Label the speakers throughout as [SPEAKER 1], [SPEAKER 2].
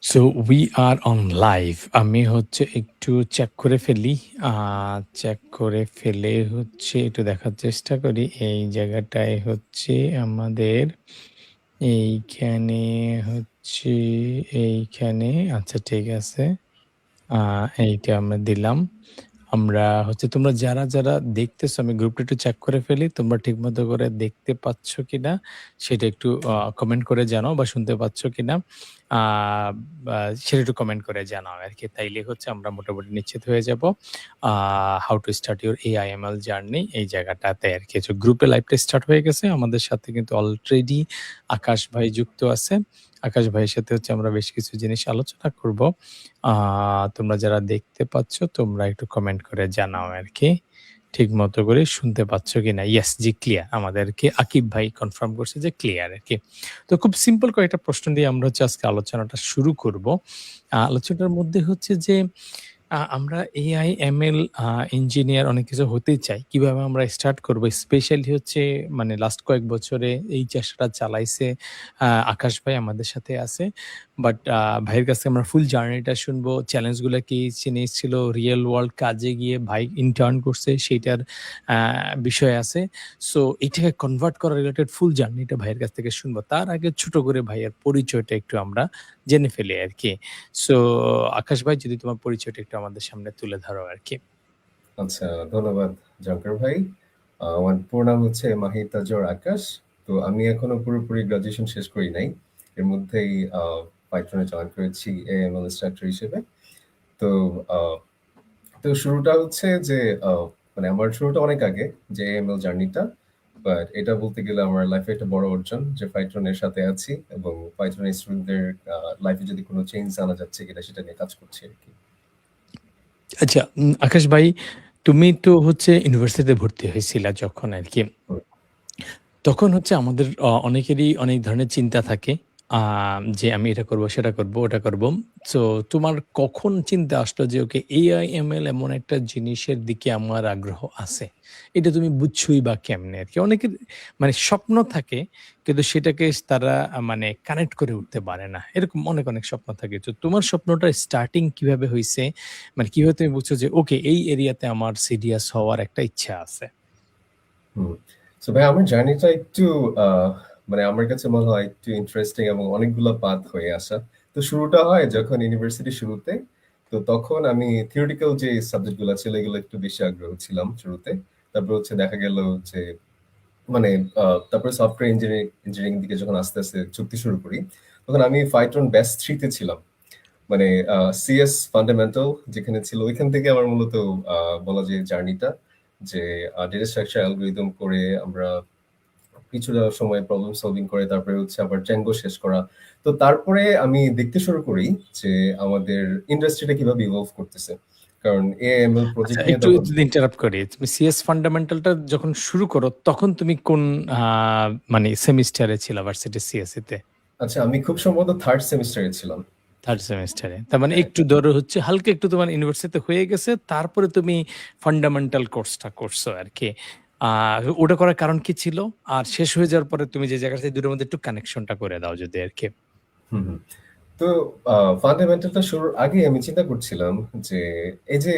[SPEAKER 1] So we are on live. আমি হচ্ছে একটু চেক করে ফেলি। আ চেক করে ফেলে হচ্ছে একটু দেখার চেষ্টা করি। এই জায়গাটায় হচ্ছে আমাদের এইখানে হচ্ছে এইখানে আচ্ছা ঠিক আছে। আ এইটা আমরা দিলাম। আমরা হচ্ছে তোমরা যারা দেখতেছো আমি গ্রুপটা একটু চেক করে ফেলি। তোমরা ঠিকমতো করে দেখতে পাচ্ছ কিনা সেটা একটু কমেন্ট করে জানাও বা শুনতে পাচ্ছ কিনা। আ বা সেটা একটু কমেন্ট করে জানাও আরকি। তাইলে হচ্ছে আমরা মোটামুটি নিশ্চিত হয়ে যাব। Uh how to start your AI/ML journey এই জায়গাটাতে আরকি। সো গ্রুপে লাইভটা স্টার্ট হয়ে গেছে। আমাদের সাথে কিন্তু অলরেডি আকাশ ভাই যুক্ত আছে। আকাশ ভাইয়ের সাথে হচ্ছে আমরা বেশ কিছু জিনিস আলোচনা করব। আ তোমরা যারা দেখতে পাচ্ছ তোমরা একটু কমেন্ট করে জানাও আরকি। ঠিকমতো করে শুনতে পাচ্ছ কিনা? ইয়েস জি ক্লিয়ার। আমাদেরকে আকিব ভাই কনফার্ম করছে যে ক্লিয়ার আরকি। তো খুব সিম্পল কয়েকটা প্রশ্ন দিয়ে আমরা হচ্ছে আজকে আলোচনাটা শুরু করব। আলোচনাটার মধ্যে হচ্ছে যে আমরা AI, ML ইঞ্জিনিয়ার অনেক কিছু হতে চাই। কিভাবে আমরা স্টার্ট করব? স্পেশালি হচ্ছে মানে লাস্ট কয়েক বছরে এই চেষ্টাটা চালাইছে আকাশ ভাই আমাদের সাথে আছে। বাট ভাইয়ের কাছ থেকে আমরা ফুল জার্নিটা শুনবো। চ্যালেঞ্জ গুলা কি জিনিস ছিল, রিয়াল ওয়ার্ল্ড কাজে গিয়ে ভাই ইন্টার্ন করছে সেইটার আ বিষয় আছে। সো এটাকে কনভার্ট করা রিলেটেড ফুল জার্নিটা ভাইয়ের কাছ থেকে শুনবো। তার আগে ছোট করে ভাইয়ের পরিচয়টা একটু আমরা জেনে ফেলি আরকি। সো আকাশ ভাই যদি তোমার পরিচয়টা একটু আমাদের সামনে তুলে ধরো আরকি।
[SPEAKER 2] আচ্ছা, ধন্যবাদ জাঙ্কার ভাই। আমার পুরো নাম হচ্ছে মাহির তাজর আকাশ। তো আমি এখনো পুরোপুরি গ্র্যাজুয়েশন শেষ করি নাই। এর মধ্যেই পাইথনে জয়েন করেছি AML ইনস্ট্রাক্টর হিসেবে। তো আ তো শুরুটা হচ্ছে যে মানে আমার শুরুটা অনেক আগে যে AML জার্নিটা। বাট এটা বলতে গেলে আমার লাইফে একটা বড় অর্জন যে পাইথনের সাথে আছি এবং পাইথনের স্টুডেন্টদের লাইফে যদি কোনো চেঞ্জ আনা যাচ্ছে কিনা সেটা নিয়ে কাজ করছি আরকি।
[SPEAKER 1] আচ্ছা আকাশ ভাই তুমি তো হচ্ছে ইউনিভার্সিটিতে ভর্তি হয়েছিলা যখন আরকি।
[SPEAKER 2] হুম।
[SPEAKER 1] তখন হচ্ছে আমাদের অনেকেরই অনেক ধরনের চিন্তা থাকে। আ যে আমি এটা করব, সেটা করব, ওটা করব। সো তোমার কখন চিন্তা আসলো যে ওকে AI, ML এমন একটা জিনিসের দিকে আমার আগ্রহ আছে। এটা তুমি বুঝছই বা কেমনে আরকি? অনেকের মানে স্বপ্ন থাকে কিন্তু সেটাকে তারা মানে কানেক্ট করে উঠতে পারে না। এরকম অনেক স্বপ্ন থাকে। তো তোমার স্বপ্নটা স্টার্টিং কিভাবে হইছে? মানে কিভাবে তুমি বুঝছো যে ওকে এই এরিয়াতে আমার সিরিয়াস হওয়ার একটা ইচ্ছা আছে?
[SPEAKER 2] হুম। সো ভাই আমার জার্নিটা একটু আ মানে আমার কাছে মনে হয় একটু ইন্টারেস্টিং এবং অনেকগুলা পাথ হয়ে আসা। তো শুরুটা হয় যখন ইউনিভার্সিটি শুরুতে। তো তখন আমি থিওরিটিক্যাল যে সাবজেক্ট গুলা ছিল এগুলো একটু বেশি আগ্রহ ছিলাম শুরুতে। তারপর হচ্ছে দেখা গেল যে মানে তারপরে সফটওয়্যার ইঞ্জিনিয়ারিং দিকে যখন আস্তে ঝুঁকতে শুরু করি, তখন আমি Python ব্যাচ 3 তে ছিলাম। মানে সিএস ফান্ডামেন্টাল যেখানে ছিল ওইখান থেকে আমার মূলত বলা যায় জার্নিটা যে ডেটা স্ট্রাকচার অ্যালগরিদম করে আমরা কিছুটা সময় প্রবলেম সলভিং করে তারপরে হচ্ছে আবার Django শেষ করা। তো তারপরে আমি দেখতে শুরু করি যে আমাদের ইন্ডাস্ট্রিটা কিভাবে ইভলভ করতেছে। কারণ AML
[SPEAKER 1] আচ্ছা
[SPEAKER 2] প্রজেক্ট নিয়ে
[SPEAKER 1] একটু
[SPEAKER 2] তখন
[SPEAKER 1] যদি ইন্টারাপ্ট করি। তুমি সিএস ফান্ডামেন্টালটা যখন শুরু করো তখন তুমি কোন আ মানে সেমিস্টারে ছিলা ভার্সিটি সিএসই তে?
[SPEAKER 2] আচ্ছা আমি খুব সম্ভবত 3rd সেমিস্টারে ছিলাম।
[SPEAKER 1] 3rd সেমেস্টারে। তার মানে
[SPEAKER 2] হ্যাঁ।
[SPEAKER 1] একটু ধরো হচ্ছে হালকা একটু তোমার ইউনিভার্সিটিতে হয়ে গেছে। তারপরে তুমি ফান্ডামেন্টাল কোর্সটা করছো আরকি। আ ওটা করার কারণ কি ছিল? আর শেষ হয়ে যাওয়ার পরে তুমি যে জায়গাটা ২ টার মধ্যে একটু কানেকশনটা করে দাও যদি আরকি।
[SPEAKER 2] হুম, হুম। তো ফান্ডামেন্টালটা শুরুর আগে আমি চিন্তা করছিলাম যে এই যে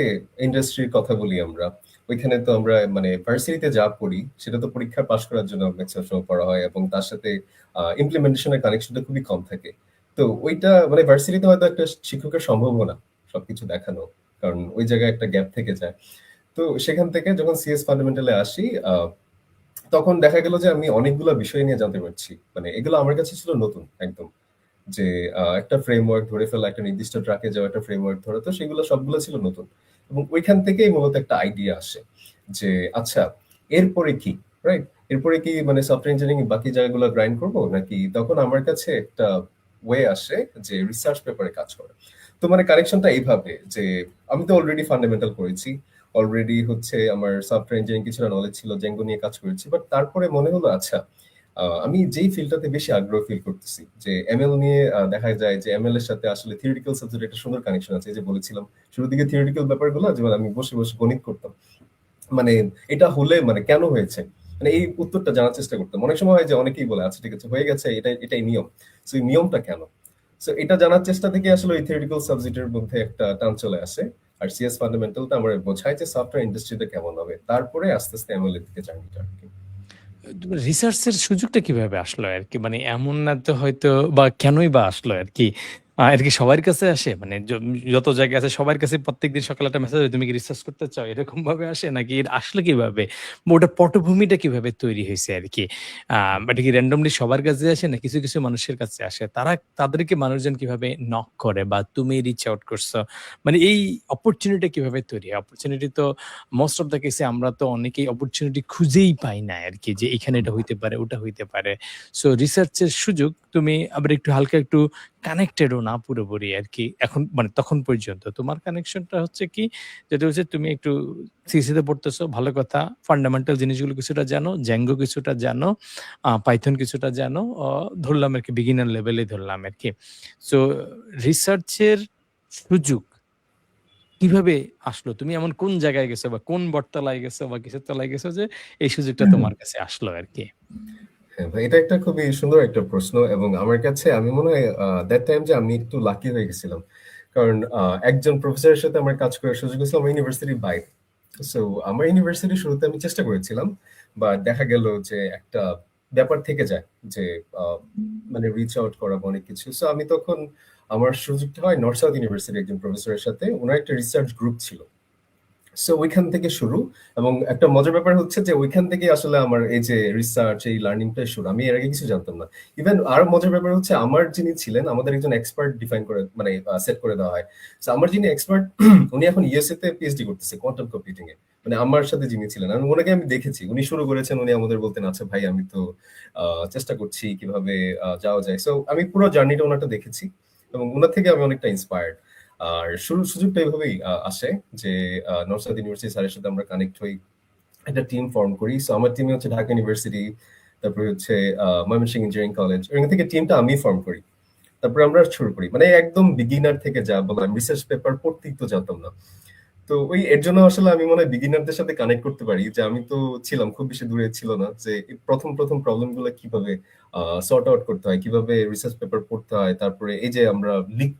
[SPEAKER 2] ইন্ডাস্ট্রির কথা বলি আমরা, ওইখানে তো আমরা মানে ভার্সিটিতে যা পড়ি সেটা তো পরীক্ষায় পাস করার জন্য ম্যাক্সিমাম সময় পড়া হয় এবং তার সাথে ইমপ্লিমেন্টেশন এর কানেকশনটা খুবই কম থাকে। তো ওইটা মানে ভার্সিটিতে হয়তো একটা শিক্ষকের সম্ভবও না সবকিছু দেখানো। কারণ ওই জায়গায় একটা গ্যাপ থেকে যায়। তো সেখান থেকে যখন সিএস ফান্ডামেন্টালে আসি তখন দেখা গেল যে আমি অনেকগুলা বিষয় নিয়ে জানতে পারছি। মানে এগুলো আমার কাছে ছিল নতুন একদম। যে একটা ফ্রেমওয়ার্ক ধরে ফেলা, একটা নির্দিষ্ট ট্র্যাকে যাওয়া একটা ফ্রেমওয়ার্ক ধরা। তো সেগুলো সবগুলো ছিল নতুন। এবং ওইখান থেকেই মূলত একটা আইডিয়া আসে। যে আচ্ছা এরপরে কি? রাইট? এরপরে কি মানে সফটওয়্যার ইঞ্জিনিয়ারিং বাকি জায়গাগুলো গ্রাইন্ড করব? নাকি তখন আমার কাছে একটা ওয়ে আসে যে রিসার্চ পেপারে কাজ করা। তো মানে কানেকশনটা এইভাবে যে আমি তো অলরেডি ফান্ডামেন্টাল করেছি। অলরেডি হচ্ছে আমার সফটওয়্যার ইঞ্জিনিয়ারিং কিছুটা নলেজ ছিল, Django নিয়ে কাজ করেছি। বাট তারপরে মনে হলো আচ্ছা আমি যেই ফিল্ডটাতে বেশি আগ্রহ ফিল করতেছি যে এমএল নিয়ে দেখা যায় যে এমএল এর সাথে আসলে থিওরিটিক্যাল সাবজেক্ট একটা সুন্দর কানেকশন আছে। এই যে বলেছিলাম শুরুর দিকে থিওরিটিক্যাল ব্যাপারগুলো যেমন আমি বসে গণিত করতাম। মানে এটা হলে মানে কেন হয়েছে? মানে এই উত্তরটা জানার চেষ্টা করতাম। অনেক সময় হয় যে অনেকেই বলে আচ্ছা ঠিক আছে হয়ে গেছে এটাই নিয়ম। সো এই নিয়মটা কেন? সো এটা জানার চেষ্টা থেকে আসলে ওই থিওরিটিক্যাল সাবজেক্টের মধ্যে একটা টান চলে আসে। আর সিএস ফান্ডামেন্টালটা আমার বোঝায় যে সফটওয়্যার ইন্ডাস্ট্রিটা কেমন হবে। তারপরে আস্তে, আস্তে এমএল এর দিকে জার্নিটা আরকি।
[SPEAKER 1] রিসার্চের সুযোগটা কিভাবে আসলো আরকি? মানে এমন না তো হয়তো বা কেনই বা আসলো আরকি? আরকি সবার কাছে আসে? মানে যত জায়গায় আছে সবার কাছে প্রত্যেকদিন সকালে একটা মেসেজ, "তুমি কি রিসার্চ করতে চাও?" এরকম ভাবে আসে? নাকি এটা আসলো কিভাবে? বা ওটার পটভূমিটা কিভাবে তৈরি হইছে আরকি? আ এটা কি randomly সবার কাছে আসে না কিছু, কিছু মানুষের কাছে আসে? তাদেরকে মানুষজন কিভাবে নক করে বা তুমি রিচ আউট করছো? মানে এই অপরচুনিটি কিভাবে তৈরি হয়? অপরচুনিটি তো মোস্ট অফ দ্যা কেসে আমরা তো অনেকেই অপরচুনিটি খুঁজেই পাই না আরকি যে এখানে এটা হইতে পারে, ওটা হইতে পারে। সো রিসার্চ এর সুযোগ তুমি আবার একটু হালকা একটু কানেক্টেড ও না পুরোপুরি আরকি। এখন মানে তখন পর্যন্ত। তোমার কানেকশনটা হচ্ছে কি? যেটা হচ্ছে তুমি একটু সিএসই তে পড়তেছো, ভালো কথা। ফান্ডামেন্টাল জিনিসগুলো কিছুটা জানো, Django কিছুটা জানো, Python কিছুটা জানো। ধরলাম আরকি বিগিনার লেভেলেই ধরলাম আরকি। সো রিসার্চ এর সুযোগ কিভাবে আসলো? তুমি এমন কোন জায়গায় গেছো বা কোন বটতলায় গেছো বা কিসের তলায় গেছো যে এই সুযোগটা তোমার কাছে আসলো আরকি?
[SPEAKER 2] হ্যাঁ, ভাই এটা একটা খুবই সুন্দর একটা প্রশ্ন এবং আমার কাছে আমি মনে হয় that time যে আমি একটু লাকি হয়ে গেছিলাম। কারণ একজন প্রফেসরের সাথে আমার কাজ করার সুযোগ হয়েছিল আমার ইউনিভার্সিটির বাইরে। সো আমার ইউনিভার্সিটির শুরুতে আমি চেষ্টা করেছিলাম। বাট দেখা গেল যে একটা ব্যাপার থেকে যায় যে আ মানে রিচ আউট করা বা অনেক কিছু। সো আমি তখন আমার সুযোগটা হয় নর্থ সাউথ ইউনিভার্সিটির একজন প্রফেসরের সাথে। উনার একটা রিসার্চ গ্রুপ ছিল। সো ওইখান থেকে শুরু এবং একটা মজার ব্যাপার হচ্ছে যে ওইখান থেকেই আসলে আমার এই যে রিসার্চ এই লার্নিংটাই শুরু। আমি এর আগে কিছু জানতাম না। ইভেন আরো মজার ব্যাপার হচ্ছে আমার যিনি ছিলেন আমাদের একজন এক্সপার্ট ডিফাইন করে মানে সেট করে দেওয়া হয়। সো আমার যিনি এক্সপার্ট উনি এখন ইউএসএ তে পিএইচডি করতেছে কোয়ান্টাম কম্পিউটিং এ। মানে আমার সাথে যিনি ছিলেন আমি ওনাকে আমি দেখেছি। উনি শুরু করেছেন উনি আমাদের বলতেন আচ্ছা ভাই আমি তো চেষ্টা করছি কিভাবে যাওয়া যায়। সো আমি পুরো জার্নিটা ওনারটা দেখেছি এবং উনার থেকে আমি অনেকটা ইন্সপায়ার্ড। আর শুরুর সুযোগটা এভাবেই আসে যে নর্থ সাউথ ইউনিভার্সিটি স্যারের সাথে আমরা কানেক্ট হই, একটা টিম ফর্ম করি। সো আমার টিমে হচ্ছে ঢাকা ইউনিভার্সিটি, তারপরে হচ্ছে ময়মনসিংহ ইঞ্জিনিয়ারিং কলেজ। ওখান থেকে টিমটা আমি ফর্ম করি। তারপরে আমরা শুরু করি। মানে একদম বিগিনার থেকে যা বললাম রিসার্চ পেপার পড়তেই তো জানতাম না। তো ওই এর জন্য আসলে আমি মনে হয় বিগিনারদের সাথে কানেক্ট করতে পারি যে আমি তো ছিলাম খুব বেশি দূরে ছিল না যে এই প্রথম প্রবলেম গুলো কিভাবে সর্ট আউট করতে হয় কিভাবে রিসার্চ পেপার পড়তে হয় তারপরে এই যে আমরা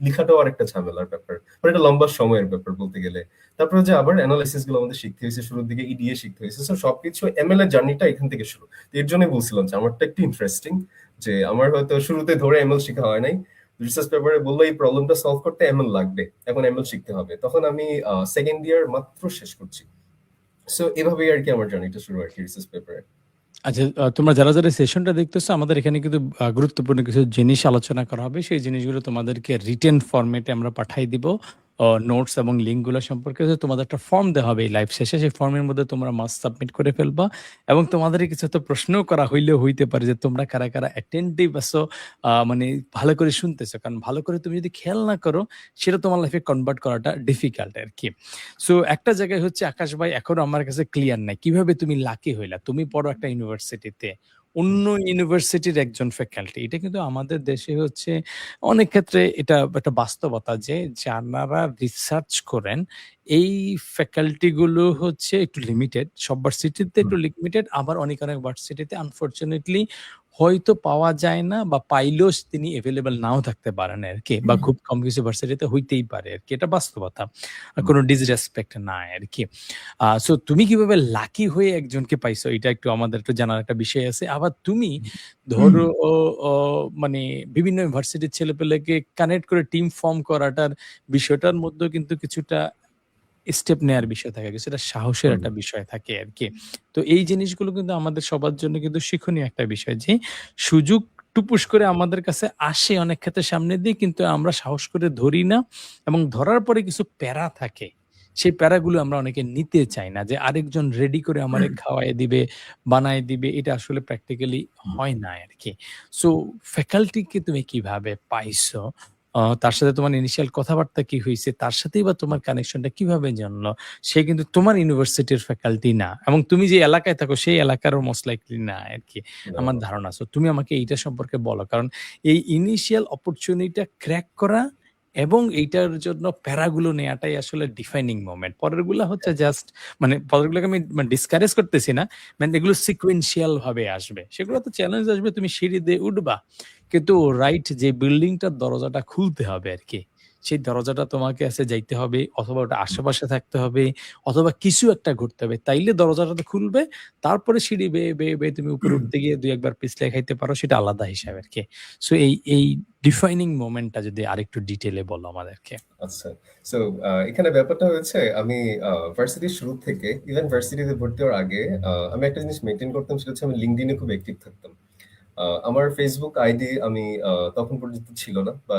[SPEAKER 2] লিখাটাও আর একটা ঝামেলার ব্যাপার মানে এটা লম্বা সময়ের ব্যাপার বলতে গেলে তারপরে যে আবার অ্যানালাইসিস গুলো আমাদের শিখতে হয়েছে শুরুর দিকে ইডিএ শিখতে হয়েছে সো সবকিছু এমএল এর জার্নিটা এখান থেকে শুরু তো এর জন্যই বলছিলাম যে আমারটা একটু ইন্টারেস্টিং যে আমার হয়তো শুরুতে ধরে এমএল শেখা হয় নাই রিসার্চ পেপারে বললো এই প্রবলেমটা সলভ করতে এমএল লাগবে এখন এমএল শিখতে হবে তখন আমি সেকেন্ড ইয়ার মাত্র শেষ করছি সো এভাবেই আর কি আমার জার্নিটা শুরু আর কি রিসার্চ পেপারে
[SPEAKER 1] আচ্ছা, তোমরা যারা সেশনটা দেখতেছো আমাদের এখানে কিন্তু গুরুত্বপূর্ণ কিছু জিনিস আলোচনা করা হবে। সেই জিনিসগুলো তোমাদেরকে রিটেন ফরমেটে আমরা পাঠাই দিব। নোটস এবং লিঙ্কগুলো সম্পর্কে যে তোমাদের একটা ফর্ম দেওয়া হবে এই লাইভ শেষে। সেই ফর্মের মধ্যে তোমরা মাস্ট সাবমিট করে ফেলবা এবং তোমাদের কিছু হয়তো প্রশ্নও করা হইলেও হইতে পারে যে তোমরা কারা, কারা অ্যাটেনটিভ আছো, মানে ভালো করে শুনতেছো। কারণ ভালো করে তুমি যদি খেয়াল না করো সেটা তোমার লাইফে কনভার্ট করাটা ডিফিকাল্ট আরকি। সো একটা জায়গায় হচ্ছে আকাশ ভাই এখনো আমার কাছে ক্লিয়ার নাই। কিভাবে তুমি লাকি হইলা? তুমি পড়ো একটা ইউনিভার্সিটিতে। অন্য ইউনিভার্সিটির একজন ফ্যাকাল্টি। এটা কিন্তু আমাদের দেশে হচ্ছে অনেক ক্ষেত্রে এটা একটা বাস্তবতা যে যারা রিসার্চ করেন এই ফ্যাকাল্টি গুলো হচ্ছে একটু লিমিটেড। সব ভার্সিটিতে একটু লিমিটেড আবার অনেক, অনেক ভার্সিটিতে আনফরচুনেটলি হয়তো পাওয়া যায় না বা পাইলেও তিনি এভেইলেবল নাও থাকতে পারেন আরকি বা খুব কম কিছু ভার্সিটিতে হইতেই পারে আরকি। এটা বাস্তবতা। কোনো ডিসরেসপেক্ট না আরকি। সো তুমি কিভাবে লাকি হয়ে একজনকে পাইছো? এটা একটু আমাদের একটু জানার একটা বিষয় আছে। আবার তুমি ধরো ও ও মানে বিভিন্ন ইউনিভার্সিটির ছেলেপেলেকে কানেক্ট করে টিম ফর্ম করাটার বিষয়টার মধ্যেও কিন্তু কিছুটা স্টেপ নেয়ার বিষয় থাকে। কিছুটা সাহসের একটা বিষয় থাকে আরকি। তো এই জিনিসগুলো কিন্তু আমাদের সবার জন্য কিন্তু শিক্ষণীয় একটা বিষয় যে সুযোগ টুপুস করে আমাদের কাছে আসে অনেক ক্ষেত্রে সামনে দিয়ে কিন্তু আমরা সাহস করে ধরি না এবং ধরার পরে কিছু প্যারা থাকে। সেই প্যারাগুলো আমরা অনেকে নিতে চাই না যে আরেকজন রেডি করে আমারে খাওয়ায় দিবে, বানায় দিবে এটা আসলে প্র্যাকটিক্যালি হয় না আরকি। সো ফ্যাকাল্টিকে তুমি কিভাবে পাইছো? তার সাথে তোমার ইনিশিয়াল কথাবার্তা কি হইছে? তার সাথেই বা তোমার কানেকশনটা কিভাবে জন্মলো? সে কিন্তু তোমার ইউনিভার্সিটির ফ্যাকাল্টি না এবং তুমি যে এলাকায় থাকো সেই এলাকারও মোস্ট লাইকলি না আরকি। আমার ধারণা। সো তুমি আমাকে এইটা সম্পর্কে বলো। কারণ এই ইনিশিয়াল অপরচুনিটিটা ক্র্যাক করা এবং এইটার জন্য প্যারাগুলো নেয়াটাই আসলে ডিফাইনিং মোমেন্ট। পরেরগুলা হচ্ছে জাস্ট মানে পরেরগুলোকে আমি ডিসকারেজ করতেছি না। মানে এগুলো সিকোয়েন্সিয়াল ভাবে আসবে। সেগুলো তো চ্যালেঞ্জ আসবে তুমি সিঁড়ি দিয়ে উঠবা। কিন্তু রাইট যে বিল্ডিংটার দরজাটা খুলতে হবে আরকি। সেই দরজাটা তোমাকে যাইতে হবে অথবা ওটা আশেপাশে থাকতে হবে অথবা কিছু একটা ঘটতে হবে। তাইলে দরজাটা তো খুলবে। তারপরে সিঁড়ি বেয়ে তুমি উপরে উঠতে গিয়ে ২-১ বার পিছলে খাইতে পারো সেটা আলাদা হিসাব আরকি। সো এই ডিফাইনিং মোমেন্টটা যদি আরেকটু ডিটেইলে বলো আমাদেরকে।
[SPEAKER 2] আচ্ছা। সো এখানে ব্যাপারটা হয়েছে আমি ভার্সিটির শুরু থেকে ইভেন ভার্সিটিতে ভর্তি হওয়ার আগে আমি একটা জিনিস মেইনটেইন করতাম সেটা হচ্ছে আমি LinkedIn এ খুব অ্যাক্টিভ থাকতাম। আমার Facebook আইডি আমি তখন পর্যন্ত ছিল না বা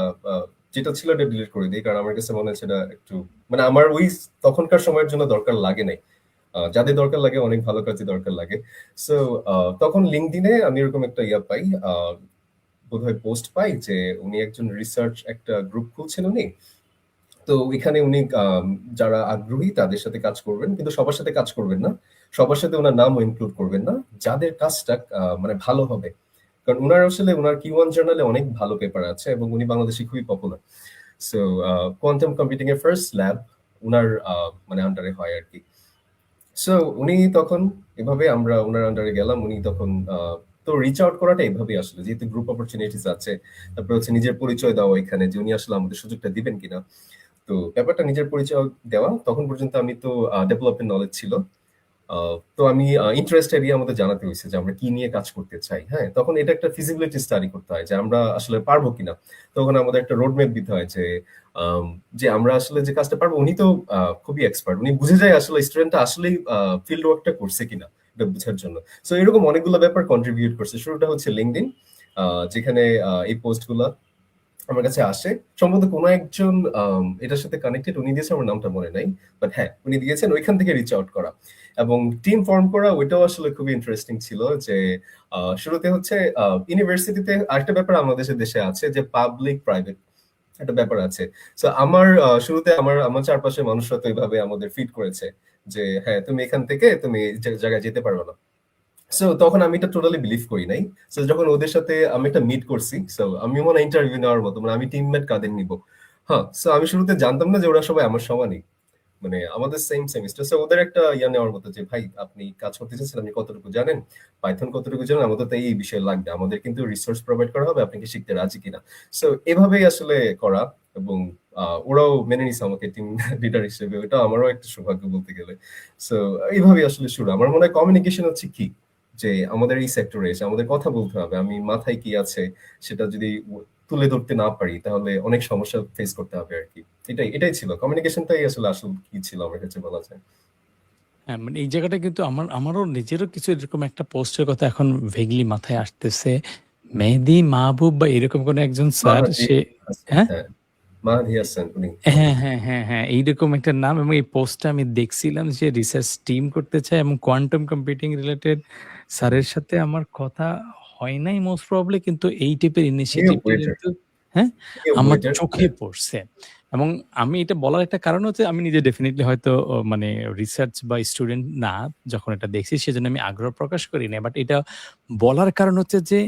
[SPEAKER 2] যেটা ছিল এটা ডিলিট করে দেই। কারণ আমার কাছে মনে হচ্ছে এটা একটু মানে আমার ওই তখনকার সময়ের জন্য দরকার লাগে নাই। যাদের দরকার লাগে অনেক ভালো কাজে দরকার লাগে। সো তখন LinkedIn এ আমি এরকম একটা পাই। বোধহয় পোস্ট পাই যে উনি একজন রিসার্চ একটা গ্রুপ খুলছেন উনি। তো এখানে উনি যারা আগ্রহী তাদের সাথে কাজ করবেন। কিন্তু সবার সাথে কাজ করবেন না। সবার সাথে উনার নামও ইনক্লুড করবেন না। যাদের কাজটা মানে ভালো হবে। কারণ উনার আসলে উনার Q1 জার্নালে অনেক ভালো পেপার আছে এবং উনি বাংলাদেশে খুবই পপুলার। সো কোয়ান্টাম কম্পিউটিং এর ফার্স্ট ল্যাব উনার মানে আন্ডারে হয় আরকি। সো উনি তখন এভাবে আমরা উনার আন্ডারে গেলাম। উনি তখন তো রিচ আউট করাটা এভাবেই আসলে যেহেতু গ্রুপ অপরচুনিটিস আছে। তারপর হচ্ছে নিজের পরিচয় দেওয়া এখানে যে উনি আসলে আমাদের সুযোগটা দিবেন কিনা। তো ব্যাপারটা নিজের পরিচয় দেওয়া তখন পর্যন্ত আমি তো ডেভেলপমেন্ট নলেজ ছিল। তো আমি ইন্টারেস্ট এরিয়া আমাদের জানাতে হয়েছে যে আমরা কি নিয়ে কাজ করতে চাই। হ্যাঁ? তখন এটা একটা ফিজিবিলিটি স্টাডি করতে হয় যে আমরা আসলে পারবো কিনা। তখন আমাদের একটা রোড ম্যাপ দিতে হয় আম যে আমরা আসলে যে কাজটা পারবো উনি তো খুবই এক্সপার্ট। উনি বুঝে যায় আসলে স্টুডেন্টটা আসলেই ফিল্ড ওয়ার্কটা করছে কিনা এটা বুঝার জন্য। সো এরকম অনেকগুলো ব্যাপার কন্ট্রিবিউট করছে। শুরুটা হচ্ছে LinkedIn যেখানে এই পোস্ট গুলা আমার কাছে আসে। সম্ভবত কোনো একজন এটার সাথে কানেক্টেড উনি দিয়েছেন আমার নামটা মনে নাই। বাট হ্যাঁ, উনি দিয়েছেন ওইখান থেকে রিচ আউট করা। এবং টিম ফর্ম করা ওইটাও আসলে খুবই ইন্টারেস্টিং ছিল যে শুরুতে হচ্ছে ইউনিভার্সিটিতে আরেকটা ব্যাপার আমাদের দেশে আছে যে পাবলিক প্রাইভেট একটা ব্যাপার আছে। সো আমার শুরুতে আমার চারপাশের মানুষরা তো এইভাবে আমাদের ফিড করেছে যে হ্যাঁ, তুমি এখান থেকে তুমি জায়গায় যেতে পারবে না। সো তখন আমি এটা টোটালি বিলিভ করি নাই। সো যখন ওদের সাথে আমি একটা মিট করছি, সো আমি মনে হয় ইন্টারভিউ নেওয়ার মতো মানে আমি টিমমেট কাদের নিব। হ্যাঁ, সো আমি শুরুতে জানতাম না যে ওরা সবাই আমার সমানই। মানে আমাদের সেম সেমিস্টার। সো ওদের একটা নেওয়ার মতো যে ভাই আপনি কাজ করতে চাচ্ছেন, আপনি কতটুকু জানেন? পাইথন কতটুকু জানেন? আমাদের তো এই বিষয় লাগবে। আমাদের কিন্তু রিসোর্স প্রোভাইড করা হবে। আপনি কি শিখতে রাজি কিনা? সো এভাবেই আসলে করা এবং ওরাও মেনে নিছে আমাকে টিম লিডার হিসেবে। ওটা আমারও একটা সৌভাগ্য বলতে গেলে। সো এইভাবেই আসলে শুরু। আমার মনে হয় কমিউনিকেশন হচ্ছে কি? যে আমাদের এই সেক্টরে এসে আমাদের কথা বলতে হবে। আমি মাথায় কি আছে সেটা যদি তুলে ধরতে না পারি তাহলে অনেক সমস্যা ফেস করতে হবে আরকি। এটাই ছিল। কমিউনিকেশনটাই আসলে আসল কি ছিল আমার কাছে বলা যায়।
[SPEAKER 1] হ্যাঁ, মানে এই জায়গাটা কিন্তু আমারও নিজেরও কিছু এরকম একটা পোস্টের কথা এখন ভেগলি মাথায় আসতেছে। মেহেদী মাহবুব বা এরকম কোনো একজন স্যার
[SPEAKER 2] মাহাদি
[SPEAKER 1] সে
[SPEAKER 2] হাসান,
[SPEAKER 1] হ্যাঁ?
[SPEAKER 2] হ্যাঁ। মাহাদি হাসান উনি।
[SPEAKER 1] হ্যাঁ, এইরকম একটা নাম এবং এই পোস্টটা আমি দেখছিলাম যে রিসার্চ টিম করতে চায় এবং কোয়ান্টাম কম্পিউটিং রিলেটেড স্যারের সাথে আমার কথা হয় নাই মোস্ট প্রবাবলি কিন্তু এই টাইপের
[SPEAKER 2] উনিও
[SPEAKER 1] ইনিশিয়েটিভটা
[SPEAKER 2] বুয়েটের।
[SPEAKER 1] কিন্তু হ্যাঁ,
[SPEAKER 2] উনিও
[SPEAKER 1] আমার
[SPEAKER 2] বুয়েটের।
[SPEAKER 1] চোখে
[SPEAKER 2] হ্যাঁ।
[SPEAKER 1] পড়ছে। এবং আমি এটা বলার একটা কারণ হচ্ছে আমি নিজে ডেফিনিটলি হয়তো মানে রিসার্চ বা স্টুডেন্ট না যখন এটা দেখছি সেজন্য আমি আগ্রহ প্রকাশ করি নাই। বাট এটা বলার কারণ হচ্ছে যে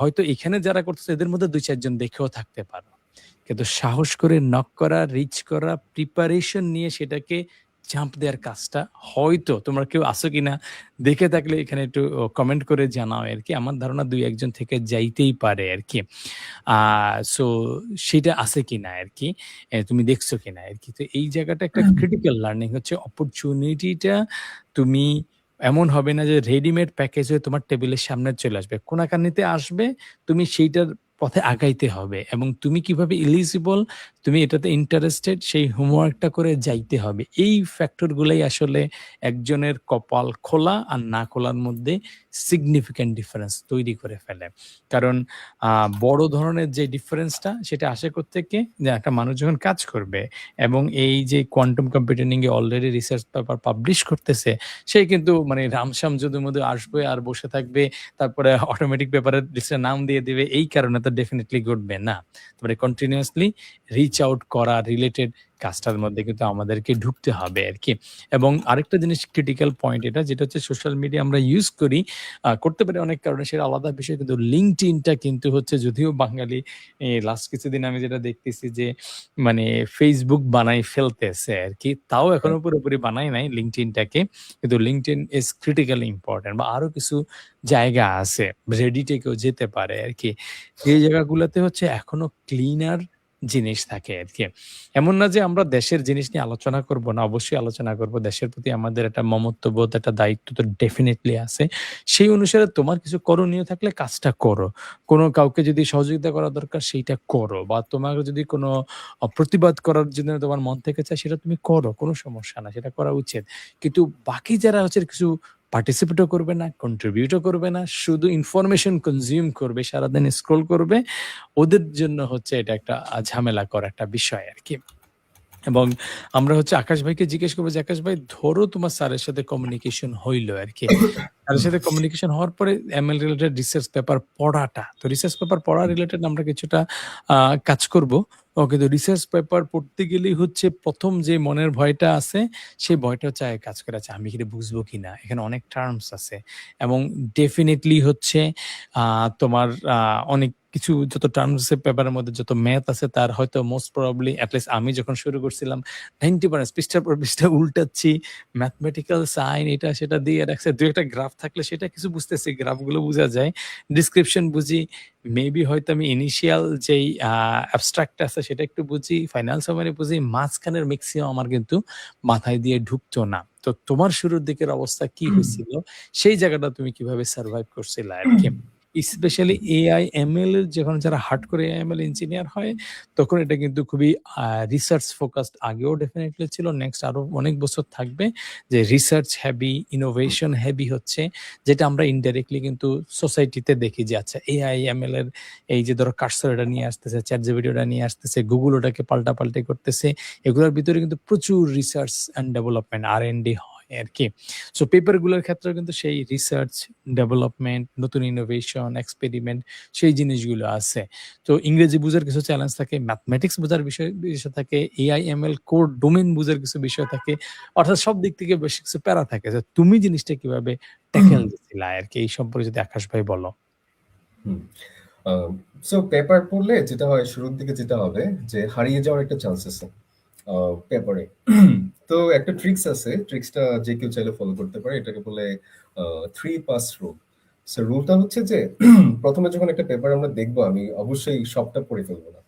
[SPEAKER 1] হয়তো এখানে যারা করতেছে এদের মধ্যে ২-৪ জন দেখেও থাকতে পারো। কিন্তু সাহস করে নক করা, রিচ করা, প্রিপারেশন নিয়ে সেটাকে জাম্প দেওয়ার কাজটা হয়তো তোমরা কেউ আছো কিনা দেখে থাকলে এখানে একটু কমেন্ট করে জানাও আরকি। আমার ধারণা ২-১ জন থেকে যাইতেই পারে আরকি। আ সো সেটা আছে কিনা আরকি। তুমি দেখছো কিনা আরকি। তো এই জায়গাটা একটা ক্রিটিক্যাল লার্নিং হচ্ছে অপরচুনিটিটা তুমি এমন হবে না যে রেডিমেড প্যাকেজ হয়ে তোমার টেবিলের সামনে চলে আসবে। কোনাকানিতে আসবে, তুমি সেইটার পথে আগাইতে হবে এবং তুমি কিভাবে এলিজিবল, তুমি এটাতে ইন্টারেস্টেড সেই হোমওয়ার্কটা করে যাইতে হবে। এই ফ্যাক্টর গুলাই আসলে একজনের কপাল খোলা আর না খোলার মধ্যে সিগনিফিক্যান্ট ডিফারেন্স তৈরি করে ফেলে। কারণ আ বড় ধরনের যে ডিফারেন্সটা সেটা আসে কোত্থেকে? যে একটা মানুষ যখন কাজ করবে এবং এই যে কোয়ান্টাম কম্পিউটিং এ অলরেডি রিসার্চ পেপার পাবলিশ করতেছে, সে কিন্তু মানে রামসাম যদু মধু আসবে আর বসে থাকবে। তারপরে অটোমেটিক পেপারের লিস্টে নাম দিয়ে দিবে। এই কারণে তো ডেফিনিটলি ঘটবে না। তারপরে কন্টিনিউয়াসলি রিচ আউট করা রিলেটেড কাজটার মধ্যে কিন্তু আমাদেরকে ঢুকতে হবে আরকি। এবং আরেকটা জিনিস ক্রিটিক্যাল পয়েন্ট এটা যেটা হচ্ছে সোশ্যাল মিডিয়া আমরা ইউজ করি, করতে পারি অনেক কারণে সেটা আলাদা বিষয়। কিন্তু LinkedIn টা কিন্তু হচ্ছে যদিও বাঙালি লাস্ট কিছুদিন আমি যেটা দেখতেছি যে মানে Facebook বানাই ফেলতেছে আরকি। তাও এখনো
[SPEAKER 2] রাইট।
[SPEAKER 1] পুরোপুরি বানায় নাই LinkedIn টাকে। কিন্তু LinkedIn is critically important বা আরো কিছু জায়গা আছে। Reddit এ কেউ যেতে পারে আরকি। সেই জায়গাগুলাতে হচ্ছে এখনো ক্লিনার জিনিস থাকে আরকি। এমন না যে আমরা দেশের জিনিস নিয়ে আলোচনা করব না, অবশ্যই আলোচনা করব। দেশের প্রতি আমাদের একটা মমত্ববোধ, একটা দায়িত্ব তো ডেফিনিটলি আছে। সেই অনুসারে তোমার কিছু করণীয় থাকলে কাজটা করো। কোনো কাউকে যদি সহযোগিতা করা দরকার সেইটা করো বা তোমার যদি কোনো প্রতিবাদ করার জন্য তোমার মন থেকে চায় সেটা তুমি করো। কোনো সমস্যা না। সেটা করা উচিত। কিন্তু বাকি যারা হচ্ছে কিছু পার্টিসিপেট ও করবে না, কন্ট্রিবিউট ও করবে না, শুধু ইনফরমেশন কনজিউম করবে, সারাদিন স্ক্রল করবে, ওদের জন্য হচ্ছে এটা একটা ঝামেলাকর একটা বিষয় আরকি। এবং আমরা হচ্ছে আকাশ ভাইকে জিজ্ঞেস করব যে, "আকাশ ভাই ধরো তোমার স্যারের সাথে কমিউনিকেশন হইল আরকি। স্যারের সাথে কমিউনিকেশন হওয়ার পরে ML রিলেটেড রিসার্চ পেপার পড়াটা। তো রিসার্চ পেপার পড়া রিলেটেড আমরা কিছুটা আ কাজ করব। কিন্তু রিসার্চ পেপার পড়তে গেলেই হচ্ছে ১ম যে মনের ভয়টা আছে, সেই ভয়টা হচ্ছে আগে কাজ করে। আচ্ছা আমি কি এটা বুঝবো কিনা? এখানে অনেক টার্মস আছে এবং ডেফিনিটলি হচ্ছে আ তোমার অনেক কিছু যত টার্মস এর পেপারের মধ্যে যত ম্যাথ আছে তার হয়তো মোস্ট প্রবাবলি এট লিস্ট আমি যখন শুরু করছিলাম 90% পৃষ্ঠার পর পৃষ্ঠা উল্টাচ্ছি। ম্যাথমেটিক্যাল সাইন এটা সেটা দিয়ে রাখছে। ২ একটা গ্রাফ থাকলে সেটা কিছু বুঝতেছি। গ্রাফগুলো বুঝা যায়। ডেসক্রিপশন বুঝি। মেবি হয়তো আমি ইনিশিয়াল যেই অ্যাবস্ট্রাক্ট আছে সেটা একটু বুঝি। ফাইনাল সামারি বুঝি। মাঝখানের মেক্সিমাম আমার কিন্তু মাথায় দিয়ে ঢুকতো না। তো তোমার শুরুর দিকের অবস্থা কি হইছিল? সেই জায়গাটা তুমি কিভাবে সারভাইভ করছিলা আরকি? স্পেশালি AI, ML এর যখন যারা হার্ডকোর AI, ML ইঞ্জিনিয়ার হয়, তখন এটা কিন্তু খুবই আ রিসার্চ ফোকাসড আগেও ডেফিনিটলি ছিল। নেক্সট আরো অনেক বছর থাকবে। যে রিসার্চ হেভি, ইনোভেশন হেভি হচ্ছে, যেটা আমরা ইনডাইরেক্টলি কিন্তু সোসাইটিতে দেখি যে আচ্ছা AI, ML এর এই যে ধরো কার্সর এটা নিয়ে আসতেছে, ChatGPT ওটা নিয়ে আসতেছে, Google ওটাকে পাল্টাপাল্টি করতেছে। এগুলোর ভিতরে কিন্তু প্রচুর রিসার্চ অ্যান্ড ডেভেলপমেন্ট R&D হয় আরকি। সো পেপার গুলোর ক্ষেত্রেও কিন্তু সেই রিসার্চ, ডেভেলপমেন্ট, নতুন ইনোভেশন, এক্সপেরিমেন্ট সেই জিনিসগুলো আছে। তো ইংরেজি বুঝার কিছু চ্যালেঞ্জ থাকে, ম্যাথমেটিক্স বোঝার বিষয় থাকে, AI, ML কোর ডোমেইন বুঝার কিছু বিষয় থাকে। অর্থাৎ সব দিক থেকে বেশ কিছু প্যারা থাকে। তো তুমি জিনিসটা কিভাবে ট্যাকেল দিছিলা আরকি? এই সম্পর্কে যদি আকাশ ভাই বলো।
[SPEAKER 2] হুম। আ সো পেপার পড়লে যেটা হয় শুরুর দিকে যেটা হবে যে হারিয়ে যাওয়ার একটা চান্স আছে আ পেপারে। তো একটা ট্রিকস আছে। ট্রিকসটা যে কেউ চাইলে ফলো করতে পারে। এটাকে বলে আ 3 পাস রুল। সো রুলটা হচ্ছে যে ১ম এ যখন একটা পেপার আমরা দেখব আমি অবশ্যই সবটা পড়ে ফেলব না।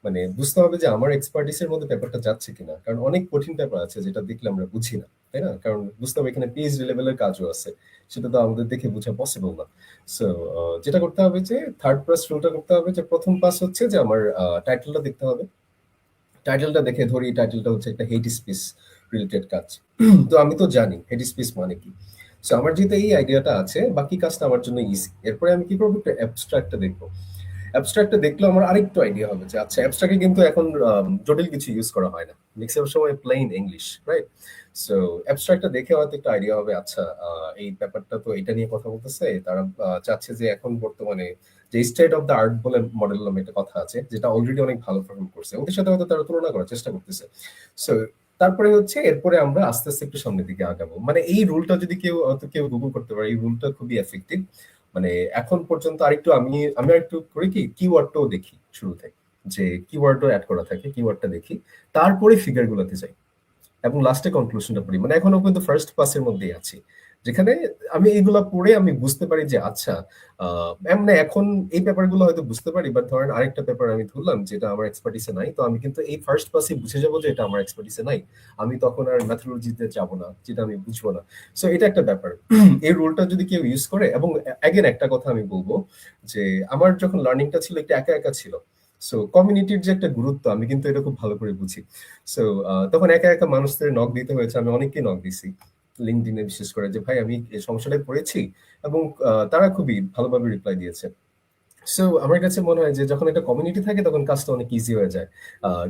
[SPEAKER 2] মানে বুঝতে হবে যে আমার এক্সপার্টিস এর মধ্যে পেপারটা যাচ্ছে কিনা। কারণ অনেক কঠিন পেপার আছে যেটা দেখলে আমরা বুঝি না। তাই না? কারণ বুঝতে হবে এখানে পিএইচডি লেভেলের কাজও আছে। সেটা তো আমাদের দেখে বোঝা পসিবল না। সো যেটা করতে হবে যে 3rd পাস রুলটা করতে হবে যে ১ম পাস হচ্ছে যে আমার টাইটেলটা দেখতে হবে। টাইটেলটা দেখে ধরি টাইটেলটা হচ্ছে একটা হেট স্পিচ রিলেটেড কাজ। তো আমি তো জানি হেট স্পিচ মানে কি। সো আমার যেহেতু এই আইডিয়াটা আছে বাকি কাজটা আমার জন্য ইজি। এরপরে আমি কি করব একটা অ্যাবস্ট্রাক্টটা দেখব। অ্যাবস্ট্রাক্টটা দেখলেও আমার আরেকটু আইডিয়া হবে যে আচ্ছা অ্যাবস্ট্রাক্টে কিন্তু এখন জটিল কিছু ইউজ করা হয় না। ম্যাক্সিমাম সময় প্লেইন ইংলিশ, রাইট? সো অ্যাবস্ট্রাক্টটা দেখে হয়তো একটা আইডিয়া হবে আচ্ছা এই ব্যাপারটা তো এটা নিয়ে কথা বলতেছে। তারা চাচ্ছে যে এখন বর্তমানে যে স্টেট অফ দ্য আর্ট বলে মডেল নামে একটা কথা আছে যেটা অলরেডি অনেক ভালো পারফর্ম করছে। ওদের সাথে হয়তো তারা তুলনা করার চেষ্টা করতেছে। সো তারপরে হচ্ছে এরপরে আমরা আস্তে, আস্তে একটু সামনের দিকে আগাবো। মানে এই রুলটা যদি কেউ গুগল করতে পারে, এই রুলটা খুবই এফেক্টিভ। মানে এখন পর্যন্ত আরেকটু আমি আরেকটু করি কি কিওয়ার্ডটাও দেখি শুরুতে। যে কিওয়ার্ডও এড করা থাকে, কিওয়ার্ডটা দেখি। তারপরে ফিগার গুলাতে যাই। এবং লাস্টে কনক্লুশনটা পড়ি। মানে এখনো কিন্তু ফার্স্ট পাসের মধ্যেই আছি। যেখানে আমি এগুলা পড়ে আমি বুঝতে পারি যে আচ্ছা এমনে এখন এই পেপারগুলো হয়তো বুঝতে পারি বাট ধরেন আরেকটা পেপার আমি ধরলাম যেটা আমার এক্সপার্টিস এ নাই। তো আমি কিন্তু এই ফার্স্ট পাসেই বুঝে যাবো যে এটা আমার এক্সপার্টিস এ নাই। আমি তখন আর মেথোডলজিতে যাব না, যেটা আমি বুঝবো না। সো এটা একটা ব্যাপার। এই রুলটা যদি কেউ ইউজ করে এবং এগেইন একটা কথা আমি বলব যে আমার যখন লার্নিংটা ছিল একটু একা, একা ছিল। সো কমিউনিটির যে একটা গুরুত্ব আমি কিন্তু এটা খুব ভালো করে বুঝি। সো তখন একা, একা মানুষদের নক দিতে হয়েছে। আমি অনেককে নক দিছি। LinkedIn এ বিশেষ করে যে, "ভাই আমি এই সমস্যাটায় পড়েছি" এবং তারা খুবই ভালোভাবে রিপ্লাই দিয়েছে। সো আমার কাছে মনে হয় যে যখন একটা কমিউনিটি থাকে তখন কাজটা অনেক ইজি হয়ে যায়।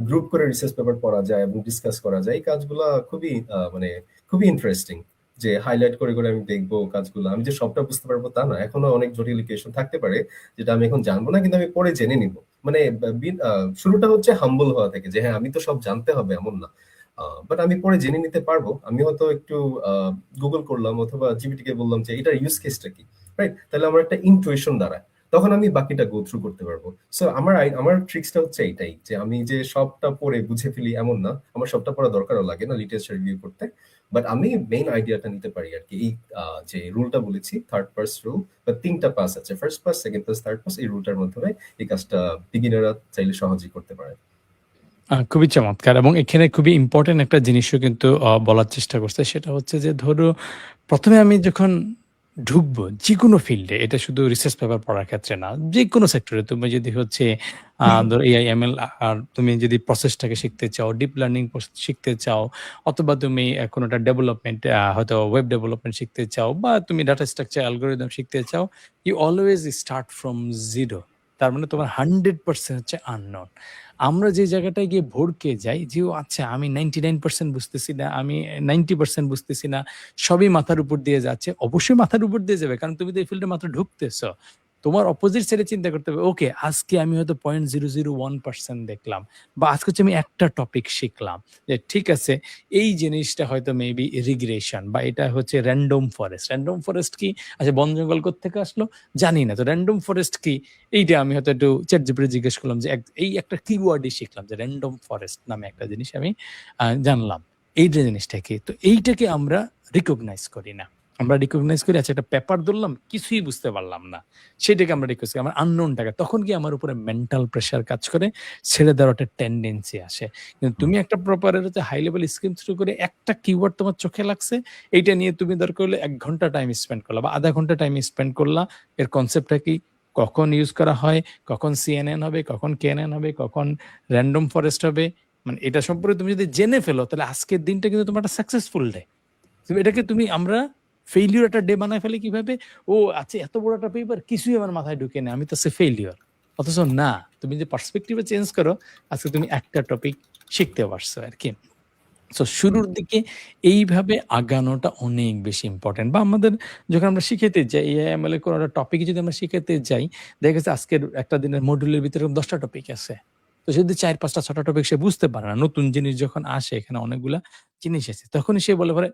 [SPEAKER 2] গ্রুপ করে রিসার্চ পেপার পড়া যায় এবং ডিসকাস করা যায়। এই কাজগুলা খুবই মানে খুবই ইন্টারেস্টিং। যে হাইলাইট করে, করে আমি দেখব কাজগুলা। আমি যে সবটা বুঝতে পারবো তা না। এখনো অনেক জটিল ইকুয়েশন থাকতে পারে যেটা আমি এখন জানবো না কিন্তু আমি পরে জেনে নিব। মানে শুরুটা হচ্ছে হাম্বল হওয়া থেকে, যে হ্যাঁ আমি তো সব জানতে হবে এমন না, বাট আমি পরে জেনে নিতে পারবো। আমি হয়তো একটু গুগল করলাম অথবা জিপিটি কে বললাম যে এটার ইউজ কেসটা কি, রাইট? তাহলে আমার একটা ইনটুইশন দাঁড়ায়, তখন আমি বাকিটা গো থ্রু করতে পারবো। সো আমার ট্রিক্সটা হচ্ছে এইটাই, যে আমি যে সবটা পড়ে বুঝে ফেলি এমন না, আমার সবটা পড়া দরকারও লাগে না লিটারেচার রিভিউ করতে, বাট আমি মেইন আইডিয়াটা নিতে পারি আর কি। এই যে রুলটা বলেছি, থার্ড পাস রুল, বা তিনটা পাস আছে, first pass, second pass, third pass, এই রুলটার মাধ্যমে এই কাজটা বিগিনাররা চাইলে সহজেই করতে পারে।
[SPEAKER 1] খুবই চমৎকার এবং এখানে খুবই ইম্পোর্টেন্ট একটা জিনিসও কিন্তু বলার চেষ্টা করছে। সেটা হচ্ছে যে ধরো ১ম এ আমি যখন ঢুকবো যেকোনো ফিল্ডে, এটা শুধু রিসার্চ পেপার পড়ার ক্ষেত্রে না, যেকোনো সেক্টরে তুমি যদি হচ্ছে ধরো AI, ML আর তুমি যদি প্রসেসটাকে শিখতে চাও, ডিপ লার্নিং শিখতে চাও, অথবা তুমি কোনো একটা ডেভেলপমেন্ট হয়তো ওয়েব ডেভেলপমেন্ট শিখতে চাও, বা তুমি ডাটা স্ট্রাকচার অ্যালগরিদম শিখতে চাও, ইউ অলওয়েজ স্টার্ট ফ্রম 0। তার মানে তোমার 100% হচ্ছে আননোন। আমরা যে জায়গাটায় গিয়ে ভড়কে যাই যে, "ও আচ্ছা আমি 99% বুঝতেছি না, আমি 90% বুঝতেছি না।" সবই মাথার উপর দিয়ে যাচ্ছে। অবশ্যই মাথার উপর দিয়ে যাবে। কারণ তুমি তো এই ফিল্ডে মাত্র ঢুকতেছ। তোমার অপোজিট সাইডে চিন্তা করতে হবে, ওকে আজকে আমি হয়তো 0.001% দেখলাম, বা আজকে হচ্ছে আমি একটা টপিক শিখলাম। যে ঠিক আছে, এই জিনিসটা হয়তো মেবি রিগ্রেশন, বা এটা হচ্ছে র‍্যান্ডম ফরেস্ট। র‍্যান্ডম ফরেস্ট কি? আচ্ছা বন জঙ্গল কোত্থেকে আসলো? জানি না। তো র‍্যান্ডম ফরেস্ট কি? এইটা আমি হয়তো একটু ChatGPT জিজ্ঞেস করলাম যে এই একটা কিওয়ার্ডই শিখলাম যে র‍্যান্ডম ফরেস্ট নামে একটা জিনিস আমি জানলাম। এই যে জিনিসটা কি? তো এইটাকে আমরা রিকগনাইজ করি না। আমরা রিকগনাইজ করি, আচ্ছা একটা পেপার ধরলাম, কিছুই বুঝতে পারলাম না। সেটাকে আমরা রিকোয়েস্ট করি। আমার আননোন টাকা। তখন কি আমার উপরে মেন্টাল প্রেশার কাজ করে, ছেড়ে দেওয়ার একটা টেনডেন্সি আসে। কিন্তু তুমি একটা প্রপারের হচ্ছে হাই লেভেল স্কিম থ্রু করে একটা কিওয়ার্ড তোমার চোখে লাগছে, এইটা নিয়ে তুমি দরকার হলে ১ ঘন্টা টাইম স্পেন্ড করলা বা ০.৫ ঘন্টা টাইম স্পেন্ড করলা। এর কনসেপ্টটা কি? কখন ইউজ করা হয়, কখন CNN হবে, কখন KNN হবে, কখন র‍্যান্ডম ফরেস্ট হবে। মানে এটা সম্পর্কে তুমি যদি জেনে ফেলো, তাহলে আজকের দিনটা কিন্তু তোমার একটা সাকসেসফুল ডে। তুমি এটাকে আমরা ফেইলিউর একটা ডে বানায় ফেলি কিভাবে? ও আচ্ছা এত বড় একটা পেপার কিছুই আমার মাথায় ঢুকে না। আমি তো সে ফেইলিউর। অথচ না, তুমি যে পার্সপেক্টিভ এ চেঞ্জ করো, আজকে তুমি একটা টপিক শিখতে পারছো আরকি। সো শুরুর দিকে এইভাবে আগানোটা অনেক বেশি ইম্পোর্টেন্ট। বা আমাদের যখন আমরা শিখাইতে যাই AI/ML এর কোনো একটা টপিকে যদি আমরা শিখাতে যাই, দেখা গেছে আজকের একটা দিনের মডিউলের ভিতরে ১০ টা টপিক আছে। তো সে যদি ৪, ৫ টা ৬ টা টপিক সে বুঝতে পারে না। নতুন জিনিস যখন আসে, এখানে অনেকগুলা জিনিস আছে। তখনই সে বলে পরে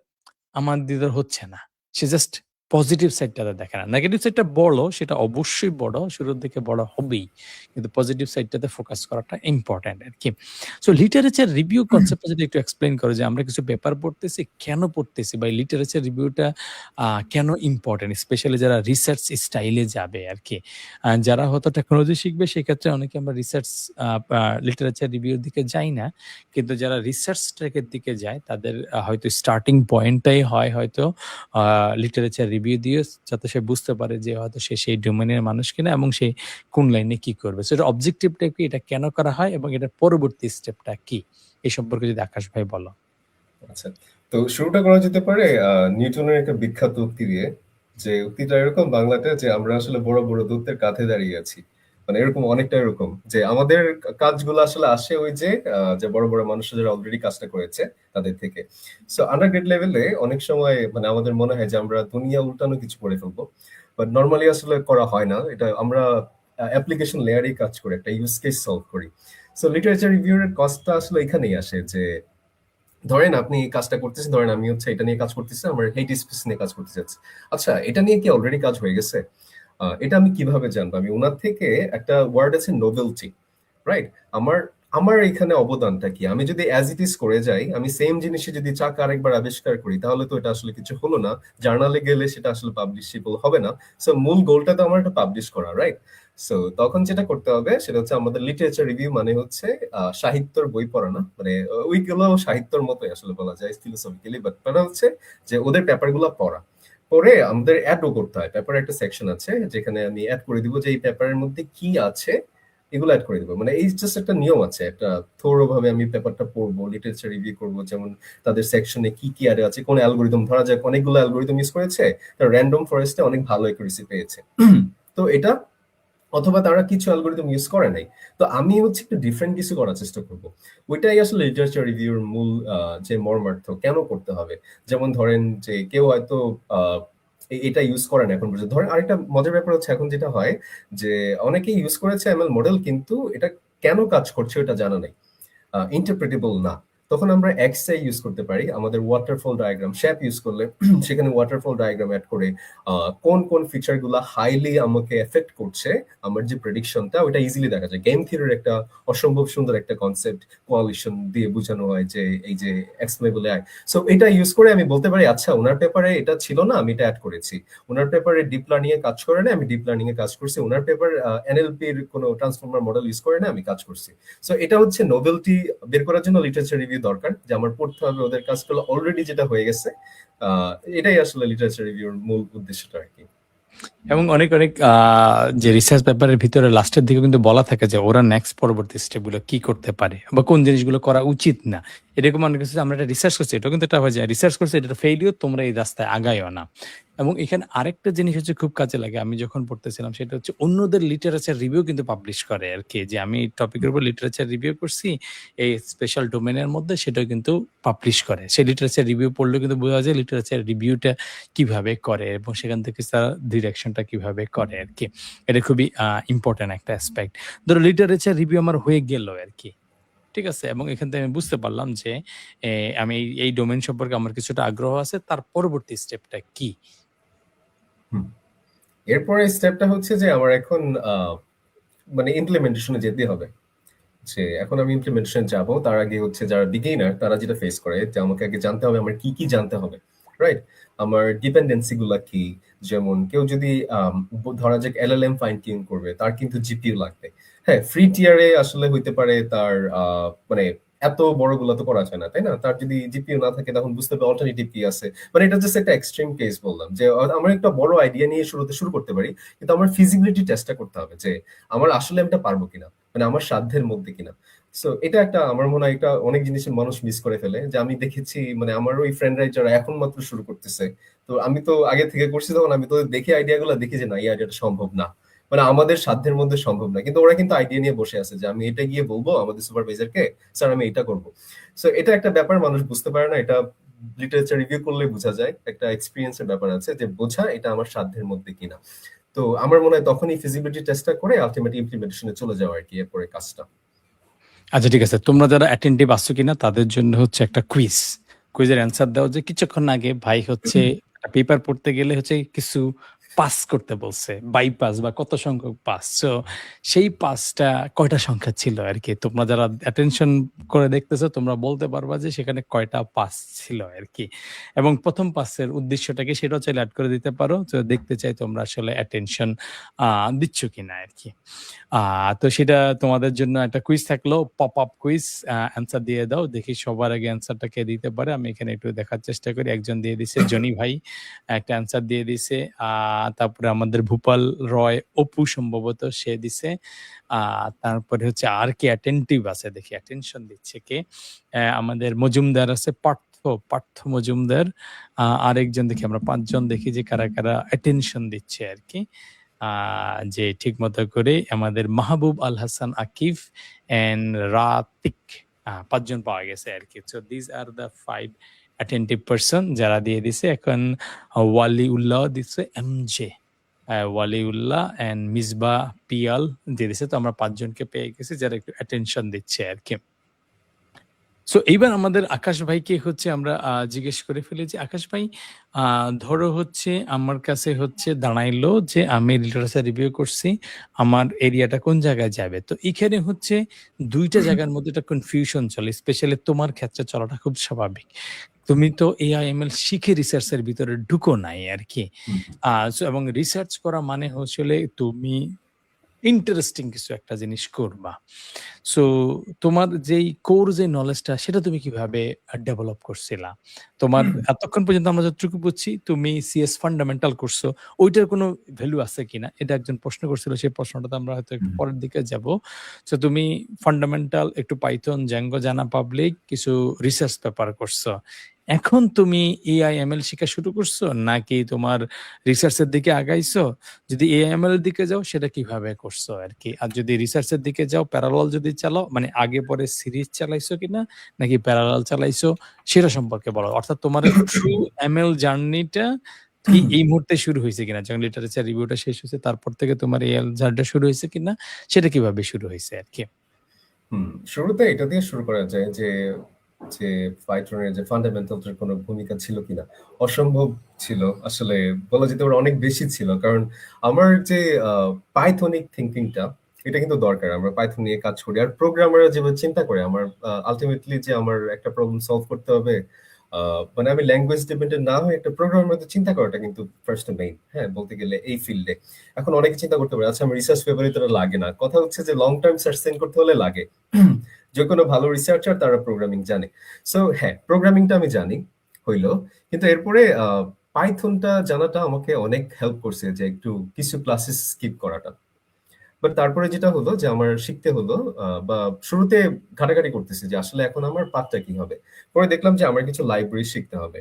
[SPEAKER 1] আমার দিয়ে তো হচ্ছে না। সে জাস্ট পজিটিভ সাইডটাতে দেখে না। নেগেটিভ সাইডটা বড়, সেটা অবশ্যই বড়, শুরুর দিকে বড় হবেই। কিন্তু পজিটিভ সাইডটাতে ফোকাস করাটা ইম্পোর্টেন্ট আরকি। সো লিটারেচার রিভিউ কনসেপ্টটা যদি একটু এক্সপ্লেইন করো, যে আমরা কিছু পেপার পড়তেছি, কেন পড়তেছি, বা লিটারেচার রিভিউটা কেন ইম্পোর্টেন্ট? স্পেশালি যারা রিসার্চ স্টাইলে যাবে আরকি। যারা হয়তো টেকনোলজি শিখবে, সেক্ষেত্রে অনেকে আমরা রিসার্চ আ পা লিটারেচার রিভিউর দিকে যাই না। কিন্তু যারা রিসার্চ ট্র্যাকের দিকে যায়, তাদের হয়তো স্টার্টিং পয়েন্টটাই হয় হয়তো আ লিটারেচার রিভিউ দিয়ে, যাতে সে বুঝতে পারে যে হয়তো সে সেই ডোমেইনের মানুষ কিনা, এবং সে কোন লাইনে কি করবে। সো এটার অবজেক্টিভটা কি? এটা কেন করা হয় এবং এটার পরবর্তী স্টেপটা কি? এই সম্পর্কে যদি আকাশ ভাই বলো।
[SPEAKER 2] আচ্ছা। তো শুরুটা করা যেতে পারে নিউটনের একটা বিখ্যাত উক্তি দিয়ে। যে উক্তিটা এরকম বাংলাতে, যে আমরা আসলে বড়, বড় দৈত্যের কাঁধে দাঁড়িয়ে আছি। মানে এরকম অনেকটা এরকম। যে আমাদের কাজগুলো আসলে আসে ওই যে বড়, বড় মানুষরা যারা অলরেডি কাজটা করেছে তাদের থেকে। সো আন্ডারগ্রেড লেভেলে অনেক সময় মানে আমাদের মনে হয় যে আমরা দুনিয়া উল্টানো কিছু করে ফেলবো। বাট নরমালি আসলে করা হয় না। এটা আমরা অ্যাপ্লিকেশন লেয়ারেই কাজ করি, একটা ইউজ কেস সলভ করি। সো লিটারেচার রিভিউ এর কাজটা আসলে এখানেই আসে, যে ধরেন আপনি এই কাজটা করতেছেন, ধরেন আমি হচ্ছে এটা নিয়ে কাজ করতেছি, আমার হেট স্পিচ নিয়ে কাজ করতে চাচ্ছি। আচ্ছা এটা নিয়ে কি অলরেডি কাজ হয়ে গেছে? এটা আমি কিভাবে জানবো? আমি উনার থেকে একটা ওয়ার্ড আছে নোবেলটি, রাইট? আমার আমার এখানে অবদানটা কি? আমি যদি অ্যাজ ইট ইজ করে যাই, আমি সেম জিনিসে যদি চাকা আরেকবার আবিষ্কার করি, তাহলে তো এটা আসলে কিছু হলো না। জার্নালে গেলে সেটা আসলে পাবলিশেবল হবে না। সো মূল গোলটা তো আমার এটা পাবলিশ করা, রাইট? সো তখন যেটা করতে হবে সেটা হচ্ছে, আমাদের লিটারেচার রিভিউ মানে হচ্ছে সাহিত্যের বই পড়া না। মানে ওইগুলো সাহিত্যের মতোই আসলে বলা যায় ফিলোসফিক্যালি, বাট মানে হচ্ছে যে ওদের পেপারগুলো পড়া। পরে আমাদের এডও করতে হয়। পেপারে একটা সেকশন আছে যেখানে আমি এড করে দিব যে এই পেপারের মধ্যে কি আছে, এগুলো এড করে দিব। মানে এই জাস্ট একটা নিয়ম আছে, একটা থোরো ভাবে আমি পেপারটা পড়বো, লিটারেচার রিভিউ করবো। যেমন তাদের সেকশনে কি কি অ্যাড আছে, কোন অ্যালগরিদম, ধরা যাক অনেকগুলো অ্যালগরিদম ইউজ করেছে, তার র‍্যান্ডম ফরেস্টে অনেক ভালো একুরেসি পেয়েছে। তো এটা, অথবা তারা কিছু অ্যালগরিদম ইউজ করে নাই। তো আমি হচ্ছে একটু ডিফারেন্ট কিছু করার চেষ্টা করব। ওইটাই আসলে লিটারেচার রিভিউর মূল যে মর্মার্থ, কেন করতে হবে। যেমন ধরেন যে কেউ হয়তো এটা ইউজ করে না এখন পর্যন্ত। ধরেন আরেকটা মজার ব্যাপার হচ্ছে এখন যেটা হয় যে অনেকেই ইউজ করেছে এমএল মডেল, কিন্তু এটা কেন কাজ করছে ওটা জানা নাই, ইন্টারপ্রেটেবল না। তখন আমরা এক্সআই ইউজ করতে পারি। আমাদের ওয়াটারফল ডায়াগ্রাম শ্যাপ ইউজ করলে সেখানে ওয়াটারফল ডায়াগ্রাম অ্যাড করে কোন কোন ফিচার গুলা হাইলি আমাকে এফেক্ট করছে আমার যে প্রেডিকশনটা, ওটা ইজিলি দেখা যায়। গেম থিওরির একটা অসম্ভব সুন্দর একটা কনসেপ্ট কোয়ালিশন দিয়ে বোঝানো হয় যে এই যে এক্সপ্লেনেবল এআই। সো এটা ইউজ করে আমি বলতে পারি আচ্ছা ওনার পেপারে এটা ছিল না, আমি এটা অ্যাড করেছি। ওনার পেপারে ডিপ লার্নিং এ কাজ করে না, আমি ডিপ লার্নিং এ কাজ করছি। ওনার পেপার এনএলপি এর কোনো ট্রান্সফর্মার মডেল ইউজ করে না, আমি কাজ করছি। সো এটা হচ্ছে নোবেলটি বের করার জন্য লিটারেচার রিভিউ দরকার, যে আমার পড়তে হবে ওদের কাজগুলো অলরেডি যেটা হয়ে গেছে। এটাই আসলে লিটারেচার রিভিউর মূল উদ্দেশ্যটা আর কি।
[SPEAKER 1] এবং অনেক অনেক যে রিসার্চ পেপারের ভিতরে লাস্টের দিকে কিন্তু বলা থাকে যে ওরা নেক্সট পরবর্তী স্টেপগুলো কি করতে পারে বা কোন জিনিসগুলো করা উচিত না। এরকম অনেক কিছু আমরা এটা রিসার্চ করছি, এটা কিন্তু এটা হয় যায় রিসার্চ করছে, এটা ফেইলিওর, তোমরা এই রাস্তায় আগাইও না। এবং এখানে আরেকটা জিনিস হচ্ছে খুব কাজে লাগে, আমি যখন পড়তেছিলাম সেটা হচ্ছে অন্যদের লিটারেচার রিভিউ কিন্তু পাবলিশ করে আর কি, যে আমি টপিকের উপর লিটারেচার রিভিউ করছি এই স্পেশাল ডোমেনের মধ্যে, সেটাও কিন্তু পাবলিশ করে। সেই লিটারেচার রিভিউ পড়লে কিন্তু বোঝা যায় লিটারেচার রিভিউটা কিভাবে করে এবং সেখান থেকে তার ডিরেকশনটা কিভাবে করে আর কি। এটা খুবই ইম্পর্টেন্ট একটা অ্যাসপেক্ট। ধরো লিটারেচার রিভিউ আমার হয়ে গেল আর কি, ঠিক আছে, এবং এখান থেকে আমি বুঝতে পারলাম যে আমি এই ডোমেন সম্পর্কে আমার কিছুটা আগ্রহ আছে, তার পরবর্তী স্টেপটা কি?
[SPEAKER 2] এরপরে স্টেপটা হচ্ছে যে আমার এখন মানে ইমপ্লিমেন্টেশনে যেতে হবে। যে এখন আমি ইমপ্লিমেন্টেশন যাব, তার আগে হচ্ছে যারা বিগিনার তারা যেটা ফেস করে যে আমাকে আগে জানতে হবে আমার কি কি জানতে হবে, রাইট? আমার ডিপেন্ডেন্সি গুলা কি। যেমন কেউ যদি ধরা যাক এলএলএম ফাইন টিউন করবে, তার কিন্তু জিপিইউ লাগবে। হ্যাঁ, ফ্রি টিয়ারে আসলে হইতে পারে তার মানে এত বড় গুলা তো করা যায় না, তাই না? তার যদি জিপিইউ না থাকে তখন বুঝতে হবে অল্টারনেটিভ কি আছে। মানে এটা জাস্ট একটা এক্সট্রিম কেস বললাম, যে আমরা একটা বড় আইডিয়া নিয়ে শুরু করতে পারি, কিন্তু আমার ফিজিবিলিটি টেস্টটা করতে হবে যে আমার আসলে আমি এটা পারবো কিনা, মানে আমার সাধ্যের মধ্যে কিনা। সো এটা একটা আমার মনে হয় এটা অনেক জিনিসের মানুষ মিস করে ফেলে। যে আমি দেখেছি মানে আমার ওই ফ্রেন্ডরাই যারা এখন মাত্র শুরু করতেছে, তো আমি তো আগে থেকে করছি, তখন আমি তো দেখি আইডিয়া গুলো দেখি যে না, এই আইডিয়াটা সম্ভব না, মানে আমাদের সাধ্যের মধ্যে সম্ভব না। কিন্তু ওরা কিন্তু আইডিয়া নিয়ে বসে আছে যে আমি এটা গিয়ে বলবো আমাদের সুপারভাইজারকে, স্যার আমি এটা করবো। সো এটা একটা ব্যাপার মানুষ বুঝতে পারে না। এটা লিটারেচার রিভিউ করলে বোঝা যায়, একটা এক্সপিরিয়েন্সের ব্যাপার আছে যে বোঝা এটা আমার সাধ্যের মধ্যে কিনা। তো আমার মনে হয় তখনই ফিজিবিলিটি টেস্টটা করে আলটিমেট ইমপ্লিমেন্টেশনে চলে যাওয়া আর কি, এরপরে কাজটা।
[SPEAKER 1] আচ্ছা ঠিক আছে, তোমরা যারা অ্যাটেন্টিভ আসছো কিনা তাদের জন্য হচ্ছে একটা কুইজের অ্যান্সার দাও। যে কিছুক্ষণ আগে ভাই হচ্ছে একটা পেপার পড়তে গেলে হচ্ছে কিছু পাস করতে বলছে, বাইপাস বা কত সংখ্যক পাস। সো সেই পাসটা কয়টা সংখ্যা ছিল আর কি? তোমরা যারা অ্যাটেনশন করে দেখতেছো তোমরা বলতে পারবা যে সেখানে কয়টা পাস ছিল আর কি। এবং প্রথম পাসের উদ্দেশ্যটাকে সেটাও চাইলে অ্যাড করে দিতে পারো, তো দেখতে চাই তোমরা আসলে অ্যাটেনশন দিচ্ছ কিনা আর কি। তো সেটা তোমাদের জন্য একটা কুইজ থাকলো, পপ আপ কুইজ। অ্যান্সার দিয়ে দাও, দেখি সবার আগে অ্যান্সারটা কে দিতে পারে। আমি এখানে একটু দেখার চেষ্টা করি। একজন দিয়ে দিছে, জনি ভাই একটা অ্যান্সার দিয়ে দিছে। তারপরে আমাদের ভূপাল রয় অপু সম্ভবত সে দিছে। তারপরে হচ্ছে আর কে অ্যাটেন্টিভ আছে, দেখি অ্যাটেনশন দিচ্ছে কে। আমাদের মজুমদার আছে, পার্থ মজুমদার। আরেকজন দেখি, আমরা ৫ জন দেখি যে কারা কারা অ্যাটেনশন দিচ্ছে আর কি। যে ঠিক মতো করে আমাদের মাহবুব আল হাসান আকিফ এন্ড রাতিক, ৫ জন পাওয়া গেছে আর কি। So this are the 5 attentive person যারা দিয়ে দিছে। এখন ওয়ালিউল্লাহ দিচ্ছে, এমজে ওয়ালিউল্লাহ এন্ড মিসবা পিয়াল দিয়ে দিছে। তো আমরা ৫ জনকে পেয়ে গেছি যারা একটু অ্যাটেনশন দিচ্ছে আর কি। সো এইবার আমাদের আকাশ ভাইকে হচ্ছে আমরা জিজ্ঞেস করে ফেলি যে আকাশ ভাই, ধরো হচ্ছে আমার কাছে হচ্ছে দাঁড়াইলো যে আমি লিটারেচার রিভিউ করছি, আমার এরিয়াটা কোন জায়গায় যাবে। তো এখানে হচ্ছে ২ টা জায়গার মধ্যে একটা কনফিউশন চলে, স্পেশালি তোমার ক্ষেত্রে চলাটা খুব স্বাভাবিক। তুমি তো এআইএমএল শিখে রিসার্চের ভিতরে ঢুকো নাই আর কি। সো এবং রিসার্চ করা মানে হচ্ছে তুমি ইন্টারেস্টিং কিছু একটা জিনিস করবা। সো তোমার যেই কোর যে নলেজটা সেটা তুমি কিভাবে ডেভেলপ করছিলা? তোমার এতক্ষণ পর্যন্ত আমরা যতটুকু বুঝছি তুমি সিএস ফান্ডামেন্টাল করছো। ওইটার কোনো ভ্যালু আছে কিনা? এটা একজন প্রশ্ন করছিল, সেই প্রশ্নটাতে আমরা হয়তো একটু পরের দিকে যাব। সো তুমি ফান্ডামেন্টাল, একটু পাইথন, জ্যাঙ্গো জানা পাবলিক, কিছু রিসার্চ পেপার করছো। এখন তুমি এআইএমএল শিখা শুরু করছো নাকি তোমার রিসার্চের দিকে আগাইছো? যদি এআইএমএল এর দিকে যাও সেটা কিভাবে করছো আর কি? আর যদি রিসার্চের দিকে যাও, প্যারালাল যদি চালাও, মানে আগে পরে সিরিজ চালাইছো কিনা নাকি প্যারালাল চালাইছো সেটা সম্পর্কে বলো। অর্থাৎ তোমার ট্রু এমএল জার্নিটা কি এই মুহূর্তে শুরু হইছে কিনা? যখন লিটারেচার রিভিউটা শেষ হইছে তারপর থেকে তোমার এই জার্নিটা শুরু হইছে কিনা? সেটা কিভাবে শুরু হইছে আরকি?
[SPEAKER 2] শুরুতে এটা দিয়ে শুরু করা যায় যে, যে Python-এর যে ফান্ডামেন্টালস এর কোনো ভূমিকা ছিল কিনা? অসম্ভব ছিল। আসলে বলা যেতে পারে অনেক বেশি ছিল। কারণ আমার যে Pythonic thinking টা এটা কিন্তু দরকার। আমরা Python নিয়ে কাজ করি। আর প্রোগ্রামাররা যেভাবে চিন্তা করে আমার আল্টিমেটলি যে আমার একটা প্রবলেম সলভ করতে হবে, মানে আমি ল্যাঙ্গুয়েজ ডিপেন্ডেন্ট না হয়ে একটা প্রোগ্রামের মধ্যে চিন্তা করাটা কিন্তু ফার্স্ট মেইন। হ্যাঁ, বলতে গেলে এই ফিল্ডে। এখন অনেকে চিন্তা করতে পারে, আচ্ছা আমার রিসার্চ পেপারে তো এটা লাগে না। কথা হচ্ছে যে লং টার্ম সাস্টেইন করতে হলে লাগে। যে কোনো ভালো রিসার্চার তারা প্রোগ্রামিং জানে। সো হ্যাঁ, প্রোগ্রামিংটা আমি জানি, হইল। কিন্তু এরপরে পাইথনটা জানাটা আমাকে অনেক হেল্প করছে যে একটু কিছু ক্লাসেস স্কিপ করাটা। বাট তারপরে যেটা হলো যে আমার শিখতে হলো, বা শুরুতে ঘাটাঘাটি করতেছি যে আসলে এখন আমার পাথটা কি হবে। পরে দেখলাম যে আমার কিছু লাইব্রেরি শিখতে হবে।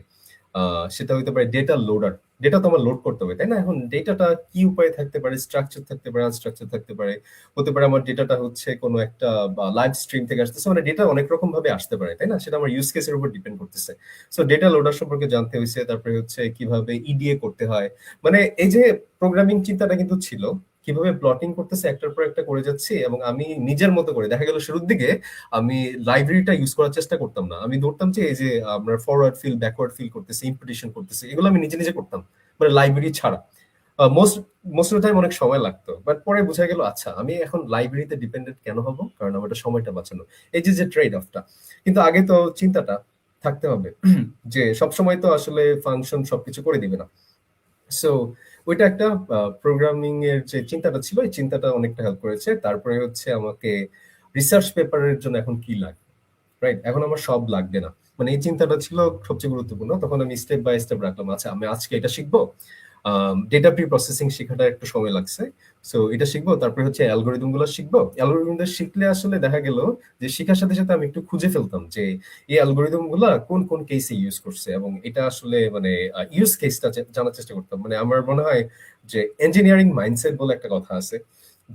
[SPEAKER 2] সেটা হইতে পারে ডেটা লোডার। ডেটা তো আমার লোড করতে হবে, তাই না? এখন ডেটাটা কি উপায়ে থাকতে পারে, স্ট্রাকচার থাকতে পারে, আনস্ট্রাকচার থাকতে পারে। হতে পারে আমার ডেটাটা হচ্ছে কোনো একটা লাইভ স্ট্রিম থেকে আসতেছে, মানে ডেটা অনেক রকম ভাবে আসতে পারে, তাই না? সেটা আমার ইউজ কেসের উপর ডিপেন্ড করতেছে। সো ডেটা লোডার সম্পর্কে জানতে হয়েছে, তারপরে হচ্ছে কিভাবে ইডিএ করতে হয়। মানে এই যে প্রোগ্রামিং চিন্তাটা কিন্তু ছিল, কিভাবে প্লটিং করতেছে একটার পর একটা করে যাচ্ছি, এবং আমি নিজের মতো করে দেখা গেল শুরুর দিকে আমি লাইব্রেরিটা ইউজ করার চেষ্টা করতাম না। আমি ধরতাম যে এই যে আমরা ফরওয়ার্ড ফিল, ব্যাকওয়ার্ড ফিল করতেছি, ইম্পিটিশন করতেছি, এগুলো আমি নিজে নিজে করতাম, মানে লাইব্রেরি ছাড়া। মোস্ট মোস্ট অফ টাইম অনেক সময় লাগতো, বাট পরে বোঝা গেল আচ্ছা আমি এখন লাইব্রেরিতে ডিপেন্ডেন্ট কেন হব, কারণ আমার সময়টা বাঁচানো। এই যে যে ট্রেড অফটা, কিন্তু আগে তো চিন্তাটা থাকতে হবে যে সবসময় তো আসলে ফাংশন সবকিছু করে দিবে না। সো ওইটা একটা প্রোগ্রামিং এর যে চিন্তাটা ছিল, এই চিন্তাটা অনেকটা হেল্প করেছে। তারপরে হচ্ছে আমাকে রিসার্চ পেপারের জন্য এখন কি লাগবে, রাইট? এখন আমার সব লাগবে না, মানে এই চিন্তাটা ছিল সবচেয়ে গুরুত্বপূর্ণ। তখন আমি স্টেপ বাই স্টেপ রাখলাম, আচ্ছা আমি আজকে এটা শিখবো। ডেটা প্রি প্রসেসিং শেখাটা একটু সময় লাগছে। সো এটা শিখবো, তারপরে হচ্ছে অ্যালগোরিদম গুলো শিখবো। অ্যালগোরিদম শিখলে আসলে দেখা গেল যে শিখার সাথে সাথে আমি একটু খুঁজে ফেলতাম যে এই অ্যালগোরিদম গুলা কোন কোন কেসে ইউজ করছে, এবং এটা আসলে মানে ইউজ কেসটা জানার চেষ্টা করতাম। মানে আমার মনে হয় যে ইঞ্জিনিয়ারিং মাইন্ডসেট বলে একটা কথা আছে,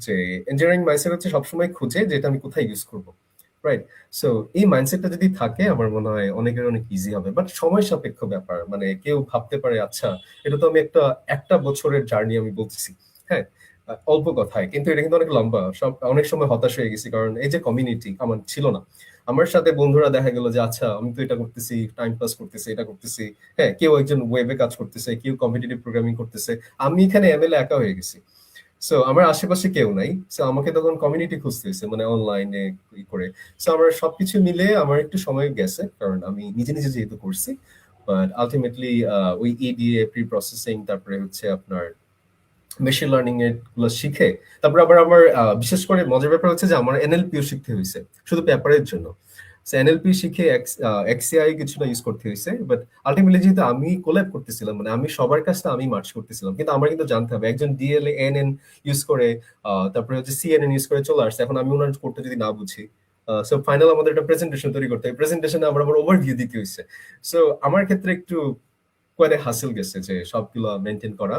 [SPEAKER 2] যে ইঞ্জিনিয়ারিং মাইন্ডসেট হচ্ছে সবসময় খুঁজে যে এটা আমি কোথায় ইউজ করবো, রাইট? সো এই মাইন্ডসেটটা যদি থাকে আমার মনে হয় অনেকের অনেক ইজি হবে। বাট সময় সাপেক্ষ ব্যাপার, মানে কেউ ভাবতে পারে আচ্ছা এটা তো আমি একটা একটা বছরের জার্নি আমি বলতেছি, হ্যাঁ, অল্প কথায়, কিন্তু এটা কিন্তু অনেক লম্বা। সব অনেক সময় হতাশ হয়ে গেছি, কারণ এই যে কমিউনিটি আমার ছিল না। আমার সাথে বন্ধুরা দেখা গেল যে আচ্ছা আমি তো এটা করতেছি, টাইম পাস করতেছি, এটা করতেছি, হ্যাঁ, কেউ একজন ওয়েবে কাজ করতেছে, কেউ কম্পিটিটিভ প্রোগ্রামিং করতেছে, আমি এখানে এমএলএ একা হয়ে গেছি। সো আমার আশেপাশে কেউ নাই। সো আমাকে তখন কমিউনিটি খুঁজতে হয়েছে, মানে অনলাইনে করে। সো আমার সবকিছু মিলে আমার একটু সময় গেছে, কারণ আমি নিজে নিজে যেহেতু করছি। বাট আলটিমেটলি ওই ইডিএ প্রি প্রসেসিং, তারপরে হচ্ছে আপনার মেশিন লার্নিং এর গুলো শিখে, তারপরে আবার আমার বিশেষ করে মজার ব্যাপার হচ্ছে যে আমার এনএলপিও শিখতে হয়েছে শুধু পেপারের জন্য। এনএলপি শিখে এক্সিআই কিছুটা ইউজ করতে হয়েছে। বাট আলটিমেটলি যেহেতু আমি কোল্যাব করতেছিলাম, মানে আমি সবার কাজটা আমি মার্চ করতেছিলাম, কিন্তু আমার কিন্তু জানতে হবে একজন ডিএলএ এনএন ইউজ করে, তারপরে হচ্ছে সিএনএন ইউজ করে চলে আসছে, এখন আমি ওনার কোডটা যদি না বুঝি, সো ফাইনাল আমাদের একটা প্রেজেন্টেশন তৈরি করতে হবে, প্রেজেন্টেশনে আমরা আবার ওভারভিউ দিতে হয়েছে। সো আমার ক্ষেত্রে একটু কোয়াইট হাসিল গেছে যে সবগুলো মেনটেন করা।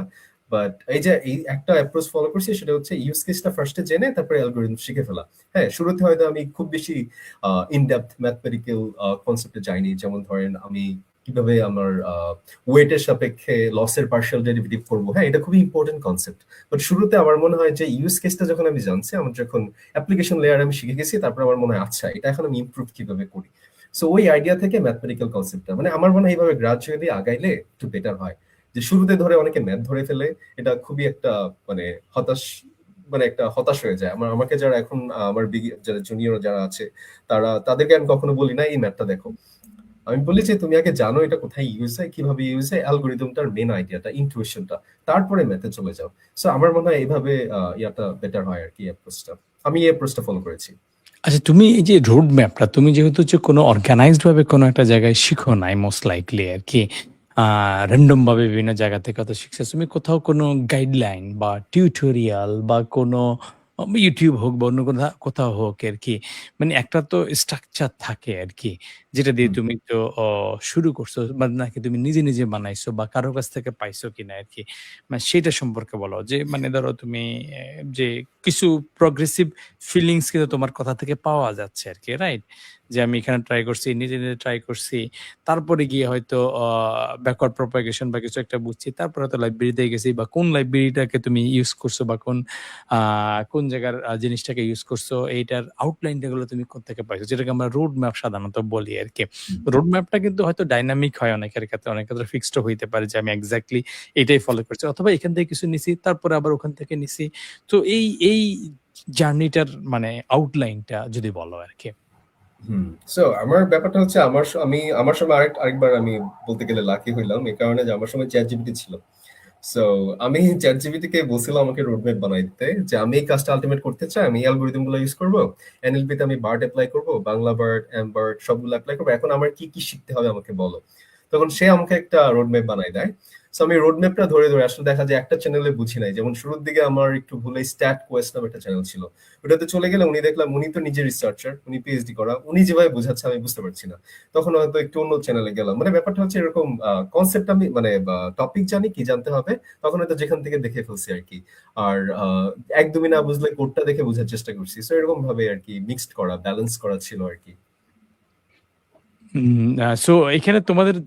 [SPEAKER 2] বাট এই যে এই একটা অ্যাপ্রোচ ফলো করছি, সেটা হচ্ছে ইউজ কেসটা ফার্স্টে জেনে তারপরে অ্যালগরিদম শিখে ফেলা। হ্যাঁ, শুরুতে হয়তো আমি খুব বেশি ইন ডেপথ ম্যাথমেটিক্যাল কনসেপ্টে যাইনি। যেমন ধরেন আমি কিভাবে আমার ওয়েটের সাপেক্ষে লসের পার্শিয়াল ডেরিভেটিভ করবো, হ্যাঁ, এটা খুবই ইম্পর্টেন্ট কনসেপ্ট। বাট শুরুতে আমার মনে হয় যে ইউজ কেসটা যখন আমি জানছি, আমার যখন অ্যাপ্লিকেশন লেয়ার আমি শিখে গেছি, তারপর আমার মনে হয় আচ্ছা এটা এখন আমি ইমপ্রুভ কিভাবে করি। সো ওই আইডিয়া থেকে ম্যাথমেটিক্যাল কনসেপ্টটা, মানে আমার মনে হয় এইভাবে গ্রাজুয়ালি আগাইলে একটু বেটার হয়। যে শুরুতে ধরে অনেকে ম্যাথ ধরে ফেলে, এটা খুবই একটা মানে হতাশ, মানে একটা হতাশ হয়ে যায়। আমাকে যারা এখন আমার যারা জুনিয়র যারা আছে, তাদেরকে আমি কখনো বলি না এই ম্যাথটা দেখো। আমি বলি যে তুমি আগে জানো এটা কোথায় ইউজ হয়, কিভাবে ইউজ হয়, অ্যালগোরিদমটার মেন আইডিয়াটা, ইনটুইশনটা, তারপরে ম্যাথে চলে যাও। সো আমার মনে হয় এইভাবে ইয়াটা বেটার হয় আর কি, অ্যাপ্রোচটা। আমি এই অ্যাপ্রোচটা ফলো করেছি।
[SPEAKER 1] আচ্ছা, তুমি এই যে রোড ম্যাপটা তুমি যেহেতু হচ্ছে কোনো অর্গানাইজড ভাবে কোনো একটা জায়গায় শিখো নাই মোস্ট লাইকলি আরকি। র‍্যান্ডম ভাবে বিভিন্ন জায়গা থেকে হয়তো শিখছো। তুমি কোথাও কোনো গাইডলাইন বা টিউটোরিয়াল বা কোনো YouTube হোক বা অন্য কোথাও হোক আরকি। মানে একটা তো স্ট্রাকচার থাকে আরকি। যেটা দিয়ে
[SPEAKER 2] হুম,
[SPEAKER 1] তুমি তো শুরু করছো বা নাকি তুমি নিজে, নিজে বানাইছো বা কারো কাছ থেকে পাইছো কিনা আরকি? মানে সেটা সম্পর্কে বলো। যে মানে ধরো তুমি যে কিছু প্রগ্রেসিভ ফিলিংস কিন্তু তোমার কথা থেকে পাওয়া যাচ্ছে আরকি, রাইট? যে আমি এখানে ট্রাই করছি, নিজে, নিজে ট্রাই করছি। তারপরে গিয়ে হয়তো ব্যাকওয়ার্ড প্রপাগেশন বা কিছু একটা বুঝছি। তারপরে হয়তো লাইব্রেরিতে গেছি বা কোন লাইব্রেরিটাকে তুমি ইউজ করছো বা আ কোন জায়গার জিনিসটাকে ইউজ করছো, এইটার আউটলাইনটা গুলো তুমি কোত্থেকে পাইছো? যেটাকে আমরা রোড ম্যাপ সাধারণত বলি আরকি।
[SPEAKER 2] হুম,
[SPEAKER 1] রোড ম্যাপটা কিন্তু হয়তো ডাইনামিক হয় অনেকের ক্ষেত্রে, অনেকের ক্ষেত্রে ফিক্সড ও হইতে পারে যে আমি এক্সাক্টলি এটাই ফলো করছি। অথবা এখান থেকে কিছু নিছি, তারপরে আবার ওখান থেকে নিছি। তো এই জার্নিটার মানে আউটলাইনটা যদি বলো আরকি।
[SPEAKER 2] হুম। সো আমার ব্যাপারটা হচ্ছে আমার সময় আরেকবার আমি বলতে গেলে লাকি হইলাম। এই কারণে যে আমার সময় ChatGPT ছিল। সো আমি ChatGPT কে বলছিলাম আমাকে রোডম্যাপ বানাই দিতে যে আমি এই কাজটা আল্টিমেট করতে চাই। আমি এই অ্যালগরিদম গুলো ইউজ করব। NLP তে আমি BART এপ্লাই করব, বাংলা BART, mBART সবগুলো এপ্লাই করব। এখন আমার কি, কি শিখতে হবে আমাকে বলো। তখন সে আমাকে একটা রোডম্যাপ বানায় দেয়। সো আমি রোডম্যাপটা ধরে আসলে দেখা যায় একটা চ্যানেলে বুঝি নাই। যেমন শুরুর দিকে আমার একটু ভুলে স্ট্যাট কোয়েস্ট নামে একটা চ্যানেল ছিল। ওটাতে চলে গেলে দেখলাম উনি তো নিজে রিসার্চার, উনি পিএইচডি করা। উনি যেভাবে বোঝাচ্ছে আমি বুঝতে পারছি না। তখন হয়তো একটু অন্য চ্যানেলে গেলাম। মানে ব্যাপারটা হচ্ছে এরকম কনসেপ্ট আমি মানে টপিক জানি কি জানতে হবে, তখন হয়তো যেখান থেকে দেখে ফেলছি আরকি। আর একদমই না বুঝলে কোডটা দেখে বোঝার চেষ্টা করছি। সো এরকম ভাবে আরকি মিক্সড করা, ব্যালেন্স করা ছিল আরকি।
[SPEAKER 1] সো এখানে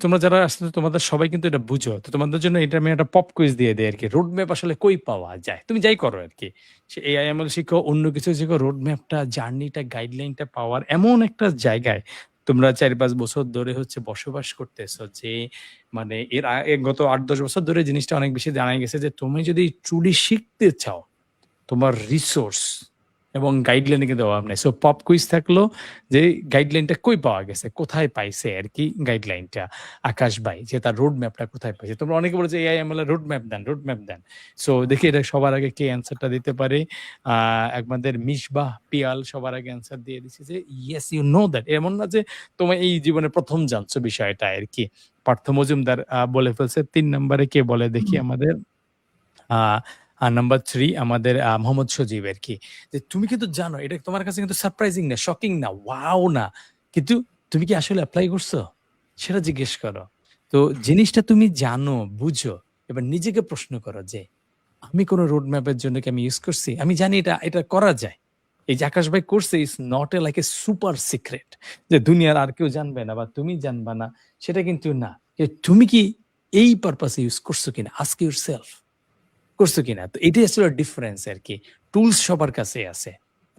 [SPEAKER 1] তোমরা যারা আসলে তোমাদের সবাই কিন্তু এটা বুঝো। তো তোমাদের জন্য এটা আমি একটা পপ কুইজ দিয়ে দেই আরকি। রোড ম্যাপ আসলে কই পাওয়া যায়? তুমি যাই করো আরকি। সে AI ML শিখো, অন্য কিছু শিখো, রোড ম্যাপটা, জার্নিটা, গাইডলাইনটা পাওয়ার এমন একটা জায়গায় তোমরা ৪-৫ বছর ধরে হচ্ছে বসবাস করতেছো যে মানে এর গত ৮-১০ বছর ধরে জিনিসটা অনেক বেশি জানা গেছে যে তুমি যদি ট্রুলি শিখতে চাও তোমার রিসোর্স এবং গাইডলাইন এ কিন্তু অভাব নাই। সো পপ কুইজ থাকলো যে গাইডলাইনটা কই পাওয়া গেছে? কোথায় পাইছে আরকি গাইডলাইনটা? আকাশ ভাই যে তার রোড ম্যাপটা কোথায় পাইছে? তোমরা অনেকে বলো যে এআই ML এর রোড ম্যাপ দেন, রোড ম্যাপ দেন। সো দেখি এটা সবার আগে কে অ্যান্সারটা দিতে পারে? আ আমাদের মিসবাহ পিয়াল সবার আগে অ্যান্সার দিয়ে দিছে যে ইয়েস ইউ নো দ্যাট। এমন না যে তোমার এই জীবনে ১ম জানছো বিষয়টা আরকি। পার্থ মজুমদার বলে ফেলছে। ৩ নাম্বারে কে বলে দেখি আমাদের? আ নাম্বার 3 আমাদের মোহাম্মদ সজীব আরকি। যে তুমি কিন্তু জানো এটা তোমার কাছে কিন্তু সারপ্রাইজিং না, শকিং না, ওয়াও না। কিন্তু তুমি কি আসলে এপ্লাই করছো? সেটা জিজ্ঞেস করো। তো জিনিসটা তুমি জানো, বুঝো। এবার নিজেকে প্রশ্ন করো যে, আমি কোন রোড ম্যাপের জন্য কি আমি ইউজ করছি? আমি জানি এটা করা যায়। এই যে আকাশ ভাই করছে it's not a like a super secret যে দুনিয়ার আর কেউ জানবে না বা তুমি জানবা না সেটা কিন্তু না। তুমি কি এই পারপাস এ ইউজ করছো কিনা? Ask yourself. করছো কিনা? তো এটাই আসলে ডিফারেন্স আরকি। টুলস সবার কাছেই আছে।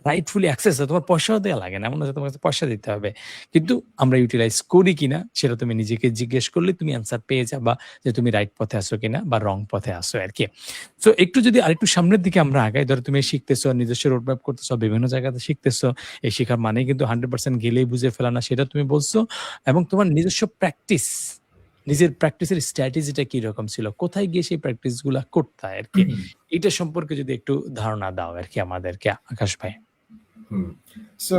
[SPEAKER 1] রাইটফুলি অ্যাক্সেস তোমার পয়সাও দেয়া লাগে না। এমন না যে তোমার কাছে পয়সা দিতে হবে। কিন্তু আমরা ইউটিলাইজ করি কিনা সেটা তুমি নিজেকে জিজ্ঞেস করলে তুমি অ্যান্সার পেয়ে যাবা যে তুমি রাইট পথে আছো কিনা বা রং পথে আছো আরকি। সো একটু যদি আরেকটু সামনের দিকে আমরা আগাই, ধরো তুমি শিখতেছো, নিজস্ব রোড ম্যাপ করতেছো, বিভিন্ন জায়গাতে শিখতেছো। এই শিখার মানে কিন্তু 100% গেলেই বুঝে ফেলা না সেটা তুমি বলছো এবং তোমার নিজস্ব প্র্যাকটিস নিজের প্র্যাকটিসের স্ট্র্যাটেজিটা কিরকম ছিল? কোথায় গিয়ে সেই প্র্যাকটিস গুলা করতা আরকি? এটা সম্পর্কে যদি একটু ধারণা দাও আরকি আমাদেরকে আকাশ ভাই।
[SPEAKER 2] হুম। সো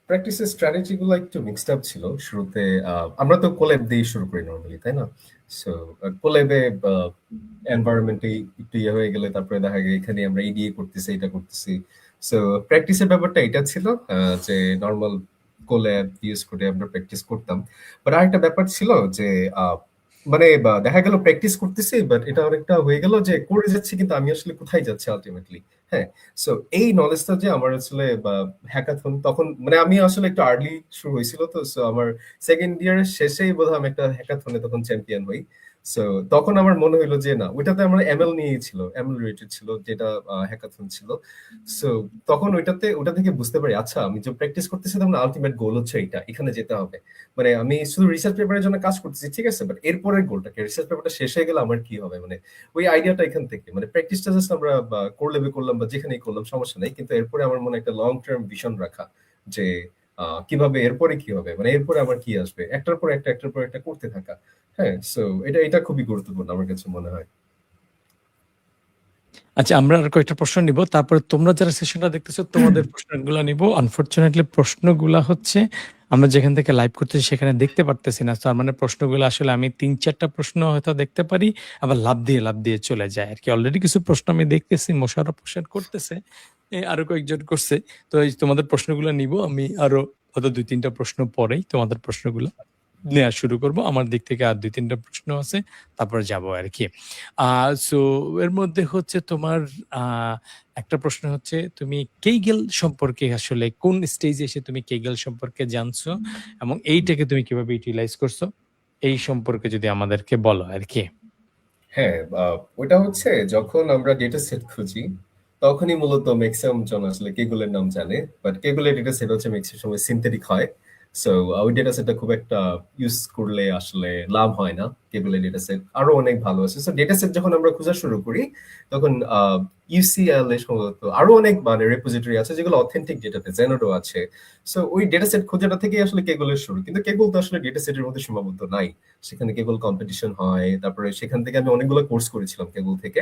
[SPEAKER 2] প্র্যাকটিসের স্ট্র্যাটেজি গুলো একটু মিক্সড আপ ছিল। শুরুতে আমরা তো কোল্যাব দিয়ে শুরু করি নরমালি, তাই না? সো কোল্যাবে এনভায়রনমেন্ট একটু ইয়ে হয়ে গেলে তারপরে দেখা যায় এখানে আমরা EDA করতেছি, এটা করতেছি। সো প্র্যাকটিসের ব্যাপারটা এটা ছিল যে নরমাল কোল্যাব ইউজ করে আমরা প্র্যাকটিস করতাম। বাট আরেকটা ব্যাপার ছিল যে মানে দেখা গেল প্র্যাকটিস করতেছি বাট এটা অনেকটা হয়ে গেল যে করে যাচ্ছি কিন্তু আমি আসলে কোথায় যাচ্ছি আলটিমেটলি। হ্যাঁ? সো এই নলেজটা যে আমার আসলে হ্যাকাথন তখন মানে আমি আসলে একটু আর্লি শুরু হয়েছিল তো সো আমার সেকেন্ড ইয়ারের শেষেই বোধহয় আমি একটা হ্যাকাথনে তখন চ্যাম্পিয়ন হই। সো তখন আমার মনে হইলো যে না ওইটাতে আমার এমএল নিয়েই ছিল, এমএল রিলেটেড ছিল যেটা হ্যাকাথন ছিল। সো তখন ওটা থেকে বুঝতে পারি আচ্ছা আমি যে প্র্যাকটিস করতেছি তখন আলটিমেট গোল হচ্ছে এটা, এখানে যেতে হবে। মানে আমি শুধু রিসার্চ পেপারের জন্য কাজ করতেছি ঠিক আছে বাট এরপরের গোলটা কি রিসার্চ পেপারটা শেষ হয়ে গেলে আমার কি হবে মানে ওই আইডিয়াটা এখান থেকে মানে প্র্যাকটিসটা জাস্ট আমরা কোর লেভে করলাম বা যেখানেই করলাম সমস্যা নেই কিন্তু এরপরে আমার মনে একটা লং টার্ম ভিশন রাখা যে কিভাবে এরপরে কি হবে মানে এরপরে আমার কি আসবে একটার পর একটা একটার পর একটা করতে থাকা। হ্যাঁ সো এটা খুবই গুরুত্বপূর্ণ আমার কাছে মনে হয়।
[SPEAKER 1] আচ্ছা আমরা আর কয়েকটা প্রশ্ন নিব। তারপরে তোমরা যারা সেশনটা দেখতেছো তোমাদের প্রশ্নগুলা নিব। আনফরচুনেটলি প্রশ্নগুলা হচ্ছে আমরা যেখান থেকে লাইভ করতেছি সেখানে দেখতে পারতেছি না। তার মানে প্রশ্নগুলো আসলে আমি ৩-৪ টা প্রশ্ন হয়তো দেখতে পারি। আবার লাফ দিয়ে চলে যায় আরকি। অলরেডি কিছু প্রশ্ন আমি দেখতেছি মোশাররফ হোসেন করতেছে। আরো কয়েকজন করছে। তো এই তোমাদের প্রশ্নগুলো নিব। আমি আরো হয়তো ২-৩ টা প্রশ্ন পরেই তোমাদের প্রশ্নগুলো নেয়া শুরু করব। আমার দিক থেকে আর ২-৩ টা প্রশ্ন আছে। তারপরে যাবো আরকি। আ সো এর মধ্যে হচ্ছে তোমার আ একটা প্রশ্ন হচ্ছে তুমি কেইগেল সম্পর্কে আসলে কোন স্টেজে এসে তুমি কেইগেল সম্পর্কে জানছো এবং এইটাকে তুমি কিভাবে ইউটিলাইজ করছো? এই সম্পর্কে যদি আমাদেরকে বলো আরকি।
[SPEAKER 2] হ্যাঁ, ওইটা হচ্ছে যখন আমরা ডেটা সেট খুঁজি, তখনই মূলত ম্যাক্সিমাম জন আসলে কেগুলের নাম জানে। বাট কেগুলের ডেটা সেট হচ্ছে ম্যাক্সিমাম সময় সিনথেটিক হয়। সো ওই ডেটা সেটটা খুব একটা ইউজ করলে আসলে লাভ হয় না। কেগুলের ডেটা সেট আরো অনেক ভালো আছে। সো ডেটা সেট যখন আমরা খোঁজা শুরু করি, তখন ইউসিএল এ সম্ভবত আরো অনেক মানে রেপোজিটরি আছে যেগুলো অথেন্টিক ডেটাতে, জেনোডো আছে। সো ওই ডেটা সেট খোঁজাটা থেকেই আসলে কেগুলের শুরু। কিন্তু কেগুল তো আসলে ডেটা সেটের মধ্যে সীমাবদ্ধ নাই। সেখানে কেবল কম্পিটিশন হয়। তারপরে সেখান থেকে আমি অনেকগুলো কোর্স করেছিলাম কেবল থেকে।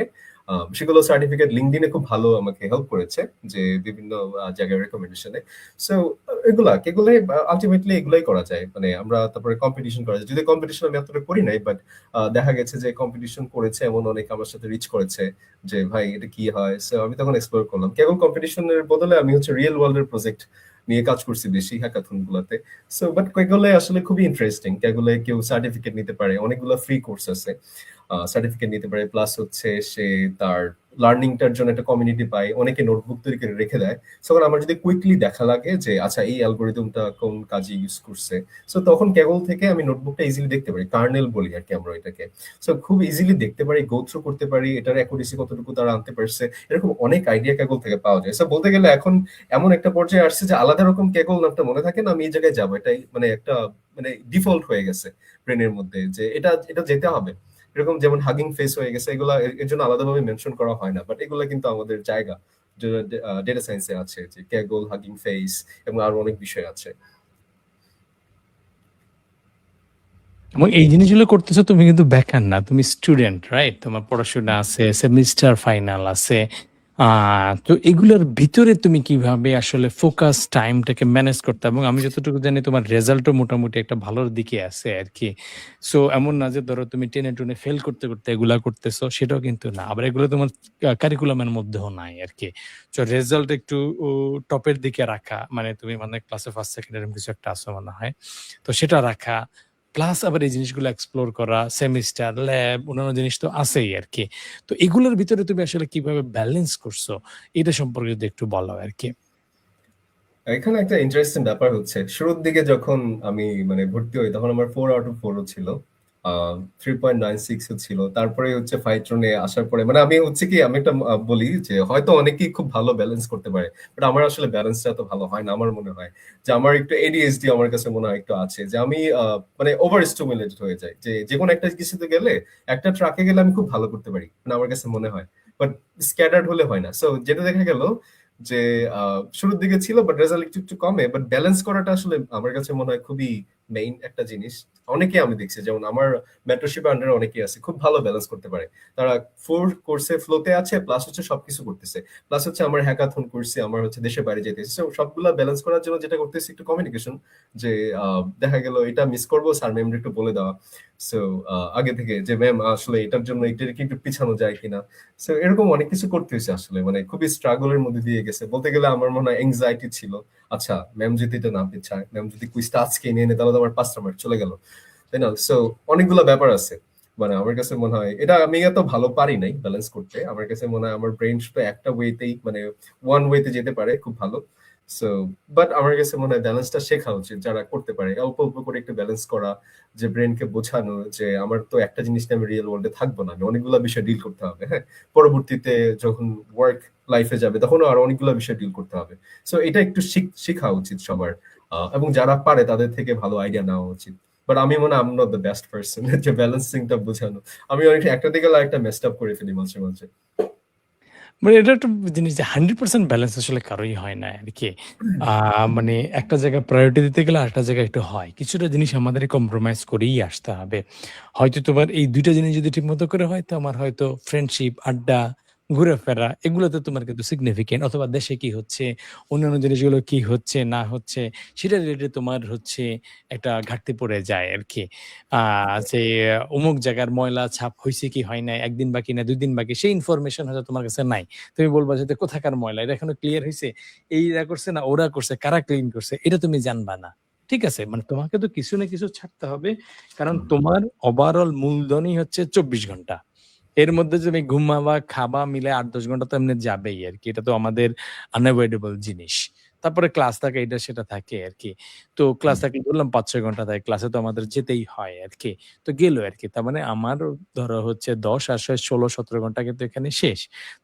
[SPEAKER 2] সেগুলো সার্টিফিকেট লিঙ্কডইনে খুব ভালো আমাকে হেল্প করেছে যে বিভিন্ন জায়গায় রেকমেন্ডেশনে। সো এগুলা কেগুলে আলটিমেটলি এগুলাই করা যায়। মানে আমরা তারপরে কম্পিটিশন করা যায়। যদি কম্পিটিশন আমি এতটা করি নাই, বাট দেখা গেছে যে কম্পিটিশন করেছে এমন অনেক আমার সাথে রিচ করেছে যে ভাই এটা কি হয়। সো আমি তখন এক্সপ্লোর করলাম। কেবল কম্পিটিশনের বদলে আমি হচ্ছে রিয়েল ওয়ার্ল্ড এর প্রজেক্ট নিয়ে কাজ করছি বেশি হ্যাকাথন গুলাতে। সো বাট কেগুলে আসলে খুবই ইন্টারেস্টিং। কেগুলে কেউ সার্টিফিকেট নিতে পারে, অনেকগুলো ফ্রি কোর্স আছে, সার্টিফিকেট নিতে পারে, প্লাস হচ্ছে সে তার লার্নিংটার জন্য একটা কমিউনিটি পায়, অনেকে নোটবুক তৈরি করে রেখে দেয়। তখন আমার যদি কুইকলি দেখা লাগে যে আচ্ছা এই অ্যালগোরিদমটা কোন কাজে ইউজ করছে, সো তখন কেবল থেকে আমি নোটবুকটা ইজিলি দেখতে পারি, কার্নেল বলি আর কি আমরা এটাকে। সো খুব ইজিলি দেখতে পারি, গো থ্রু করতে পারি, এটার অ্যাকুরেসি কতটুকু তারা আনতে পারছে, এরকম অনেক আইডিয়া কেবল থেকে পাওয়া যায়। সো বলতে গেলে এখন এমন একটা পর্যায়ে আসছে যে আলাদা রকম কেবল নামটা মনে থাকে না, আমি এই জায়গায় যাবো, এটাই মানে একটা মানে ডিফল্ট হয়ে গেছে ব্রেনের মধ্যে যে এটা এটা যেতে হবে। এরকম যেমন হাগিং ফেস হয়ে গেছে, এগুলা এর জন্য আলাদাভাবে মেনশন করা হয় না, বাট এগুলা কিন্তু আমাদের জায়গা ডেটা সায়েন্সে আছে, যে ক্যাগল, হাগিং ফেস এবং আরো অনেক বিষয় আছে।
[SPEAKER 1] এবং এই জিনিসগুলো করতেছো তুমি কিন্তু বেকার না। তুমি স্টুডেন্ট, রাইট? তোমার পড়াশোনা আছে, সেমিস্টার ফাইনাল আছে। আ তো এগুলোর ভিতরে তুমি কিভাবে আসলে ফোকাস টাইমটাকে ম্যানেজ করতে, এবং আমি যতটুকু জানি তোমার রেজাল্টও মোটামুটি একটা ভালোর দিকে আছে আরকি। সো এমন না যে ধরো তুমি টেনে-টুনে ফেল করতে, করতে এগুলা করতেছো, সেটাও কিন্তু না। আবার এগুলো তোমার কারিকুলামের মধ্যেও নাই আরকি। সো রেজাল্ট একটু টপের দিকে রাখা, মানে তুমি মানে ক্লাসে 1st, 2nd এরকম কিছু একটা আছো মনে হয়। তো সেটা রাখা, প্লাস আবার এই জিনিসগুলো এক্সপ্লোর করা, সেমিস্টার, ল্যাব, অন্যান্য জিনিস তো আছেই আরকি। তো এগুলোর ভিতরে তুমি আসলে কিভাবে ব্যালেন্স করছো? এটা সম্পর্কে যদি একটু বলো আরকি।
[SPEAKER 2] এখানে একটা ইন্টারেস্টিং ব্যাপার হচ্ছে, শুরুর দিকে যখন আমি মানে ভর্তি হই তখন আমার 4 আউট অফ 4 ও ছিল। 3.96 ও ছিল। তারপরে হচ্ছে ফাইট্রনে আসার পরে মানে আমি হচ্ছে কি আমি একটা বলি যে হয়তো অনেকেই খুব ভালো ব্যালেন্স করতে পারে। বাট আমার আসলে ব্যালেন্সটা এত ভালো হয় না। আমার মনে হয় যে আমার একটু ADHD আমার কাছে মনে হয় একটু আছে। যে আমি মানে ওভার স্টিমুলেটেড হয়ে যাই। যে যেকোনো একটা কিছুতে গেলে, একটা ট্রাকে গেলে আমি খুব ভালো করতে পারি। মানে আমার কাছে মনে হয়। বাট স্ক্যাটার্ড হলে হয় না। সো যেটা দেখা গেল যে শুরুর দিকে ছিল বাট রেজাল্ট একটু একটু কমে, বাট ব্যালেন্স করাটা আসলে আমার কাছে মনে হয় খুবই মেইন একটা জিনিস। অনেকে আমি দেখছি, যেমন আমার মেন্টরশিপের আন্ডারে অনেকে আছে খুব ভালো ব্যালেন্স করতে পারে। তারা 4 কোর্সে ফ্লোতে আছে, প্লাস হচ্ছে সবকিছু করতেছে, প্লাস হচ্ছে আমার হ্যাকাথন করছে, আমার হচ্ছে দেশের বাইরে যেতেছে। So, সবগুলা ব্যালেন্স করার জন্য যেটা করতেছি একটু কমিউনিকেশন, যে দেখা গেল এটা মিস করবো, স্যার ম্যাম একটু বলে দেওয়া। সো আগে থেকে যে ম্যাম আসলে এটার জন্য এটার কি একটু পিছানো যায় কিনা। সো এরকম অনেক কিছু করতে হয়েছে আসলে, মানে খুবই স্ট্রাগলের মধ্যে দিয়ে গেছে বলতে গেলে। আমার মনে হয় এংজাইটি ছিল, আচ্ছা ম্যাম যদি এটা না পেছায়, ম্যাম যদি কুইজটা আজকে নিয়ে নেয় তাহলে তো আমার 5টা মার্ক চলে গেল, তাই না? সো অনেকগুলো ব্যাপার আছে। মানে আমার কাছে মনে হয় এটা আমি এত ভালো পারি নাই ব্যালেন্স করতে। আমার কাছে মনে হয় আমার ব্রেন শুধু একটা ওয়েতেই মানে ওয়ান ওয়েতে যেতে পারে খুব ভালো। সো বাট আমার কাছে মনে হয় ব্যালেন্সটা শেখা উচিত যারা করতে পারে, অল্প অল্প করে একটু ব্যালেন্স করা, যে ব্রেনকে বোঝানো যে আমার তো একটা জিনিস নিয়ে আমি রিয়েল ওয়ার্ল্ডে থাকবো না, আমি অনেকগুলো বিষয় ডিল করতে হবে। হ্যাঁ, পরবর্তীতে যখন ওয়ার্ক লাইফে যাবে তখন আর অনেকগুলো বিষয় ডিল করতে হবে। সো এটা একটু শেখা উচিত সবার, এবং যারা পারে তাদের থেকে ভালো আইডিয়া নেওয়া উচিত। বাট আমি মনে হয় I am not the best person যে ব্যালেন্সিংটা বোঝানো। আমি অনেক একটা দিকে একটা মেসড আপ করে ফেলি মাঝে মাঝে।
[SPEAKER 1] মানে এটা একটা জিনিস যে 100% ব্যালেন্স আসলে কারোই হয় না আরকি। আ মানে একটা জায়গায় প্রায়োরিটি দিতে গেলে আরেকটা জায়গায় একটু হয়। কিছুটা জিনিস আমাদেরই কম্প্রোমাইজ করেই আসতে হবে। হয়তো তোমার এই ২ টা জিনিস যদি ঠিকমতো করে হয় তো আমার হয়তো ফ্রেন্ডশিপ, আড্ডা ঘুরে-ফেরা এগুলোতে তোমার কিন্তু সিগনিফিক্যান্ট, অথবা দেশে কি হচ্ছে, অন্যান্য জিনিসগুলো কি হচ্ছে না হচ্ছে সেটা রিলেটেড তোমার হচ্ছে একটা ঘাটতি পড়ে যায় আরকি। আ যে অমুক জায়গার ময়লা ছাপ হইছে কি হয় নাই, ১ দিন বাকি না ২ দিন বাকি, সেই ইনফরমেশন হয়তো তোমার কাছে নাই। তুমি বলবা যে, "কোথাকার ময়লা? এটা এখনো ক্লিয়ার হইছে? এইরা করছে না ওরা করছে, কারা ক্লিন করছে?" এটা তুমি জানবা না। ঠিক আছে? মানে তোমাকে তো কিছু না কিছু ছাড়তে হবে। কারণ
[SPEAKER 2] হুম,
[SPEAKER 1] তোমার ওভারঅল মূলধনই হচ্ছে ২৪ ঘন্টা। এর মধ্যে তুমি ঘুমাবা, খাবা মিলায় ৮-১০ ঘন্টা তো এমনি যাবেই আরকি। এটা তো আমাদের unavoidable জিনিস। তারপরে ক্লাস থাকে, এটা সেটা থাকে আরকি। তো ক্লাস
[SPEAKER 2] হুম,
[SPEAKER 1] থাকলে ধরলাম ৫-৬ ঘন্টা থাকে। ক্লাসে তো আমাদের যেতেই হয় আরকি। তো গেল আরকি। তার মানে আমার ধরো হচ্ছে ১০ আর ৬ ১৬-১৭ ঘন্টা কিন্তু এখানে শেষ।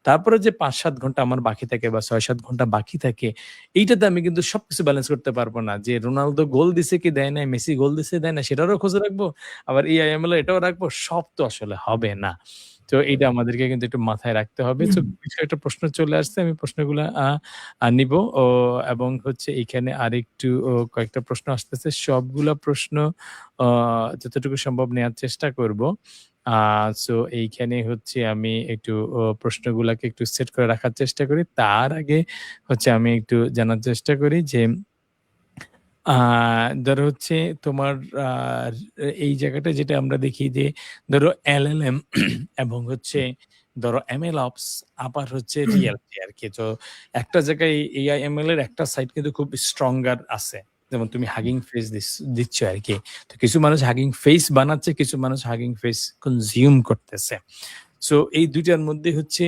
[SPEAKER 1] তারপরে যে ৫-৭ ঘন্টা আমার বাকি থাকে বা ৬-৭ ঘন্টা বাকি থাকে, এইটাতে আমি কিন্তু সবকিছু ব্যালেন্স করতে পারব না। যে রোনালদো গোল দিছে কি দেয় নাই, মেসি গোল দিছে দেয় নাই সেটারও খোঁজ রাখবো। আবার এআইএমএল এটাও রাখবো। সব তো আসলে হবে না। তো এইটা আমাদেরকে কিন্তু একটু মাথায় রাখতে হবে। সো কিছু একটা প্রশ্ন চলে আসছে। আমি প্রশ্নগুলা নিবো এবং হচ্ছে এইখানে আরেকটু কয়েকটা প্রশ্ন আসতেছে। সবগুলা প্রশ্ন অ যতটুকু সম্ভব নেয়ার চেষ্টা করব। আ সো এইখানে হচ্ছে আমি একটু প্রশ্নগুলাকে একটু সেট করে রাখার চেষ্টা করি। তার আগে হচ্ছে আমি একটু জানার চেষ্টা করি যে আ ধরো হচ্ছে তোমার আ এই জায়গাটায় যেটা আমরা দেখি যে ধরো এলএলএম এবং হচ্ছে ধরো এমএলঅপস আবার হচ্ছে রিয়ালিটি আরকি। তো একটা জায়গায় এআই এমএল এর একটা সাইড কিন্তু খুব স্ট্রঙ্গার আছে। যেমন তুমি হাগিং ফেস দিচ্ছ আরকি। তো কিছু মানুষ হাগিং ফেস বানাচ্ছে, কিছু মানুষ হাগিং ফেস কনজিউম করতেছে। সো এই ২ টার মধ্যে হচ্ছে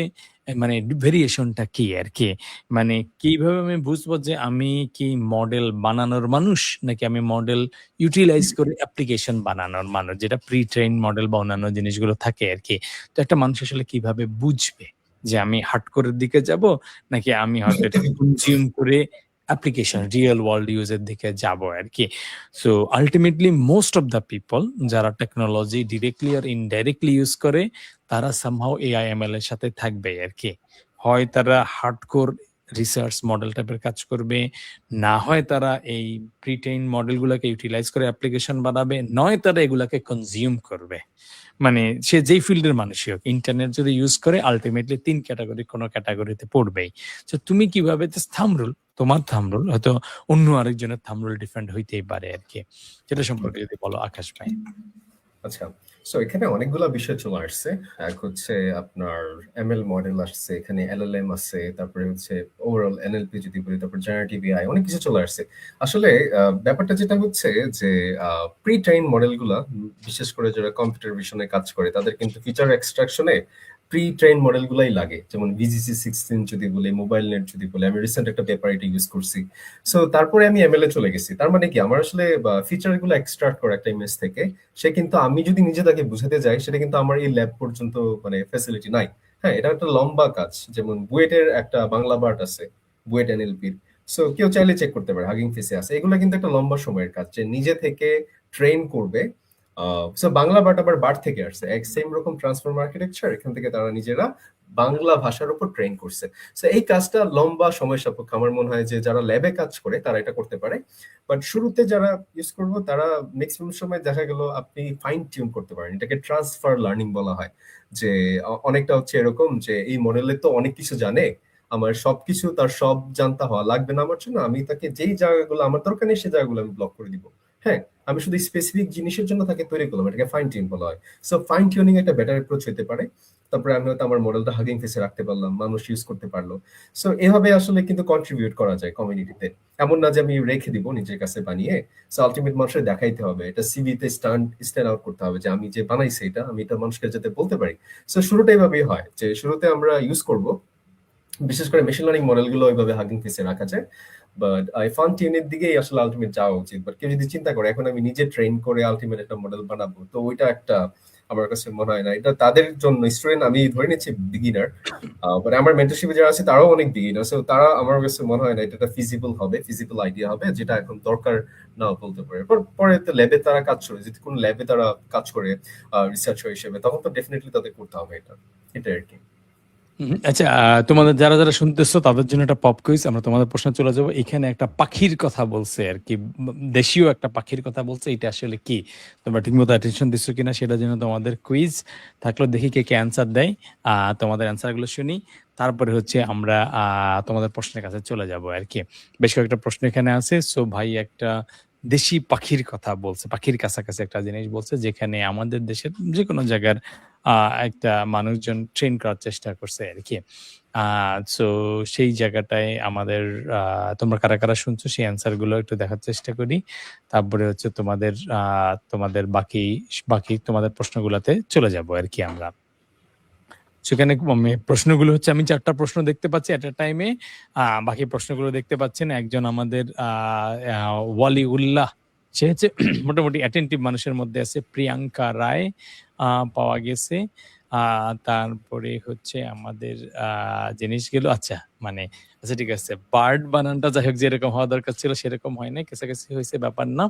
[SPEAKER 1] মানে ভেরিয়েশনটা কি আরকি? মানে কিভাবে আমি বুঝবো যে আমি কি মডেল বানানোর মানুষ? নাকি আমি মডেল ইউটিলাইজ করে অ্যাপ্লিকেশন বানানোর মানুষ? যেটা প্রি ট্রেইন মডেল বা অন্যান্য জিনিসগুলো থাকে আরকি। তো একটা মানুষ আসলে কিভাবে বুঝবে যে আমি হার্ডকোর এর দিকে যাবো? নাকি আমি হয়তো এটাকে কনজিউম করে অ্যাপ্লিকেশন রিয়াল ওয়ার্ল্ড ইউজ এর দিকে যাবো আরকি। So ultimately most of the people যারা technology directly or indirectly use করে তারা সামহাউ এআই/এমএল এর সাথে থাকবেই আরকি। হয় তারা হার্ডকোর রিসার্চ মডেল টাইপের কাজ করবে, না হয় তারা এই প্রি-ট্রেইন মডেলগুলাকে ইউটিলাইজ করে অ্যাপ্লিকেশন বানাবে, নয় তারা এগুলাকে কনজিউম করবে। মানে সে যেই ফিল্ডের মানুষই হোক, ইন্টারনেট যদি ইউজ করে আল্টিমেটলি ৩ ক্যাটেগরি কোন ক্যাটেগরিতে পড়বেই। সো তুমি কিভাবে জাস্ট থাম্ব রুল, তোমার থাম্ব রুল হয়তো অন্য আরেকজনের থাম্ব রুল ডিফারেন্ট হইতেই পারে আরকি। সেটা
[SPEAKER 2] হুম।
[SPEAKER 1] সম্পর্কে যদি বলো আকাশ ভাই।
[SPEAKER 2] আচ্ছা। সো এখানে অনেকগুলা বিষয় চলে আসছে। এক হচ্ছে আপনার ML মডেল আসছে, এখানে LLM আছে, তারপরে হচ্ছে ওভারঅল NLP যদি বলি, তারপর জেনারেটিভ AI অনেক কিছু চলে আসছে। আসলে ব্যাপারটা যেটা হচ্ছে যে আ প্রি ট্রেইন মডেলগুলা বিশেষ করে যারা কম্পিউটার ভিশন এ কাজ করে তাদের কিন্তু ফিচার এক্সট্রাকশন এ প্রি ট্রেইন মডেলগুলাই লাগে। যেমন VGC16 যদি বলি, মোবাইল নেট যদি বলি, আমি রিসেন্ট একটা পেপার এটা ইউজ করছি। সো তারপরে আমি ML এ চলে গেছি। তার মানে কি আমার আসলে ফিচার গুলো এক্সট্রাক্ট করা একটা ইমেজ থেকে সে কিন্তু আমি যদি নিজে তাকে বুঝাতে যাই সেটা কিন্তু আমার এই ল্যাব পর্যন্ত মানে ফ্যাসিলিটি নাই। হ্যাঁ, এটা একটা লম্বা কাজ। যেমন বুয়েটের একটা বাংলা বার্ট আছে, বুয়েট এনএলপির। সো কেউ চাইলে চেক করতে পারে হাগিং ফেসে আছে। এগুলো কিন্তু একটা লম্বা সময়ের কাজ যে নিজে থেকে ট্রেন করবে। সো বাংলা বার্ট আবার বার্ট থেকে আসছে। এক সেম রকম ট্রান্সফর্ম আর্কিটেকচার এখান থেকে তারা নিজেরা বাংলা ভাষার উপর ট্রেন করছে। সো এই কাজটা লম্বা সময় সাপেক্ষ। আমার মনে হয় যে যারা ল্যাবে কাজ করে তারা এটা করতে পারে। বাট শুরুতে যারা ইউজ করবো তারা ম্যাক্সিমাম সময় দেখা গেল আপনি ফাইন টিউন করতে পারেন। এটাকে ট্রান্সফার লার্নিং বলা হয়। যে অনেকটা হচ্ছে এরকম যে এই মডেলে তো অনেক কিছু জানে। আমার সবকিছু তার সব জানতা হওয়া লাগবে না আমার জন্য। আমি তাকে যেই জায়গাগুলো আমার দরকার নেই সেই জায়গাগুলো আমি ব্লক করে দিব। হ্যাঁ? আমি শুধু স্পেসিফিক জিনিসের জন্য তাকে তৈরি করলাম। এটাকে ফাইন টিউন বলা হয়। সো ফাইন টিউনিং একটা বেটার অ্যাপ্রোচ হতে পারে। তারপরে আমি হয়তো আমার মডেলটা হাগিং ফেসে রাখতে পারলাম। মানুষ ইউজ করতে পারল। সো এভাবে আসলে কিন্তু কন্ট্রিবিউট করা যায় কমিউনিটিতে। এমন না যে আমি রেখে দিব নিজের কাছে বানিয়ে। সো আল্টিমেট মানুষের দেখাইতে হবে। এটা সিভিতে স্ট্যান্ড আউট করতে হবে যে আমি যে বানাইছি এটা, আমি এটা মানুষকে যাতে বলতে পারি। সো শুরুটা এভাবেই হয় যে শুরুতে আমরা ইউজ করব। বিশেষ করে মেশিন লার্নিং মডেলগুলো ওইভাবে হাগিং ফেসে রাখা যায়। বাট ফান টিউনের দিকেই আসলে আল্টিমেট যাওয়া উচিত। বাট কেউ যদি চিন্তা করে এখন আমি নিজে ট্রেন করে আল্টিমেট একটা মডেল বানাবো, তো ওইটা একটা আমার কাছে মনে হয় না। এটা তাদের জন্য স্টুডেন্ট আমি ধরে নিচ্ছি বিগিনার। বাট আমার মেন্টরশিপে যারা আছে তারাও অনেক বিগিনার। সো তারা আমার কাছে মনে হয় না এটা একটা ফিজিবল হবে, ফিজিবল আইডিয়া হবে যেটা এখন দরকার নাও বলতে পারে। পরে তো ল্যাবে তারা কাজ করে। যদি কোনো ল্যাবে তারা কাজ করে রিসার্চার হিসেবে তখন তো ডেফিনিটলি তাদের করতে হবে এটা। এটাই আরকি।
[SPEAKER 1] আচ্ছা, তোমাদের যারা শুনতেছো তাদের জন্য একটা পপ কুইজ। আমরা তোমাদের প্রশ্নে চলে যাবো। এখানে একটা পাখির কথা বলছে আরকি। দেশীয় একটা পাখির কথা বলছে। এটা আসলে কি? তোমরা ঠিকমতো অ্যাটেনশন দিচ্ছ কিনা সেটার জন্য তোমাদের কুইজ। থাকলেও দেখি কে অ্যান্সার দেয়। তোমাদের অ্যান্সার গুলো শুনি। তারপরে হচ্ছে আমরা তোমাদের প্রশ্নের কাছে চলে যাবো আরকি। বেশ কয়েকটা প্রশ্ন এখানে আছে। সো ভাই একটা দেশি পাখির কথা বলছে। পাখির কাছাকাছি একটা জিনিস বলছে যেখানে আমাদের দেশের যেকোনো জায়গার একটা মানুষজন ট্রেন করার চেষ্টা করছে আরকি। সো সেই জায়গাটায় আমাদের তোমরা কারা শুনছো সেই অ্যান্সার গুলো একটু দেখার চেষ্টা করি। তারপরে হচ্ছে তোমাদের বাকি তোমাদের প্রশ্নগুলাতে চলে যাবো আরকি আমরা। সেখানে প্রশ্নগুলো হচ্ছে আমি ৪ টা প্রশ্ন দেখতে পাচ্ছি এট a টাইমে। বাকি প্রশ্নগুলো দেখতে পাচ্ছেন একজন আমাদের ওয়ালিউল্লাহ, সে হচ্ছে মোটামুটি অ্যাটেনটিভ মানুষের মধ্যে আছে। প্রিয়াঙ্কা রায় পাওয়া গেছে। তারপরে হচ্ছে আমাদের জিনিসগুলো আচ্ছা মানে আচ্ছা ঠিক আছে। বার্ড বানানটা যাই হোক যেরকম হওয়া দরকার ছিল সেরকম হয় নাই। কাছাকাছি হইছে, ব্যাপার না।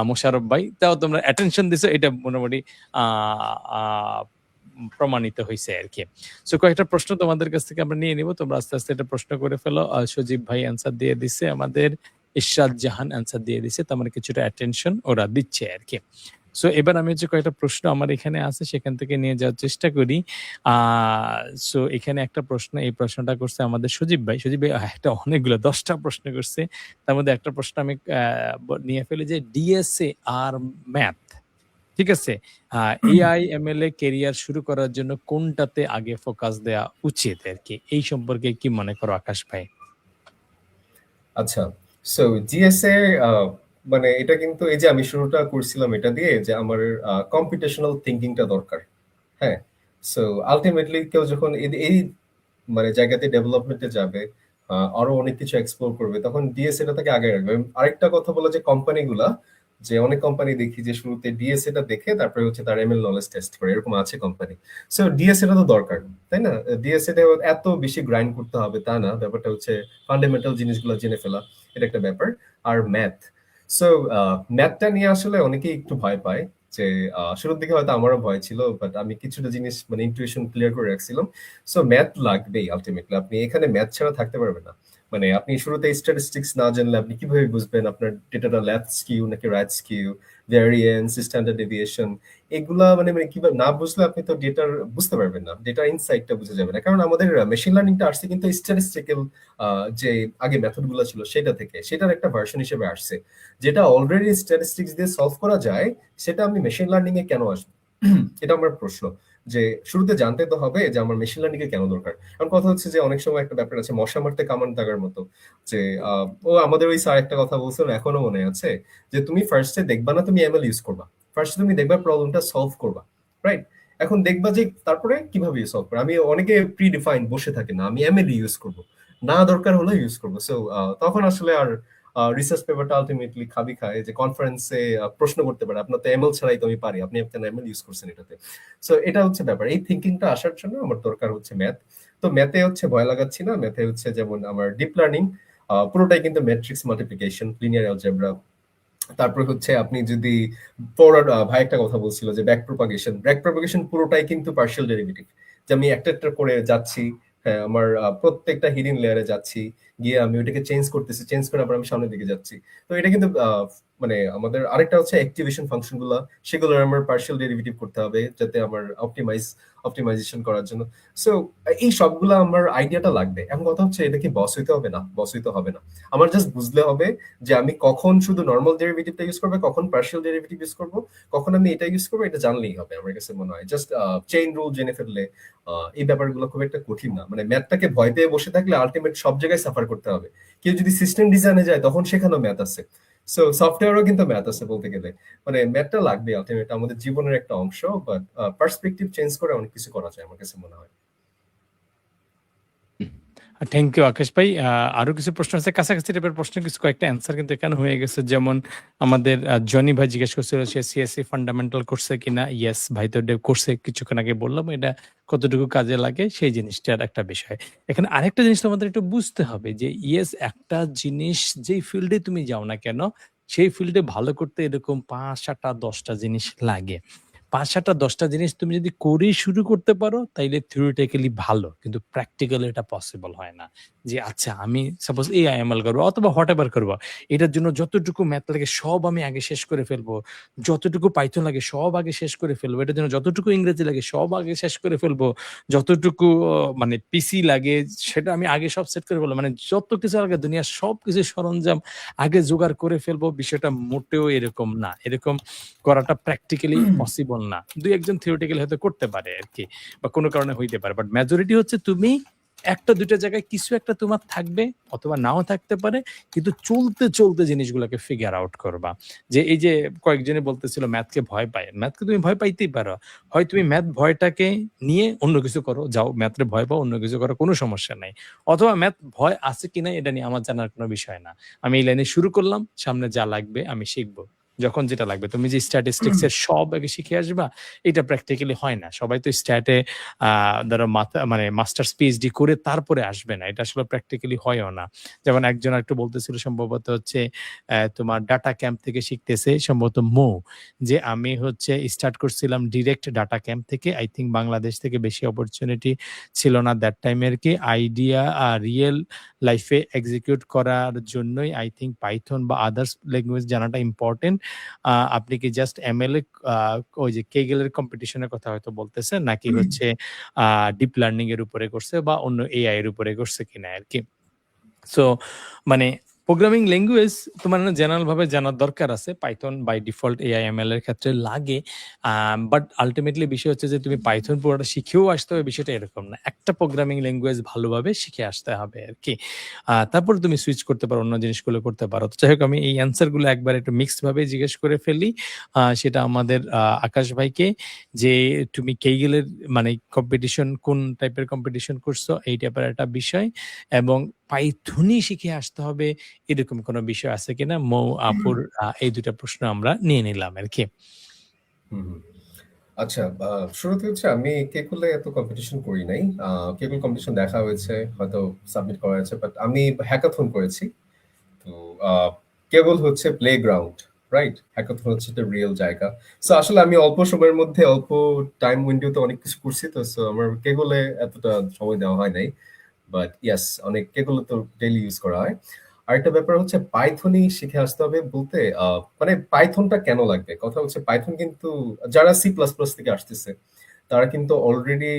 [SPEAKER 1] মোশাররফ ভাই, তাও তোমরা অ্যাটেনশন দিছো, এটা মোটামুটি আ আ প্রমাণিত হইছে আরকি। সো কয়েকটা প্রশ্ন তোমাদের কাছ থেকে আমরা নিয়ে নিব। তোমরা আস্তে এটা প্রশ্ন করে ফেলো। সজীব ভাই অ্যান্সার দিয়ে দিছে। আমাদের ইশরাত জাহান অ্যান্সার দিয়ে দিছে। তার মানে কিছুটা অ্যাটেনশন ওরা দিচ্ছে আরকি। সো এবার আমি হচ্ছে কয়েকটা প্রশ্ন আমার এখানে আছে সেখান থেকে নিয়ে যাওয়ার চেষ্টা করি। আ সো এখানে একটা প্রশ্ন, এই প্রশ্নটা করছে আমাদের সজীব ভাই। সজীব ভাই একটা অনেকগুলো ১০ টা প্রশ্ন করছে। তার মধ্যে একটা প্রশ্ন আমি নিয়ে ফেলি যে ডিএসএ আর ম্যাথ, ঠিক আছে? এআই, এমএল এ ক্যারিয়ার শুরু করার জন্য কোনটাতে আগে ফোকাস দেয়া উচিত আরকি? এই সম্পর্কে কি মনে করো আকাশ ভাই?
[SPEAKER 2] আচ্ছা। সো জিএসএ মানে এটা কিন্তু এই যে আমি শুরুটা করছিলাম এটা দিয়ে যে আমার কম্পিউটেশনাল থিংকিংটা দরকার। হ্যাঁ? সো আল্টিমেটলি কেউ যখন এই মানে জায়গাতে ডেভেলপমেন্টে যাবে, আরো অনেক কিছু এক্সপ্লোর করবে, তখন ডিএসএ টা তাকে আগে রাখবে। আরেকটা কথা বলা যে কোম্পানিগুলা, যে অনেক কোম্পানি দেখি যে শুরুতে ডিএসএ টা দেখে তারপরে হচ্ছে তার এমএল নলেজ টেস্ট করে, এরকম আছে কোম্পানি। সো ডিএসএ টা তো দরকার, তাই না? ডিএসএ টা এত বেশি গ্রাইন্ড করতে হবে তা না, ব্যাপারটা হচ্ছে ফান্ডামেন্টাল জিনিসগুলো জেনে ফেলা, এটা একটা ব্যাপার। আর ম্যাথ, সো ম্যাথটা নিয়ে আসলে অনেকেই একটু ভয় পায়। যে শুরুর দিকে হয়তো আমারও ভয় ছিল, বাট আমি কিছুটা জিনিস মানে ইনটুইশন ক্লিয়ার করে রাখছিলাম। সো ম্যাথ লাগবেই আলটিমেটলি, আপনি এখানে ম্যাথ ছাড়া থাকতে পারবেন না। মানে আপনি শুরুতে স্ট্যাটিস্টিক্স না জানলে আপনি কিভাবে বুঝবেন আপনার ডেটাটা লেফট স্কিউ নাকি right skew, variance, standard deviation, এগুলা মানে কিভাবে না বুঝলে আপনি তো ডেটার বুঝতে পারবেন না, ডেটার ইনসাইটটা বুঝে যাবে না। কারণ আমাদের মেশিন লার্নিংটা আসছে কিন্তু স্ট্যাটিস্টিক্যাল যে আগে মেথড গুলো ছিল সেটা থেকে, সেটার একটা ভার্সন হিসেবে আসছে। যেটা অলরেডি স্ট্যাটিস্টিক্স দিয়ে সলভ করা যায়, সেটা আমি মেশিন লার্নিং এ কেন আসবো? এটা আমার প্রশ্ন। যে শুরুতে জানতে তো হবে যে আমার মেশিন লার্নিং এ কেন দরকার। কারণ কথা হচ্ছে যে অনেক সময় একটা ব্যাপার আছে, মশা মারতে কামান দাগার মতো। যে ও আমাদের ওই স্যার একটা কথা বলছিল, এখনো মনে আছে, যে তুমি ফার্স্টে দেখবা না তুমি এমএল ইউজ করবা, ফার্স্ট তুমি দেখবা প্রবলেমটা সলভ করবা, রাইট? এখন দেখবা যে তারপরে কিভাবে সলভ করবে। আমি অনেকে প্রি ডিফাইন বসে থাকে না, আমি এমএল ইউজ করব, না দরকার হলে ইউজ করবো। সো তখন আসলে আর রিসার্চ পেপারটা আলটিমেটলি খাবি খায় যে কনফারেন্সে প্রশ্ন করতে পারে, আপনার তো এমএল ছাড়াই তো আমি পারি, আপনি কেন এমএল ইউজ করছেন এটাতে? সো এটা হচ্ছে ব্যাপার। এই থিঙ্কিংটা আসার জন্য আমার দরকার হচ্ছে ম্যাথ। তো ম্যাথে হচ্ছে ভয় লাগাচ্ছি না, ম্যাথে হচ্ছে যেমন আমার ডিপ লার্নিং পুরোটাই কিন্তু ম্যাট্রিক্স মাল্টিপ্লিকেশন, লিনিয়ার অ্যালজেব্রা। তারপর হচ্ছে আপনি যদি ফরওয়ার্ড, ভাই একটা কথা বলছিল যে ব্যাক প্রপাগেশন পুরোটাই কিন্তু পার্শিয়াল ডেরিভেটিভ। যে আমি একটা করে যাচ্ছি, হ্যাঁ, আমার প্রত্যেকটা হিডেন লেয়ারে যাচ্ছি, গিয়ে আমি ওটাকে চেঞ্জ করতেছি, চেঞ্জ করে আবার আমি সামনের দিকে যাচ্ছি। তো এটা কিন্তু মানে আমাদের আরেকটা হচ্ছে অ্যাক্টিভেশন ফাংশন গুলা, সেগুলোর আমার পার্শিয়াল ডেরিভেটিভ করতে হবে যাতে আমার অপটিমাইজেশন করার জন্য। সো এই সবগুলো আমার আইডিয়াটা লাগবে। এখন কথা হচ্ছে এটা কি বস হইতে হবে? না, বস হইতে হবে না। আমার জাস্ট বুঝলে হবে যে আমি কখন শুধু নর্মাল ডেরিভেটিভটা ইউজ করবো, কখন পার্শিয়াল ডেরিভেটিভ ইউজ করবো, কখন আমি এটা ইউজ করবো, এটা জানলেই হবে আমার কাছে মনে হয়। জাস্ট চেইন রুল জেনে ফেললে এই ব্যাপারগুলো খুব একটা কঠিন না। মানে ম্যাথটাকে ভয় পেয়ে বসে থাকলে আলটিমেট সব জায়গায় সাফার করতে হবে। কেউ যদি সিস্টেম ডিজাইনে যায় তখন সেখানেও ম্যাথ আছে। সো সফটওয়্যারও কিন্তু ম্যাথ আছে বলতে গেলে। মানে ম্যাথটা লাগবে আলটিমেট, আমাদের জীবনের একটা অংশ। বাট পার্সপেক্টিভ চেঞ্জ করে অনেক কিছু করা যায় আমার কাছে মনে হয়।
[SPEAKER 1] থ্যাংক ইউ আকাশ ভাই। আরো কিছু প্রশ্ন আছে, কাছাকাছি টাইপের প্রশ্ন, কিছু কয়েকটা অ্যান্সার কিন্তু এখানে হয়ে গেছে। যেমন আমাদের জনি ভাই জিজ্ঞেস করছিল সে সিএসসি ফান্ডামেন্টাল করছে কিনা। ইয়েস ভাই তো করছে, কিছুক্ষণ আগে বললাম। এটা কতটুকু কাজে লাগে সেই জিনিসটার একটা বিষয়। এখানে আরেকটা জিনিস তোমাদের একটু বুঝতে হবে যে ইয়েস, একটা জিনিস যেই ফিল্ডে তুমি যাও না কেন সেই ফিল্ডে ভালো করতে এরকম ৫, ৭টা, ১০টা জিনিস লাগে। ৫-৭টা ১০টা জিনিস তুমি যদি করেই শুরু করতে পারো তাইলে theoretically ভালো। কিন্তু প্র্যাকটিক্যালি এটা পসিবল হয় না। যে আচ্ছা আমি সাপোজ AIML করব অথবা হোয়াটএভার করব। এটার জন্য যতটুকু ম্যাথ লাগে সব আমি আগে শেষ করে ফেলবো। যতটুকু পাইথন লাগে সব আগে শেষ করে ফেলবো। এটার জন্য যতটুকু ইংরেজি লাগে সব আগে শেষ করে ফেলবো। যতটুকু মানে পিসি লাগে সেটা আমি আগে সব সেট করে ফেলবো। মানে যত কিছু লাগে দুনিয়ার সবকিছু সরঞ্জাম আগে জোগাড় করে ফেলবো। বিষয়টা মোটেও এরকম না। এরকম করাটা প্র্যাকটিক্যালি পসিবল না। ২-১ জন থিওরিটিক্যালি হয়তো করতে পারে আরকি বা কোনো কারণে হইতে পারে। বাট মেজরিটি হচ্ছে তুমি ১টা ২টা জায়গায় কিছু একটা তোমার থাকবে অথবা নাও থাকতে পারে। কিন্তু চলতে জিনিসগুলোকে ফিগার আউট করবা। যে এই যে কয়েকজনে বলতেছিল ম্যাথকে ভয় পায়। ম্যাথকে তুমি ভয় পাইতেই পারো। হয় তুমি ম্যাথ ভয়টাকে নিয়ে অন্য কিছু করো। যাও ম্যাথরে ভয় পাও, অন্য কিছু করো, কোনো সমস্যা নাই। অথবা ম্যাথ ভয় আছে কিনা এটা নিয়ে আমার জানার কোনো বিষয় না। আমি এই লাইনে শুরু করলাম, সামনে যা লাগবে আমি শিখব। যখন যেটা লাগবে। তুমি যে স্ট্যাটিস্টিক্স এর সব আগে শিখে আসবা, এটা প্র্যাকটিক্যালি হয় না। সবাই তো স্ট্যাটে আ ধরো মানে মাস্টার্স পিএইচডি করে তারপরে আসবে না। এটা আসলে প্র্যাকটিক্যালি হয়ও না। যেমন একজন আরেকটু বলতেছিল সম্ভবত হচ্ছে তোমার ডাটা ক্যাম্প থেকে শিখতেছে সম্ভবত মৌ। যে আমি হচ্ছে স্টার্ট করছিলাম ডিরেক্ট ডাটা ক্যাম্প থেকে। আই থিংক বাংলাদেশ থেকে বেশি অপরচুনিটি ছিল না দ্যাট টাইমে আরকি। আইডিয়া রিয়েল লাইফে এক্সিকিউট করার জন্যই আই থিংক পাইথন বা আদার্স ল্যাঙ্গুয়েজ জানাটা ইম্পোর্টেন্ট। আপনি কি জাস্ট এমএল এ ওই যে কেগেল এর কম্পিটিশন এর কথা হয়তো বলতেছেন নাকি হচ্ছে ডিপ লার্নিং এর উপরে করছে বা অন্য এআই এর উপরে করছে কিনা আরকি। সো মানে প্রোগ্রামিং ল্যাঙ্গুয়েজ তোমার জেনারেল ভাবে জানার দরকার আছে। পাইথন বাই ডিফল্ট AIML এর ক্ষেত্রে লাগে। বাট আল্টিমেটলি বিষয় হচ্ছে যে তুমি পাইথন পুরোটা শিখেও আসতে হবে বিষয়টা এরকম না। একটা প্রোগ্রামিং ল্যাঙ্গুয়েজ ভালোভাবে শিখে আসতে হবে আরকি। তারপর তুমি সুইচ করতে পারো, অন্য জিনিসগুলো করতে পারো। তো যাই হোক আমি এই অ্যান্সার গুলো একবার একটু মিক্সড ভাবে জিজ্ঞেস করে ফেলি। সেটা আমাদের আকাশ ভাইকে যে তুমি কেইগেলের মানে কম্পিটিশন কোন টাইপের কম্পিটিশন করছো এই টাইপের একটা বিষয় এবং পাইথনই শিখে আসতে হবে এরকম কোনো বিষয় আছে কিনা? মৌ আপুর এই ২ টা প্রশ্ন আমরা নিয়ে নিলাম আরকি।
[SPEAKER 2] হুম, হুম। আচ্ছা, শুরুতে হচ্ছে আমি কেকুলে এত কম্পিটিশন করি নাই। কেকুল কম্পিটিশন দেখা হয়েছে, হয়তো সাবমিট করা হয়েছে। বাট আমি হ্যাকাথন করেছি। তো আ কেবল হচ্ছে প্লেগ্রাউন্ড, রাইট? হ্যাকাথন হচ্ছে একটা রিয়েল জায়গা। সো আসলে আমি অল্প সময়ের মধ্যে অল্প টাইম উইন্ডোতে অনেক কিছু করছি তো। সো আমার কেগলে এতটা সময় দেওয়া হয় নাই। বাট ইয়েস, অনেক কেগুলো তো ডেইলি ইউজ করা হয়। আরেকটা ব্যাপার হচ্ছে পাইথনই শিখে আসতে হবে বলতে মানে পাইথনটা কেন লাগবে? কথা হচ্ছে পাইথন কিন্তু যারা সি প্লাস প্লাস থেকে আসতেছে তারা কিন্তু অলরেডি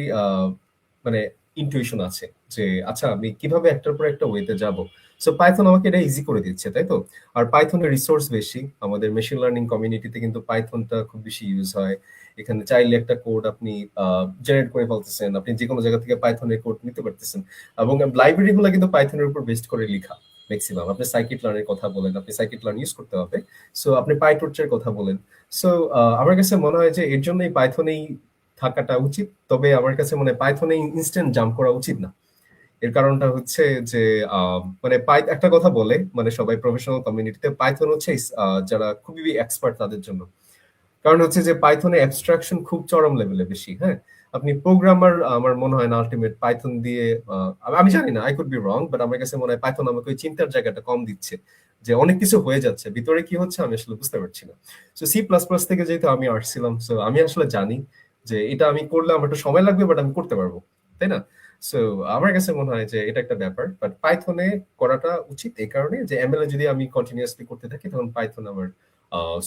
[SPEAKER 2] মানে ইনটুইশন আছে যে আচ্ছা আমি কিভাবে একটার পর একটা ওয়েতে যাব। সো পাইথন আমাকে এটা ইজি করে দিচ্ছে, তাই তো? আর পাইথনের রিসোর্স বেশি। আমাদের মেশিন লার্নিং কমিউনিটিতে কিন্তু পাইথনটা খুব বেশি ইউজ হয়। এখানে চাইলে একটা কোড আপনি জেনারেট করে ফেলতেছেন। আপনি যেকোনো জায়গা থেকে পাইথনের কোড নিতে পারতেছেন। এবং লাইব্রেরি গুলো কিন্তু পাইথনের উপর বেসড করে লেখা ম্যাক্সিমাম। আপনি সাইকিট লার্নের কথা বলেন, আপনি সাইকিট লার্ন ইউজ করতে হবে। সো আপনি পাইটর্চের কথা বলেন। সো আমার কাছে মনে হয় যে এর জন্যই পাইথনেই থাকাটা উচিত। তবে আমার কাছে মনে হয় পাইথনে ইনস্ট্যান্ট জাম্প করা উচিত না। এর কারণটা হচ্ছে যে মানে একটা কথা বলে মানে সবাই প্রফেশনাল কমিউনিটিতে পাইথন হচ্ছে যারা খুবই এক্সপার্ট তাদের জন্য। কারণ হচ্ছে যে পাইথনে অ্যাবস্ট্রাকশন খুব চরম লেভেলে বেশি, হ্যাঁ? আপনি প্রোগ্রামার আমার মনে হয় না আল্টিমেট পাইথন দিয়ে আমি জানি না, I could be wrong, but আমার কাছে মনে হয় পাইথন আমাকে ওই চিন্তার জায়গাটা কম দিচ্ছে। যে অনেক কিছু হয়ে যাচ্ছে। ভিতরে কি হচ্ছে আমি আসলে বুঝতে পারছি না। সো সি প্লাস প্লাস থেকে যেহেতু আমি আসছিলাম, সো আমি আসলে জানি যে এটা আমি করলে আমার একটু সময় লাগবে বাট আমি করতে পারবো। তাই না? সো আমার কাছে মনে হয় যে এটা একটা ব্যাপার। বাট পাইথনে করাটা উচিত এই কারণে যে এমএল এ যদি আমি কন্টিনিউয়াসলি করতে থাকি তখন পাইথন আমার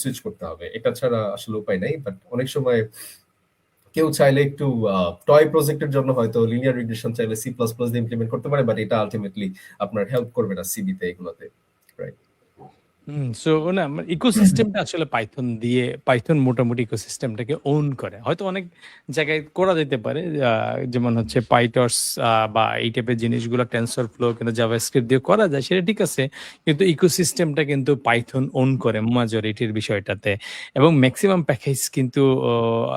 [SPEAKER 2] সুইচ করতে হবে। এটা ছাড়া আসলে উপায় নাই। বাট অনেক সময় কেউ চাইলে একটু টয় প্রজেক্টের জন্য হয়তো লিনিয়ার রিগ্রেশন চাইলে সি প্লাস প্লাস দিয়ে ইমপ্লিমেন্ট করতে পারে, বাট এটা আলটিমেটলি আপনার হেল্প করবে না সিবিতে এগুলোতে। রাইট।
[SPEAKER 1] সো না ইকোসিস্টেমটা আসলে পাইথন দিয়ে পাইথন মোটামুটি ইকোসিস্টেমটাকে ওন করে। হয়তো অনেক জায়গায় করা যেতে পারে। যেমন হচ্ছে পাইটর্স বা এই টাইপের জিনিসগুলো টেনসরফ্লো কিন্তু জাভাস্ক্রিপ্ট দিয়ে করা যায় সেটা ঠিক আছে। কিন্তু ইকোসিস্টেমটা কিন্তু পাইথন ওন করে মেজরিটির বিষয়টাতে। এবং মেক্সিমাম প্যাকেজ কিন্তু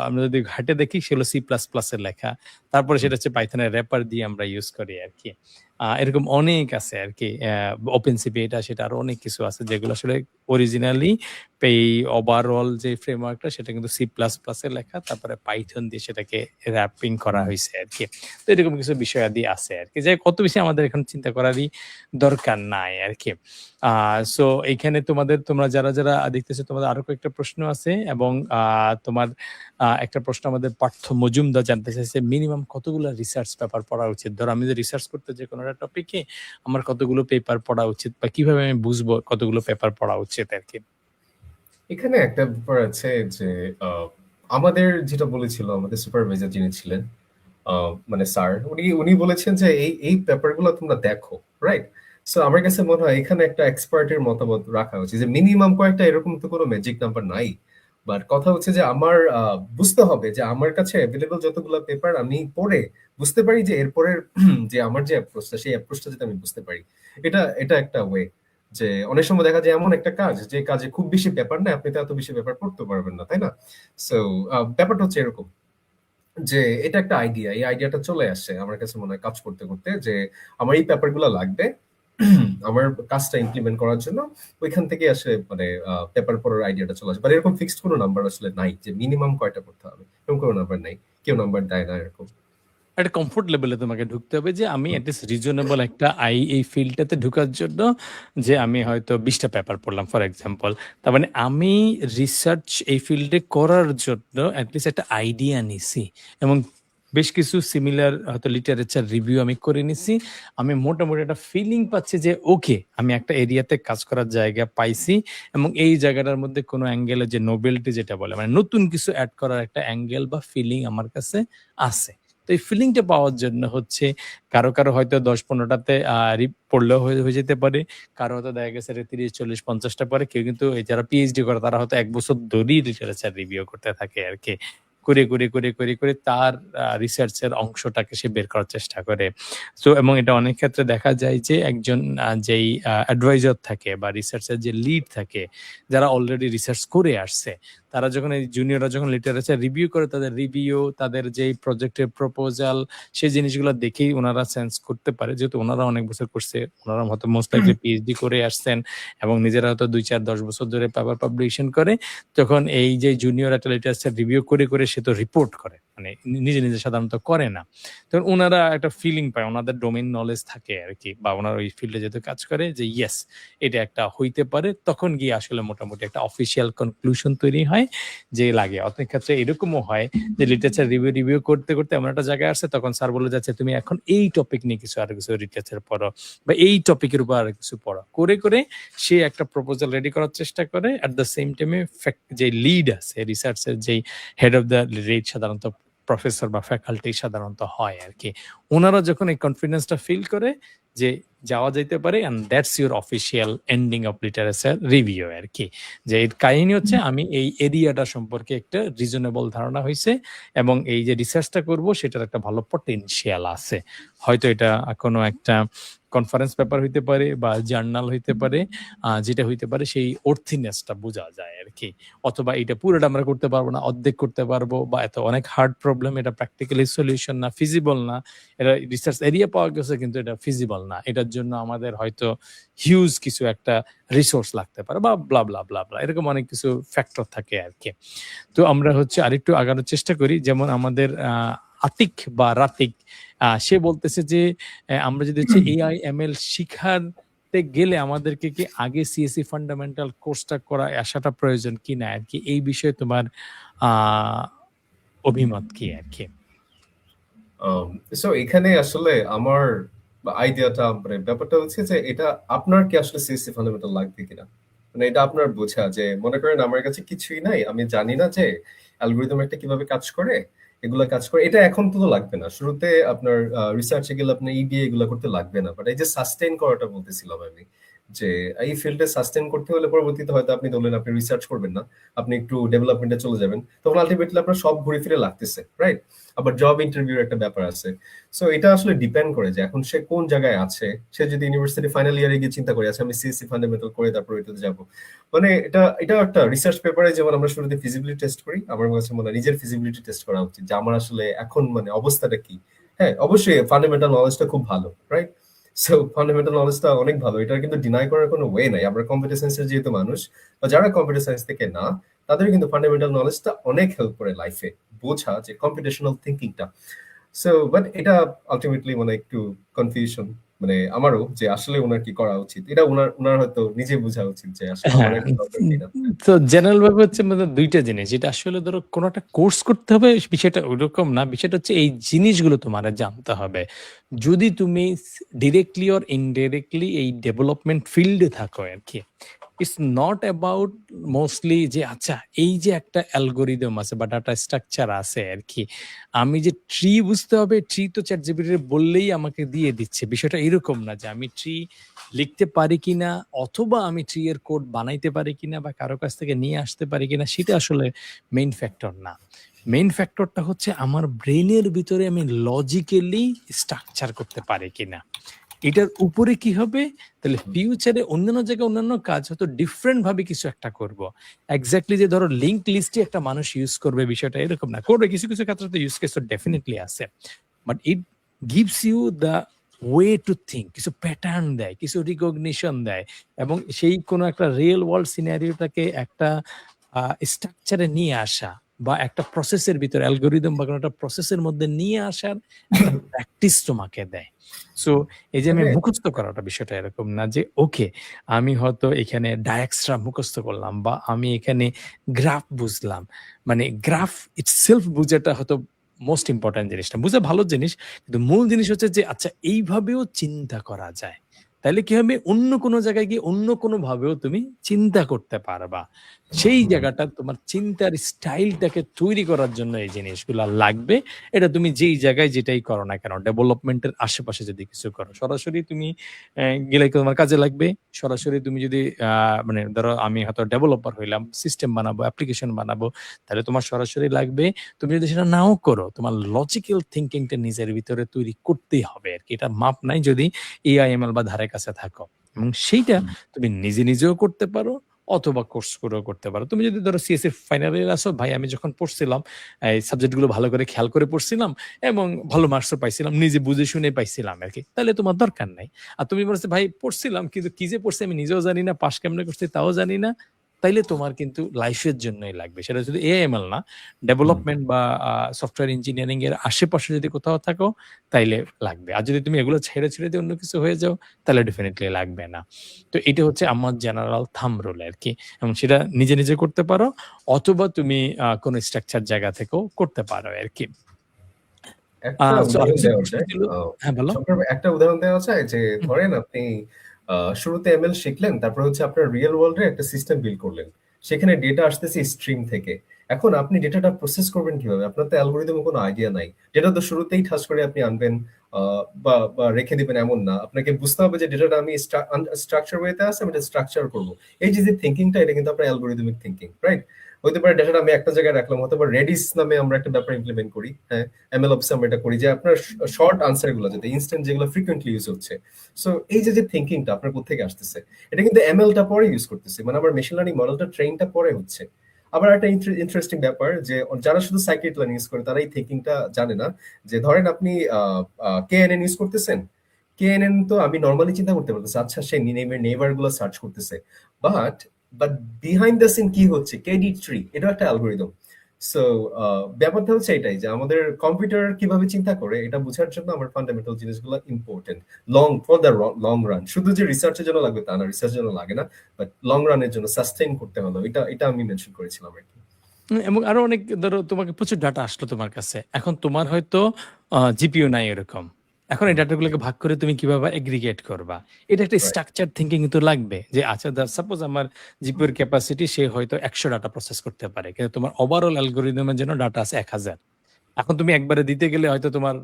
[SPEAKER 1] আমরা যদি ঘাটে দেখি সেগুলো সি প্লাস প্লাস এর লেখা। তারপরে সেটা হচ্ছে পাইথনের র‍্যাপার দিয়ে আমরা ইউজ করি আরকি। এরকম অনেক আছে আরকি। ওপেনসিপি এটা সেটা আরো অনেক কিছু আছে যেগুলো আসলে অরিজিনালি এই ওভারঅল যে ফ্রেমওয়ার্কটা সেটা কিন্তু সি প্লাস প্লাসে লেখা, তারপরে পাইথন দিয়ে সেটাকে র্যাপিং করা
[SPEAKER 2] হুম।
[SPEAKER 1] হয়েছে আর কি। তো এরকম কিছু বিষয়াদি আছে আর কি, যে কত বেশি আমাদের এখন চিন্তা করারই দরকার নাই আর কি। সো এইখানে তোমরা যারা যারা দেখতেছো, তোমাদের আরো কয়েকটা প্রশ্ন আছে, এবং তোমার একটা প্রশ্ন আমাদের পার্থ মজুমদার জানতে চাইছে মিনিমাম কতগুলো রিসার্চ পেপার পড়া উচিত। ধরো আমি যদি রিসার্চ করতে যে কোনো একটা টপিকে আমার কতগুলো পেপার পড়া উচিত, বা কিভাবে আমি বুঝবো কতগুলো পেপার পড়া উচিত আর কি।
[SPEAKER 2] এখানে একটা ব্যাপার আছে যে আমাদের যেটা বলেছিল আমাদের সুপারভাইজার যিনি ছিলেন, মানে স্যার, উনি বলেছেন যে এই পেপারগুলো তোমরা দেখো, রাইট? সো আমার কাছে মনে হয় এখানে একটা এক্সপার্টের মতামত রাখা উচিত, যে মিনিমাম কয়েকটা এরকম তো কোনো ম্যাজিক নাম্বার নাই। বাট কথা হচ্ছে যে আমার বুঝতে হবে যে আমার কাছে অ্যাভেলেবল যতগুলো পেপার আমি পড়ে বুঝতে পারি যে এরপরের যে আমার যে অ্যাপ্রোচটা, সেই অ্যাপ্রোচটা যদি আমি বুঝতে পারি, এটা একটা ওয়ে। যে অনেক সময় দেখা যায় এমন একটা কাজ, যে কাজে খুব বেশি পেপার নেই, আপনি তো এত বেশি পেপার পড়তে পারবেন না, তাই না? সো ব্যাপারটা হচ্ছে এরকম, যে এটা একটা আইডিয়া, এই আইডিয়াটা চলে আসে আমার কাছে মনে হয় কাজ করতে করতে, যে আমার এই পেপারগুলো লাগবে আমার কাজটা ইমপ্লিমেন্ট করার জন্য। ওইখান থেকে আসলে মানে পেপার পড়ার আইডিয়াটা চলে আসে। বাট এরকম ফিক্সড কোনো নাম্বার আসলে নাই যে মিনিমাম কয়টা পড়তে হবে, এরকম কোনো নাম্বার নাই, কেউ নাম্বার দেয় না এরকম।
[SPEAKER 1] একটা কমফোর্ট লেভেলে তোমাকে ঢুকতে হবে, যে আমি এটলিস্ট রিজনেবল একটা এই ফিল্ডটাতে ঢুকার জন্য, যে আমি হয়তো 20টা পেপার পড়লাম ফর এক্সাম্পল। তার মানে আমি রিসার্চ এই ফিল্ডে করার জন্য এটলিস্ট একটা আইডিয়া নিছি, এবং বেশ কিছু সিমিলার হয়তো লিটারেচার রিভিউ আমি করে নিছি। আমি মোটামুটি একটা ফিলিং পাচ্ছি যে ওকে, আমি একটা এরিয়াতে কাজ করার জায়গা পাইছি, এবং এই জায়গাটার মধ্যে কোনো অ্যাঙ্গেলে যে নোবেলটি যেটা বলে, মানে নতুন কিছু অ্যাড করার একটা অ্যাঙ্গেল বা ফিলিং আমার কাছে আছে। তো এই ফিলিংটা পাওয়ার জন্য হচ্ছে কারো হয়তো ১০-১৫টাতে পড়লেও হয়ে যেতে পারে। কারো হয়তো দেখা গেছে ৩০-৪০-৫০টা পড়ে। কেউ কিন্তু এই যারা পিএইচডি করে তারা হয়তো ১ বছর ধরেই লিটারেচার রিভিউ করতে থাকে আরকি। করে তার রিসার্চ এর অংশটাকে সে বের করার চেষ্টা করে। সো এবং এটা অনেক ক্ষেত্রে দেখা যায় যে একজন যেই অ্যাডভাইজার থাকে বা রিসার্চ এর যে লিড থাকে, যারা অলরেডি রিসার্চ করে আসছে, তারা যখন এই জুনিয়ররা যখন লিটারেচার রিভিউ করে, তাদের রিভিউ, তাদের যেই প্রজেক্টের প্রপোজাল, সেই জিনিসগুলো দেখেই ওনারা সেন্স করতে পারে, যেহেতু ওনারা অনেক বছর করছে, ওনারা হয়তো মোস্ট লাইকলি পিএইচডি করে আসছেন, এবং নিজেরা হয়তো ২-৪-১০ বছর ধরে পেপার পাবলিকেশন করে। তখন এই যে জুনিয়র একটা লিটারেচার রিভিউ করে সে তো রিপোর্ট করে, মানে নিজে সাধারণত করে না। তখন ওনারা একটা ফিলিং পায়, ওনাদের ডোমেইন নলেজ থাকে আরকি, বা ওনারা ওই ফিল্ডে যেহেতু কাজ করে, যে ইয়েস এটা একটা হইতে পারে, তখন গিয়ে আসলে মোটামুটি একটা অফিসিয়াল কনক্লুশন তৈরি হয় যে লাগে। অনেক ক্ষেত্রে এরকমও হয় যে লিটারেচার রিভিউ করতে এমন একটা জায়গায় আসছে, তখন স্যার বলে যাচ্ছে তুমি এখন এই টপিক নিয়ে আরো কিছু লিটারেচার পড়ো, বা এই টপিকের উপর আরো কিছু পড়ো। করে সে একটা প্রপোজাল রেডি করার চেষ্টা করে। এট দ্য সেম টাইমে যে লিড আছে রিসার্চের, যেই হেড অফ দ্য লিড সাধারণত প্রফেসর বা ফ্যাকাল্টি সাধারণত হয় আরকি। উনারা যখন এই কনফিডেন্সটা ফিল করে যে যাওয়া যাইতে পারে, and that's your official ending of literature review আরকি। যে এর কাহিনী হচ্ছে আমি এই এরিয়াটা সম্পর্কে একটা রিজনেবল ধারণা হইছে, এবং এই যে রিসার্চটা করব সেটার একটা ভালো পটেনশিয়াল আছে। হয়তো এটা কোনো একটা কনফারেন্স পেপার হইতে পারে বা জার্নাল হইতে পারে, যেটা হইতে পারে সেই অর্থিনেসটা বোঝা যায় আরকি। অথবা এটা পুরোটা আমরা করতে পারবো না, অর্ধেক করতে পারবো, বা এত অনেক হার্ড প্রবলেম, এটা প্র্যাকটিক্যালি সলিউশন না, ফিজিবল না। এটা রিসার্চ এরিয়া পাওয়া গেছে কিন্তু এটা ফিজিবল না। এটার জন্য আমাদের হয়তো হিউজ কিছু একটা রিসোর্স লাগতে পারে, বা ব্লা এরকম অনেক কিছু ফ্যাক্টর থাকে আরকি। তো আমরা হচ্ছে আরেকটু আগানোর চেষ্টা করি। যেমন আমাদের আতিক বা রাতিক, সে বলতেছে যে আমরা যদি হচ্ছে এআই এমএল শিখাতে গেলে আমাদেরকে কি আগে সিএসসি ফান্ডামেন্টাল কোর্সটা করা আসাটা প্রয়োজন কিনা আরকি। এই বিষয়ে তোমার আ অভিমত কি আরকি?
[SPEAKER 2] সো এখানে আসলে আমার আইডিয়াটা, মানে ব্যাপারটা হচ্ছে যে এটা আপনার কি আসলে সিএসসি ফান্ডামেন্টাল লাগবে কিনা, মানে এটা আপনার বোঝা। যে মনে করেন আমার কাছে কিছুই নাই, আমি জানি না যে অ্যালগরিদম একটা কিভাবে কাজ করে, এগুলা কাজ করে, এটা এখন তো লাগবে না। শুরুতে আপনার রিসার্চে গেলে আপনার ইবিএ এগুলো করতে লাগবে না। বাট এই যে সাস্টেইন করাটা বলতেছিলাম আমি, যে এই ফিল্ডে সাস্টেইন করতে হলে পরবর্তীতে হয়তো আপনি ধরলেন আপনি রিসার্চ করবেন না, আপনি একটু ডেভেলপমেন্টে চলে যাবেন, তখন আলটিমেটলি আপনার সব ঘুরে ফিরে লাগতেছে, রাইট? আবার জব ইন্টারভিউর একটা ব্যাপার আছে। সো এটা আসলে ডিপেন্ড করে যে এখন সে কোন জায়গায় আছে। সে যদি ইউনিভার্সিটি ফাইনাল ইয়ারে গিয়ে চিন্তা করে, আচ্ছা আমি সিএসসি ফান্ডামেন্টাল করে তারপর এটাতে যাবো, মানে এটা একটা রিসার্চ পেপারে যেমন আমরা শুরুতে ফিজিবিলিটি টেস্ট করি, আমার কাছে মনে হয় নিজের ফিজিবিলিটি টেস্ট করা উচিত, যে আমার আসলে এখন মানে অবস্থাটা কি। হ্যাঁ, অবশ্যই ফান্ডামেন্টাল নলেজটা খুব ভালো, রাইট? সো ফান্ডামেন্টাল নলেজটা অনেক ভালো। এটার কিন্তু ডিনাই করার কোনো ওয়ে নাই। আমরা কম্পিউটার সায়েন্সের যেহেতু মানুষ বা যারা কম্পিউটার সায়েন্স থেকে না, তাদের কিন্তু ফান্ডামেন্টাল নলেজটা অনেক হেল্প করে লাইফে। বোঝা যে কম্পিউটেশনাল থিংকিংটা। সো বাট এটা আল্টিমেটলি মানে একটু কনফিউশন মানে আমারও যে আসলে উনার কি করা উচিত। এটা উনার হয়তো নিজে বোঝা উচিত যে আসলে আমার
[SPEAKER 1] হ্যাঁ,
[SPEAKER 2] এটা দরকার কিনা।
[SPEAKER 1] তো জেনারেল ভাবে হচ্ছে মানে ২ টা জিনিস। এটা আসলে ধরো কোন একটা কোর্স করতে হবে বিষয়টা ওইরকম না। বিষয়টা হচ্ছে এই জিনিসগুলো তোমারে জানতে হবে। যদি তুমি ডিরেক্টলি অর ইনডিরেক্টলি এই ডেভেলপমেন্ট ফিল্ডে থাকো আরকি। ইটস নট অ্যাবাউট মোস্টলি যে আচ্ছা এই যে একটা অ্যালগরিদম আছে বা ডাটা স্ট্রাকচার আছে আরকি। আমি যে ট্রি বুঝতে হবে, ট্রি তো ChatGPT বললেই আমাকে দিয়ে দিচ্ছে। বিষয়টা এরকম না যে আমি ট্রি লিখতে পারি কিনা অথবা আমি ট্রি এর কোড বানাইতে পারি কিনা বা কারো কাছ থেকে নিয়ে আসতে পারি কিনা সেটা আসলে মেইন ফ্যাক্টর না। মেইন ফ্যাক্টরটা হচ্ছে আমার ব্রেইনের ভিতরে আমি লজিক্যালি স্ট্রাকচার করতে পারি কিনা। এটার উপরে কি হবে? তাহলে ফিউচারে অন্যান্য জায়গায় অন্যান্য কাজ হয়তো ডিফারেন্ট ভাবে কিছু একটা করব। এক্সাক্টলি যে ধরো লিংক লিস্টই একটা মানুষ ইউজ করবে বিষয়টা এরকম না। করবে কিছু, কিছু ক্ষেত্রে তো ইউজ কেস তো ডেফিনিটলি আছে। But it gives you the way to think, কিছু প্যাটার্ন দেয়, কিছু রিকগনিশন দেয় এবং সেই কোনো একটা রিয়েল ওয়ার্ল্ড সিনারিওটাকে একটা স্ট্রাকচারে নিয়ে আসা বা একটা প্রসেসের ভিতরে অ্যালগরিদম বা কোনো একটা প্রসেসের মধ্যে নিয়ে আসার একটা প্র্যাকটিস তোমাকে দেয়। সো এই যে আমি
[SPEAKER 2] তবে
[SPEAKER 1] মুখস্থ করাটা বিষয়টা এরকম না যে ওকে আমি হয়তো এখানে ডায়াক্সট্রা মুখস্থ করলাম বা আমি এখানে গ্রাফ বুঝলাম। মানে গ্রাফ ইটসেলফ বুঝাটা হয়তো মোস্ট ইম্পোর্টেন্ট জিনিসটা। বুঝা ভালো জিনিস। কিন্তু মূল জিনিস হচ্ছে যে আচ্ছা এইভাবেও চিন্তা করা যায়। তাইলে কি হবে? অন্য কোনো জায়গায় গিয়ে অন্য কোনো ভাবেও তুমি চিন্তা করতে পারবা। সেই জায়গাটা তোমার চিন্তার স্টাইলটাকে তৈরি করার জন্য এই জিনিসগুলা লাগবে। এটা তুমি যেই জায়গায় যেটাই করো না কেন, ডেভেলপমেন্টের আশেপাশে যদি কিছু করো, সরাসরি তুমি গেলে তোমার কাজে লাগবে। সরাসরি তুমি যদি মানে ধরো আমি হয়তো ডেভেলপার হইলাম, সিস্টেম বানাবো, অ্যাপ্লিকেশন বানাবো, তাহলে তোমার সরাসরি লাগবে। তুমি যদি সেটা নাও করো, তোমার লজিক্যাল থিংকিংটা নিজের ভিতরে তৈরি করতেই হবে আরকি। এটার মাপ নাই যদি AI, ML বা ধারে কাছে থাকো। এবং সেইটা তুমি নিজে, নিজেও করতে পারো অথবা কোর্স করেও করতে পারো। তুমি যদি ধরো সিএসসি ফাইনাল ইয়ারে আসো, ভাই আমি যখন পড়ছিলাম, এই সাবজেক্টগুলো ভালো করে খেয়াল করে পড়ছিলাম এবং ভালো মার্কসও পাইছিলাম। নিজে বুঝে শুনে পাইছিলাম আরকি। তাহলে তোমার দরকার নাই। আর তুমি বলছো ভাই পড়ছিলাম কিন্তু কি যে পড়ছি আমি নিজেও জানি না, পাস কেমনে করছি তাও জানি না। তাইলে তোমার কিন্তু লাইফের জন্যই লাগবে। সেটা শুধু AI, ML না, ডেভেলপমেন্ট বা সফটওয়্যার ইঞ্জিনিয়ারিং এর আশেপাশে যদি কোথাও থাকো তাইলে লাগবে। আর যদি তুমি এগুলো ছেড়ে, ছেড়ে দিয়ে অন্য কিছু হয়ে যাও তাহলে ডেফিনিটলি লাগবে না। তো এটা হচ্ছে আমার জেনারেল থাম্ব রুল আরকি। এবং সেটা নিজে, নিজে করতে পারো অথবা তুমি কোনো স্ট্রাকচার জায়গা থেকেও করতে পারো আরকি।
[SPEAKER 2] একটা
[SPEAKER 1] সো
[SPEAKER 2] উদাহরণ
[SPEAKER 1] আরেকটা
[SPEAKER 2] দেওয়া
[SPEAKER 1] প্রশ্ন
[SPEAKER 2] যায়।
[SPEAKER 1] ছিল। হ্যাঁ, বলো।
[SPEAKER 2] ছোট্ট একটা উদাহরণ দেওয়া যায় যে
[SPEAKER 1] হুম,
[SPEAKER 2] ধরেন আপনি শুরুতে এমএল শিখলেন, তারপর হচ্ছে আপনার রিয়েল ওয়ার্ল্ড এ একটা সিস্টেম বিল্ড করলেন। সেখানে ডেটা আসতেছে স্ট্রিম থেকে। এখন আপনি ডেটাটা প্রসেস করবেন কিভাবে? আপনার তো অ্যালগরিদম কোনো আইডিয়া নাই। ডেটা তো শুরুতেই ঠাস করে আপনি আনবেন বা রেখে দিবেন এমন না। আপনাকে বুঝতে হবে যে ডেটাটা আমি স্ট্রাকচার ওয়েতে আছে, আমি এটা স্ট্রাকচার করব। এই যে থিংকিংটা এটা কিন্তু আপনার অ্যালগরিদমিক থিংকিং, রাইট? হইতে পারে ডেটাটা আমি একটা জায়গায় রাখলাম, হতে পারে রেডিস নামে আমরা একটা ব্যাপার ইমপ্লিমেন্ট করি। হ্যাঁ, এমএল অফিসে আমরা এটা করি যে আপনার শর্ট আনসার গুলো যাতে ইনস্ট্যান্ট যেগুলো ফ্রিকোয়েন্টলি ইউজ হচ্ছে। সো এই যে থিংকিংটা আপনার কোথেকে আসতেছে, এটা কিন্তু এমএলটা পরে ইউজ করতেছে, মানে আমার মেশিন লার্নিং মডেলটা ট্রেনটা পরে হচ্ছে। আবার একটা ইন্টারেস্টিং ব্যাপার যে যারা শুধু সাইকিট লার্নিং ইউজ করে তারা এই থিংকিংটা জানে না যে ধরেন আপনি কেএনএন ইউজ করতেছেন। কেএনএন তো আমি নর্মালি চিন্তা করতে পারতেছি আচ্ছা সে নেইবার গুলো সার্চ করতেছে, but but behind the scene কি হচ্ছে, কেডি ট্রি এটা একটা অ্যালগোরিদম। সো ব্যাপারটা হচ্ছে এটাই যে আমাদের কম্পিউটার কিভাবে চিন্তা করে এটা বোঝার জন্য আমার ফান্ডামেন্টাল জিনিসগুলো important. For the long run, শুধু যে রিসার্চের জন্য লাগবে তা না, রিসার্চের জন্য লাগে না, বাট লং রানের জন্য সাস্টেইন করতে হলো, এটা আমি মেনশন করেছিলাম আর কি।
[SPEAKER 1] এবং আরো অনেক ধরো তোমাকে প্রচুর ডাটা আসলো তোমার কাছে। এখন তোমার হয়তো জিপিইউ নাই এরকম। এখন এই ডাটাগুলোকে ভাগ করে তুমি কিভাবে এগ্রিগেট করবা? এটা একটা
[SPEAKER 2] রাইট।
[SPEAKER 1] স্ট্রাকচার থিংকিং কিন্তু লাগবে। যে আচ্ছা সাপোজ আমার জিপিইউ এর ক্যাপাসিটি সে হয়তো ১০০ ডাটা প্রসেস করতে পারে। কিন্তু তোমার ওভারঅল অ্যালগরিদম এর জন্য ডাটা আছে ১০০০। এখন তুমি একবারে দিতে গেলে হয়তো তোমার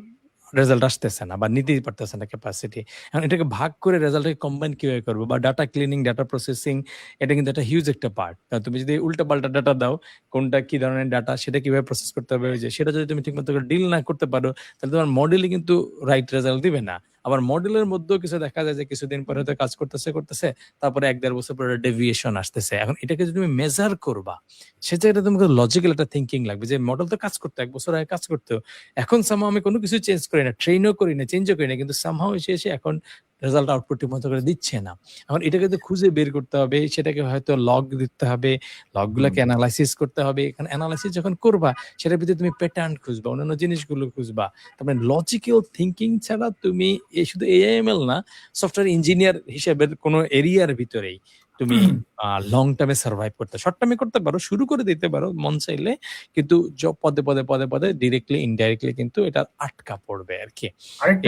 [SPEAKER 1] রেজাল্ট আসতেছে না বা নিতেই পারতেছে না ক্যাপাসিটি। এখন এটাকে ভাগ করে রেজাল্টটাকে কম্বাইন কিভাবে করবো বা ডাটা ক্লিনিং, ডাটা প্রসেসিং এটা কিন্তু একটা হিউজ একটা পার্ট। তুমি যদি উল্টাপাল্টা ডাটা দাও, কোনটা কি ধরনের ডাটা সেটা কিভাবে প্রসেস করতে হবে ওই যে সেটা যদি তুমি ঠিকমতো করে ডিল না করতে পারো তাহলে তোমার মডেলই কিন্তু রাইট রেজাল্ট দিবে না। আবার মডেলের মধ্যেও কিছু দেখা যায় যে কিছুদিন পরে হয়তো কাজ করতেছে তারপরে ১-১.৫ বছর পরে ডেভিয়েশন আসতেছে। এখন এটাকে যদি তুমি মেজার করবা সে জায়গাটা তোমাকে লজিক্যাল একটা থিংকিং লাগবে যে মডেল তো কাজ করতো ১ বছর আগে কাজ করতো। এখন somehow আমি কোনো কিছু চেঞ্জ করি না, ট্রেইনও করি না, চেঞ্জও করি না। কিন্তু somehow এসে এখন রেজাল্ট আউটপুট ঠিক মতো করে দিচ্ছে না। এখন এটাকে তো খুঁজে বের করতে হবে, সেটাকে হয়তো লগ দিতে হবে, লগগুলাকে অ্যানালাইসিস করতে হবে। এখানে অ্যানালাইসিস যখন করবা, সেটার ভিতরে তুমি প্যাটার্ন খুঁজবা, অন্যান্য জিনিসগুলো খুঁজবা। তার মানে লজিক্যাল থিংকিং ছাড়া তুমি শুধু এআইএমএল না, সফটওয়্যার ইঞ্জিনিয়ার হিসেবের কোনো এরিয়ার ভিতরেই তুমি লং টার্মে সার্ভাইভ করতে, শর্ট টার্মে করতে পারো, শুরু করে দিতে পারো মন চাইলে, কিন্তু পদে পদে ডিরেক্টলি ইনডাইরেক্টলি কিন্তু এটা আটকা পড়বে আর কি।
[SPEAKER 2] আরেকটা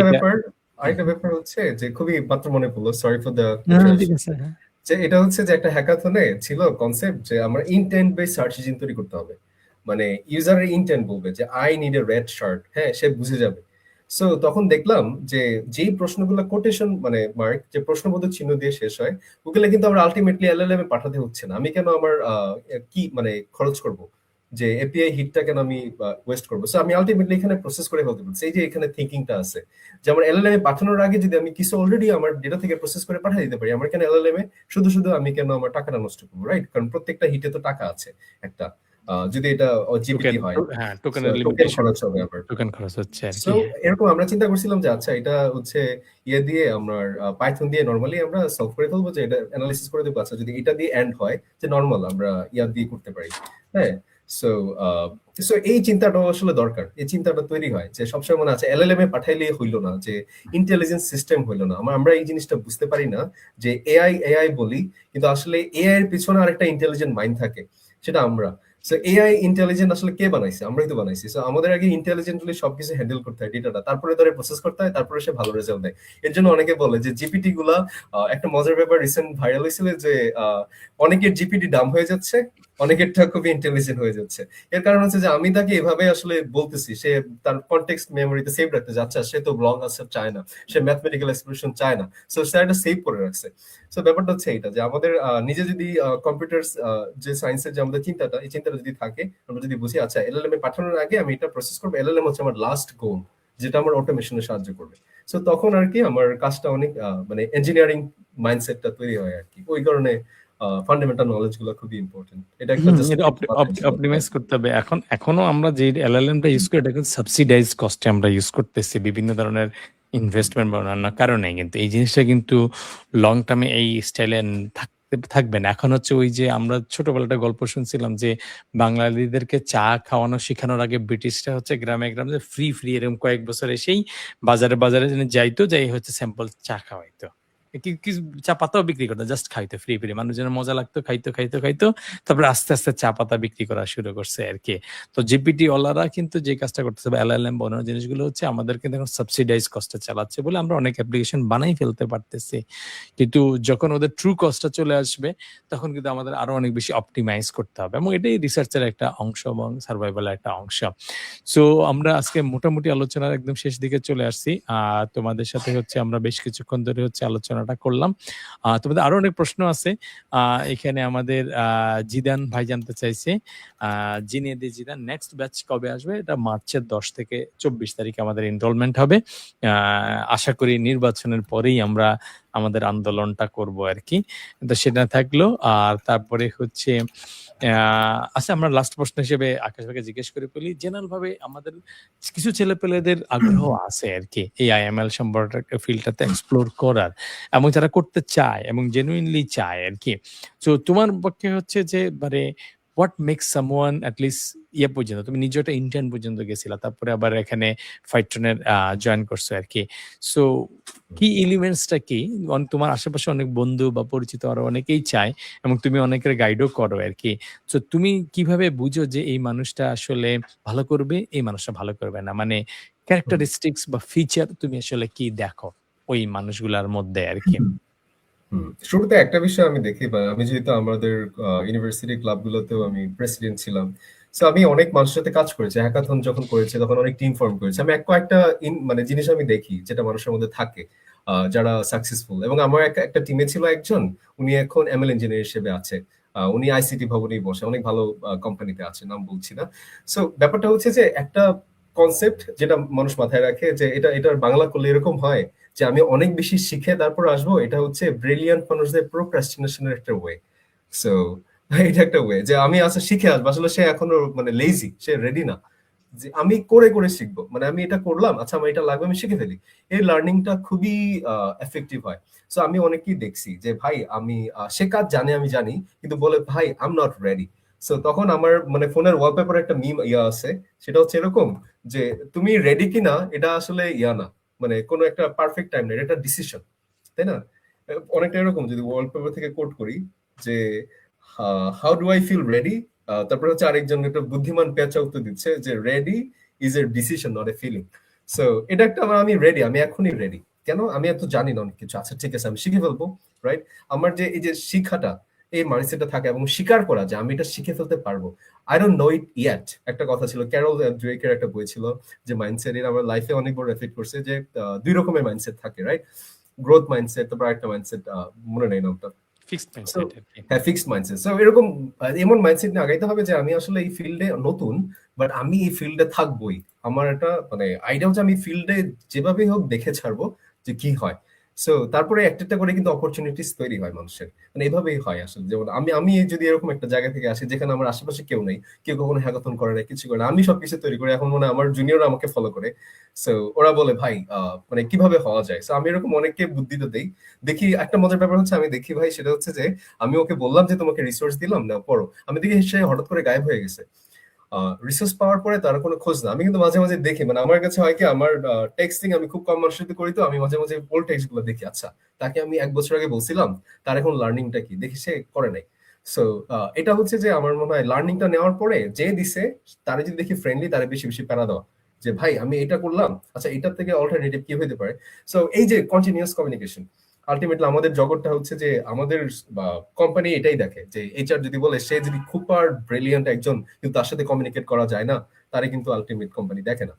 [SPEAKER 1] এটা
[SPEAKER 2] ব্যাপার হচ্ছে যে খুবই মাত্র মনে পড়লো, সরি ফর দ্য
[SPEAKER 1] ঠিক আছে, হ্যাঁ।
[SPEAKER 2] যে এটা হচ্ছে যে একটা হ্যাকাথনে ছিল কনসেপ্ট যে আমরা ইন্টেন্ট বেস সার্চ ইঞ্জিন তৈরি করতে হবে। মানে ইউজারের ইন্টেন্ট বলবে যে I need a red shirt, হ্যাঁ সে বুঝে যাবে। সো তখন দেখলাম যে যেই প্রশ্নগুলো কোটেশন মানে মার্ক, যে প্রশ্নবোধক চিহ্ন দিয়ে শেষ হয়, ওগুলো কিন্তু আমরা আলটিমেটলি এলএলএম এ পাঠাতে হচ্ছে না। আমি কেন আমার কি মানে খরচ করব, যে এপিআই হিটটা কেন আমি ওয়েস্ট করবো? সো আমি আলটিমেটলি এখানে প্রসেস করে ফেলতে পারছি। এই যে এখানে থিঙ্কিংটা আছে যে আমার এলএলএম এ পাঠানোর আগে যদি আমি কিছু অলরেডি আমার ডেটা থেকে প্রসেস করে পাঠিয়ে দিতে পারি, আমার কেন এলএলএম এ শুধু শুধু আমি কেন আমার টাকাটা নষ্ট করবো, রাইট? কারণ প্রত্যেকটা হিটে তো টাকা আছে একটা, যদি এটা জিপিটি হয়,
[SPEAKER 1] টোকেনের
[SPEAKER 2] টোকেন
[SPEAKER 1] লিমিটেশন,
[SPEAKER 2] খরচ হবে আবার।
[SPEAKER 1] টোকেন খরচ হচ্ছে আর
[SPEAKER 2] সো
[SPEAKER 1] কি।
[SPEAKER 2] এরকম আমরা চিন্তা করছিলাম যে আচ্ছা এটা হচ্ছে ইয়ে দিয়ে আমরা পাইথন দিয়ে নরমালি আমরা সলভ করে ফেলবো, যে এটা অ্যানালিসিস করে দেবো। আচ্ছা যদি এটা দিয়ে এন্ড হয়, যে নরমাল আমরা ইয়া দিয়ে করতে পারি, হ্যাঁ। সো সো এই চিন্তাটা আসলে দরকার, এই চিন্তাটা তৈরি হয় যে সবসময় মনে আছে এলএলএম এ পাঠাইলে হইলো না, যে ইন্টেলিজেন্স সিস্টেম হইলো না। আমরা এই জিনিসটা বুঝতে পারি না যে এআই এআই বলি, কিন্তু আসলে এআই এর পিছনে আরেকটা ইন্টেলিজেন্ট মাইন্ড থাকে, সেটা আমরা। সো এআই ইন্টেলিজেন্ট আসলে কে বানাইছে? আমরাই তো বানাইছি। সো আমাদের আগে ইন্টেলিজেন্টলি সবকিছু হ্যান্ডেল করতে হয় ডেটাটা, তারপরে ধরে প্রসেস করতে হয়, তারপরে সে ভালো রেজাল্ট দেয়। এর জন্য অনেকে বলে যে জিপিটি গুলা, একটা মজার ব্যাপার রিসেন্ট ভাইরাল হয়েছিল যে অনেকের জিপিটি ডাম হয়ে যাচ্ছে, অনেকেরটা খুবই ইন্টেলিজেন্ট হয়ে যাচ্ছে। এর কারণ হচ্ছে যে আমি তাকে এভাবে আসলে বলতেছি, সে তার কনটেক্সট মেমোরিতে সেভ রাখতে যাচ্ছে, সে তো লং আনসার চায় না, সে ম্যাথমেটিক্যাল এক্সপ্রেশন চায় না, সো সে এটা সেভ করে রাখছে। সো ব্যাপারটা হচ্ছে এটা যে আমাদের নিজে যদি কম্পিউটার যে সায়েন্সের যে আমাদের চিন্তাটা, এই চিন্তাটা যদি থাকে, আমরা যদি বুঝি আচ্ছা এলএলএম এ পাঠানোর আগে আমি এটা প্রসেস করবো, এলএলএম হচ্ছে আমার লাস্ট গোল, যেটা আমার অটোমেশনে সাহায্য করবে। সো তখন আর কি আমার কাজটা অনেক মানে ইঞ্জিনিয়ারিং মাইন্ডসেটটা তৈরি হয় আর কি। ওই কারণে ফান্ডামেন্টাল নলেজ গুলো খুবই ইম্পর্টেন্ট। এটা একটা জাস্ট
[SPEAKER 1] এটা অপটিমাইজ করতে হবে। এখনো আমরা যে এলএলএমটা ইউজ করি, এটা কিন্তু সাবসিডাইজ কস্টে আমরা ইউজ করতেছি বিভিন্ন ধরনের ইনভেস্টমেন্ট বা অন্যান্য কারণে। কিন্তু এই জিনিসটা কিন্তু লং টার্মে এই স্টাইলে থাকবে না। এখন হচ্ছে ওই যে আমরা ছোটবেলাটা গল্প শুনছিলাম যে বাঙালিদেরকে চা খাওয়ানো শেখানোর আগে ব্রিটিশরা হচ্ছে গ্রামে গ্রামে ফ্রি ফ্রি এরকম কয়েক বছর এসেই বাজারে বাজারে যাইতো, যাই হচ্ছে স্যাম্পল চা খাওয়াইতো, কি চা পাতাও বিক্রি করতো, জাস্ট খাইতো ফ্রি ফ্রি, মানুষজনের মজা লাগতো, খাইতো। তারপরে আস্তে আস্তে চা পাতা বিক্রি করা শুরু করছে আর কি। তো জিপিটি ওলারা কিন্তু যে কাজটা করতেছে বা এলএলএম বানানো জিনিসগুলো হচ্ছে আমাদের কিন্তু এখন সাবসিডাইজ কস্টে চালাচ্ছে বলে আমরা অনেক অ্যাপ্লিকেশন বানাই ফেলতে পারতেছি। কিন্তু যখন ওদের ট্রু কস্টটা চলে আসবে, তখন কিন্তু আমাদের আরো অনেক বেশি অপটিমাইজ করতে হবে, এবং এটাই রিসার্চের একটা অংশ এবং সার্ভাইভালের একটা অংশ। সো আমরা আজকে মোটামুটি আলোচনার একদম শেষ দিকে চলে আসছি। তোমাদের সাথে হচ্ছে আমরা বেশ কিছুক্ষণ ধরে হচ্ছে আলোচনাটা করলাম। তোমাদের আরো অনেক প্রশ্ন আছে। এখানে আমাদের জিদান ভাই জানতে চাইছে, জিনেদি জিদান, নেক্সট ব্যাচ কবে আসবে? এটা মার্চের 10 থেকে 24 তারিখে আমাদের এনরোলমেন্ট হবে। আশা করি নির্বাচনের পরেই আমরা আমাদের আন্দোলনটা করব আর কি। তো সেটা থাকলো। আর তারপরে হচ্ছে আচ্ছা, আমরা লাস্ট প্রশ্ন হিসেবে আকাশ ভাইকে জিজ্ঞেস করে ফেলি, জেনারেল ভাবে আমাদের কিছু ছেলেপেলেদের আগ্রহ আছে আর কি এই আইএমএল সম্পর্কে ফিল্ডটাতে এক্সপ্লোর করার, এবং যারা করতে চায় এবং জেনুইনলি চায় আর কি। তো তোমার পক্ষে হচ্ছে যে মানে what makes someone at least ইয়ে পর্যন্ত, তুমি নিজে একটা ইন্টার্ন পর্যন্ত গেছিলা, তারপরে আবার এখানে ফাইট্রনের জয়েন করছো আর কি। সো কি এলিমেন্টসটা কি? তোমার আশেপাশে অনেক বন্ধু বা পরিচিত আরো অনেকেই চায়, এবং তুমি অনেকের গাইডও করো আর কি। তো তুমি কিভাবে বুঝো যে এই মানুষটা আসলে ভালো করবে, এই মানুষটা ভালো করবে না? মানে ক্যারেক্টারিস্টিক্স বা ফিচার তুমি আসলে কি দেখো ওই মানুষগুলার মধ্যে আর কি?
[SPEAKER 2] শুরুতে একটা বিষয় আমি দেখি, বা আমি যেহেতু আমাদের ইউনিভার্সিটি ক্লাবগুলোতেও আমি প্রেসিডেন্ট ছিলাম, সো আমি অনেক মানুষের সাথে কাজ করেছি। হ্যাকাথন যখন করেছি তখন অনেক টিম ফর্ম করেছি। আমি কয়েকটা মানে জিনিস আমি দেখি যেটা মানুষের মধ্যে থাকে, যারা সাকসেসফুল। এবং আমার একটা টিমে ছিল একজন, উনি এখন এমএল ইঞ্জিনিয়ার হিসেবে আছে। উনি আইসিটি ভবনেই বসে, অনেক ভালো কোম্পানিতে আছে, নাম বলছি না। সো ব্যাপারটা হচ্ছে যে একটা কনসেপ্ট যেটা মানুষ মাথায় রাখে যে এটার বাংলা করলে এরকম হয় যে আমি অনেক বেশি শিখে তারপর আসবো, এটা হচ্ছে ব্রিলিয়ান্ট মানুষদের প্রোক্রাস্টিনেশনের একটা ওয়ে। সো এটা একটা ওয়ে যে আমি আসলে শিখে আসবো, আসলে সে এখনো মানে লেজি, সে রেডি না। যে আমি করে শিখবো, মানে আমি এটা করলাম, আচ্ছা আমার এটা লাগবে, আমি শিখে ফেলি। এই লার্নিংটা খুবই এফেক্টিভ হয়। সো আমি অনেকেই দেখছি যে ভাই আমি সে কাজ জানে, আমি জানি, কিন্তু বলে ভাই I am not ready. So তখন আমার মানে ফোনের ওয়ালপেপারে একটা মিম ইয়া আছে, সেটা হচ্ছে এরকম যে তুমি রেডি কিনা এটা আসলে ইয়া না, মানে কোনো একটা পারফেক্ট টাইম না, এটা একটা ডিসিশন, তাই না? অনেকটা এরকম, যদি ওয়ালপেপার থেকে কোট করি যে how do I feel ready, তারপরে হচ্ছে আরেকজন একটা বুদ্ধিমান পেঁচা উত্তর দিচ্ছে যে ready is a decision not a feeling. So এটা একটা আমি রেডি, আমি এখনই রেডি। কেন? আমি এত জানি না অনেক কিছু, আচ্ছা ঠিক আছে আমি শিখে ফেলবো, রাইট? আমার যে এই যে শিখাটা, এই মাইন্ডসেটটা থাকে এবং স্বীকার করা যে আমি এটা শিখে ফেলতে পারবো। I don't know it yet. একটা কথা ছিল, ক্যারল ড্রেকের একটা বই ছিল যে মাইন্ডসেট, এর আমার লাইফে অনেক বড় এফেক্ট করছে, যে দুই রকমের মাইন্ডসেট থাকে, রাইট? গ্রোথ মাইন্ডসেট, তারপর একটা মাইন্ডসেট মনে নেই নামটা।
[SPEAKER 1] ফিক্সড
[SPEAKER 2] সো
[SPEAKER 1] মাইন্ডসেট আরকি।
[SPEAKER 2] হ্যাঁ, ফিক্সড মাইন্ডসেট। সো এরকম এমন মাইন্ডসেট নিয়ে আগাইতে হবে যে আমি আসলে এই ফিল্ডে নতুন, বাট আমি এই ফিল্ডে থাকবোই। আমার একটা মানে আইডিয়া হচ্ছে আমি ফিল্ডে যেভাবেই হোক দেখে ছাড়বো যে কি হয়। সো তারপরে একটা একটা করে কিন্তু অপরচুনিটিস তৈরি হয় মানুষের, মানে এভাবেই হয় আসলে। যেমন আমি আমি যদি এরকম একটা জায়গা থেকে আসি যেখানে আমার আশেপাশে কেউ নেই, কেউ কখনো হ্যাকাথন করে না, কিছু করে না, আমি সবকিছু তৈরি করি, এখন মনে হয় আমার জুনিয়ররা আমাকে ফলো করে। সো ওরা বলে ভাই মানে কিভাবে হওয়া যায়। সো আমি এরকম অনেককে বুদ্ধিটা দেই। দেখি একটা মজার ব্যাপার হচ্ছে, আমি দেখি ভাই সেটা হচ্ছে যে আমি ওকে বললাম যে তোমাকে রিসোর্স দিলাম না পড়ো, আমি দেখি সে হঠাৎ করে গায়েব হয়ে গেছে। রিসোর্স পাওয়ার পরে তার কোনো খোঁজ না। আমি কিন্তু মাঝে মাঝে দেখি, মানে আমার কাছে হয় কি, আমার টেক্সটিং আমি খুব কম মানুষের সাথে করি, তো আমি মাঝে মাঝে ওল্ড টেক্সট গুলো দেখি, আচ্ছা তাকে আমি 1 বছর আগে বলছিলাম, তার এখন লার্নিংটা কি, দেখি সে করে নাই। সো এটা হচ্ছে যে আমার মনে হয় লার্নিংটা নেওয়ার পরে যে দিছে তারে যদি দেখি ফ্রেন্ডলি, তারে বেশি বেশি প্যারা দেওয়া, যে ভাই আমি এটা করলাম, আচ্ছা এটার থেকে অল্টারনেটিভ কি হতে পারে। সো এই যে কন্টিনিউয়াস কমিউনিকেশন, আলটিমেটলি আমাদের জগৎটা হচ্ছে যে আমাদের কোম্পানি এটাই দেখে যে এইচআর যদি বলে সে যদি খুব ব্রিলিয়ান্ট একজন কিন্তু তার সাথে কমিউনিকেট করা যায় না, তারে কিন্তু আলটিমেট কোম্পানি দেখে না।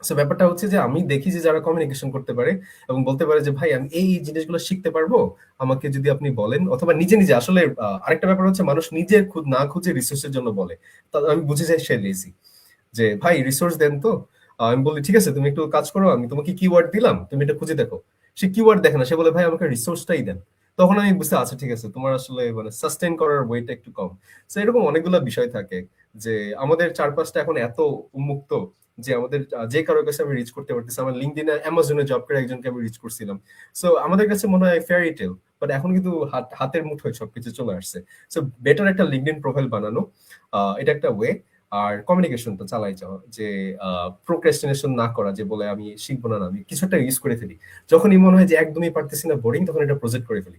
[SPEAKER 2] সো ব্যাপারটা হচ্ছে যে আমি দেখি যে যারা কমিউনিকেশন করতে পারে এবং বলতে পারে যে ভাই আমি এই জিনিসগুলো শিখতে পারবো, আমাকে যদি আপনি বলেন, অথবা নিজে নিজে আসলে আরেকটা ব্যাপার হচ্ছে মানুষ নিজের না খুঁজে রিসোর্সের জন্য বলে, তা আমি বুঝে যাই সে লেজি, যে ভাই রিসোর্স দেন তো। আমি বলি ঠিক আছে তুমি একটু কাজ করো, আমি তোমাকে কিওয়ার্ড দিলাম, তুমি এটা খুঁজে দেখো। সে কিওয়ার্ড দেখে না, সে বলে ভাই আমাকে রিসোর্সটাই দেন। তখন আমি বুঝতে, আচ্ছা ঠিক আছে তোমার আসলে মানে সাস্টেইন করার ওয়েটা একটু কম। তো এরকম অনেকগুলো বিষয় থাকে যে আমাদের চারপাশটা এখন এত উন্মুক্ত যে আমাদের যে কারোর কাছে আমি রিচ করতে পারতেছি। আমার লিঙ্কডইনে অ্যামাজনে জব করে একজনকে আমি রিচ করছিলাম। সো আমাদের কাছে মনে হয় ফেয়ারি টেল, বাট এখন কিন্তু হাতের মুঠোয় সবকিছু চলে আসছে। সো বেটার একটা লিঙ্কডইন প্রোফাইল বানানো, এটা একটা ওয়ে। আর কমিউনিকেশনটা চালাই যাওয়া, যে প্রোক্রাস্টিনেশন না করা, যে বলে আমি শিখবো না, আমি কিছু একটা ইউজ করে ফেলি। যখনই মনে হয় যে একদমই পারতেছি না, বোরিং, তখন এটা প্রজেক্ট করে ফেলি।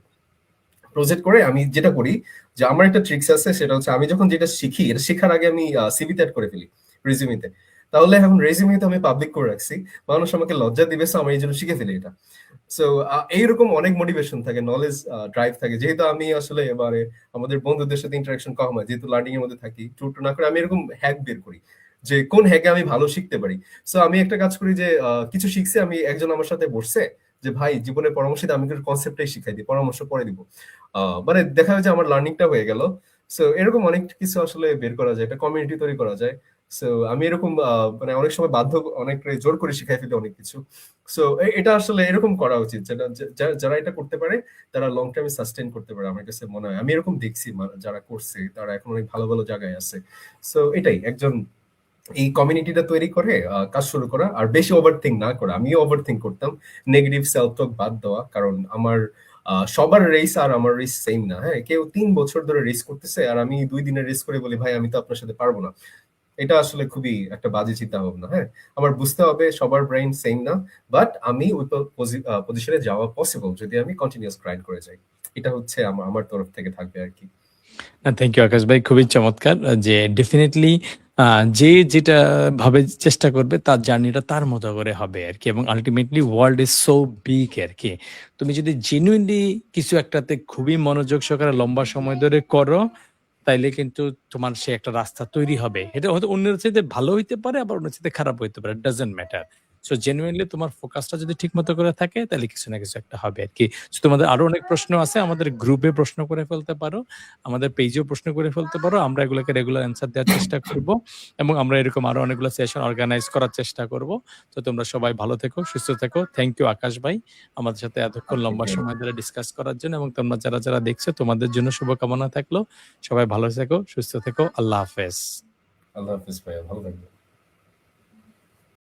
[SPEAKER 2] প্রজেক্ট করে আমি যেটা করি, যে আমার একটা ট্রিক্স আছে, সেটা হচ্ছে আমি যখন যেটা শিখি, এটা শেখার আগে আমি সিভিতে অ্যাড করে ফেলি, রেজিউমিতে। তাহলে এখন রেজিউমিতে আমি পাবলিক করে রাখছি, মানুষ আমাকে লজ্জা দিবে, সো আমি এই জন্য শিখে ফেলি এটা। সো এইরকম অনেক মোটিভেশন থাকে, নলেজ ড্রাইভ থাকে। যেহেতু আমি আসলে এবারে আমাদের বন্ধুদের সাথে ইন্টারাকশন কম হয়, যেহেতু লার্নিং এর মধ্যে থাকি, টু না করে আমি এরকম হ্যাক বের করি যে কোন হ্যাকে আমি ভালো শিখতে পারি। সো আমি একটা কাজ করি যে কিছু শিখছি, আমি একজন আমার সাথে বসছে যে ভাই জীবনের পরামর্শ দিই, আমি কিন্তু কনসেপ্টটাই শিখাই দিই, পরামর্শ পরে দিব। মানে দেখা যায় যে আমার লার্নিংটা হয়ে গেল। সো এরকম অনেক কিছু আসলে বের করা যায়, একটা কমিউনিটি তৈরি করা যায়। সো আমি এরকম মানে অনেক সময় বাধ্য, অনেক জোর করে শিখাই ফেলি অনেক কিছু। সো এটা আসলে এরকম করা উচিত, যেটা যারা এটা করতে পারে তারা লং টার্মে সাস্টেইন করতে পারে, আমার কাছে মনে হয়। আমি এরকম দেখছি যারা করছে তারা এখন অনেক ভালো ভালো জায়গায় আছে। সো এটাই একজন এই কমিউনিটিটা তৈরি করে কাজ শুরু করা, আর বেশি ওভার থিঙ্ক না করা। আমিও ওভার থিঙ্ক করতাম, নেগেটিভ সেলফ টক বাদ দেওয়া, কারণ আমার সবার রেস আর আমার রেস সেম না। হ্যাঁ, কেউ 3 বছর ধরে রেস করতেছে আর আমি 2 দিনের রেস করে বলি ভাই আমি তো আপনার সাথে পারবো না। এটা আসলে খুবই একটা বাজে চিন্তা ভাবনা। হ্যাঁ, আমার বুঝতে হবে সবার ব্রেইন সেম না, বাট আমি ওই পজিশনে যাওয়া পসিবল যদি আমি কন্টিনিউয়াস গ্রাইন্ড করে যাই। এটা হচ্ছে আমার তরফ থেকে থাকবে আর কি।
[SPEAKER 1] না, থ্যাংক ইউ আকাশ ভাই। খুবই চমৎকার। যে ডেফিনিটলি যে যেটা ভাবে চেষ্টা করবে তার জার্নিটা তার মতো করে হবে আরকি, এবং ultimately world is so big আরকি। তুমি যদি জেনুইনলি কিছু একটাতে খুবই মনোযোগ সহকারে লম্বা সময় ধরে করো, তাইলে কিন্তু তোমার সে একটা রাস্তা তৈরি হবে। এটা হয়তো অন্যের চাইতে ভালো হইতে পারে, আবার অন্যের চাইতে খারাপ হইতে পারে। It doesn't matter. So genuinely তোমার ফোকাসটা যদি ঠিকমতো করে থাকে, তাহলে কিছু না কিছু একটা হবে আরকি। সো তোমাদের আরো অনেক প্রশ্ন আছে। আমাদের গ্রুপে প্রশ্ন করে ফেলতে পারো। আমাদের পেজেও প্রশ্ন করে ফেলতে পারো। আমরা এগুলোকে রেগুলার অ্যান্সার দেওয়ার চেষ্টা করব। এবং আমরা এরকম আরো অনেকগুলো সেশন অর্গানাইজ করার চেষ্টা করব। তো তোমরা সবাই ভালো থেকো, সুস্থ থেকো। থ্যাংক ইউ আকাশ ভাই আমাদের সাথে এতক্ষণ লম্বা
[SPEAKER 2] আপনাকে
[SPEAKER 1] সময় ধরে ডিসকাস করার জন্য, এবং তোমরা যারা দেখছো তোমাদের জন্য শুভকামনা থাকলো। সবাই ভালো থেকো, সুস্থ থেকো। আল্লাহ হাফেজ।
[SPEAKER 2] আল্লাহ হাফিজ ভাইয়া, ভালো থাকবেন।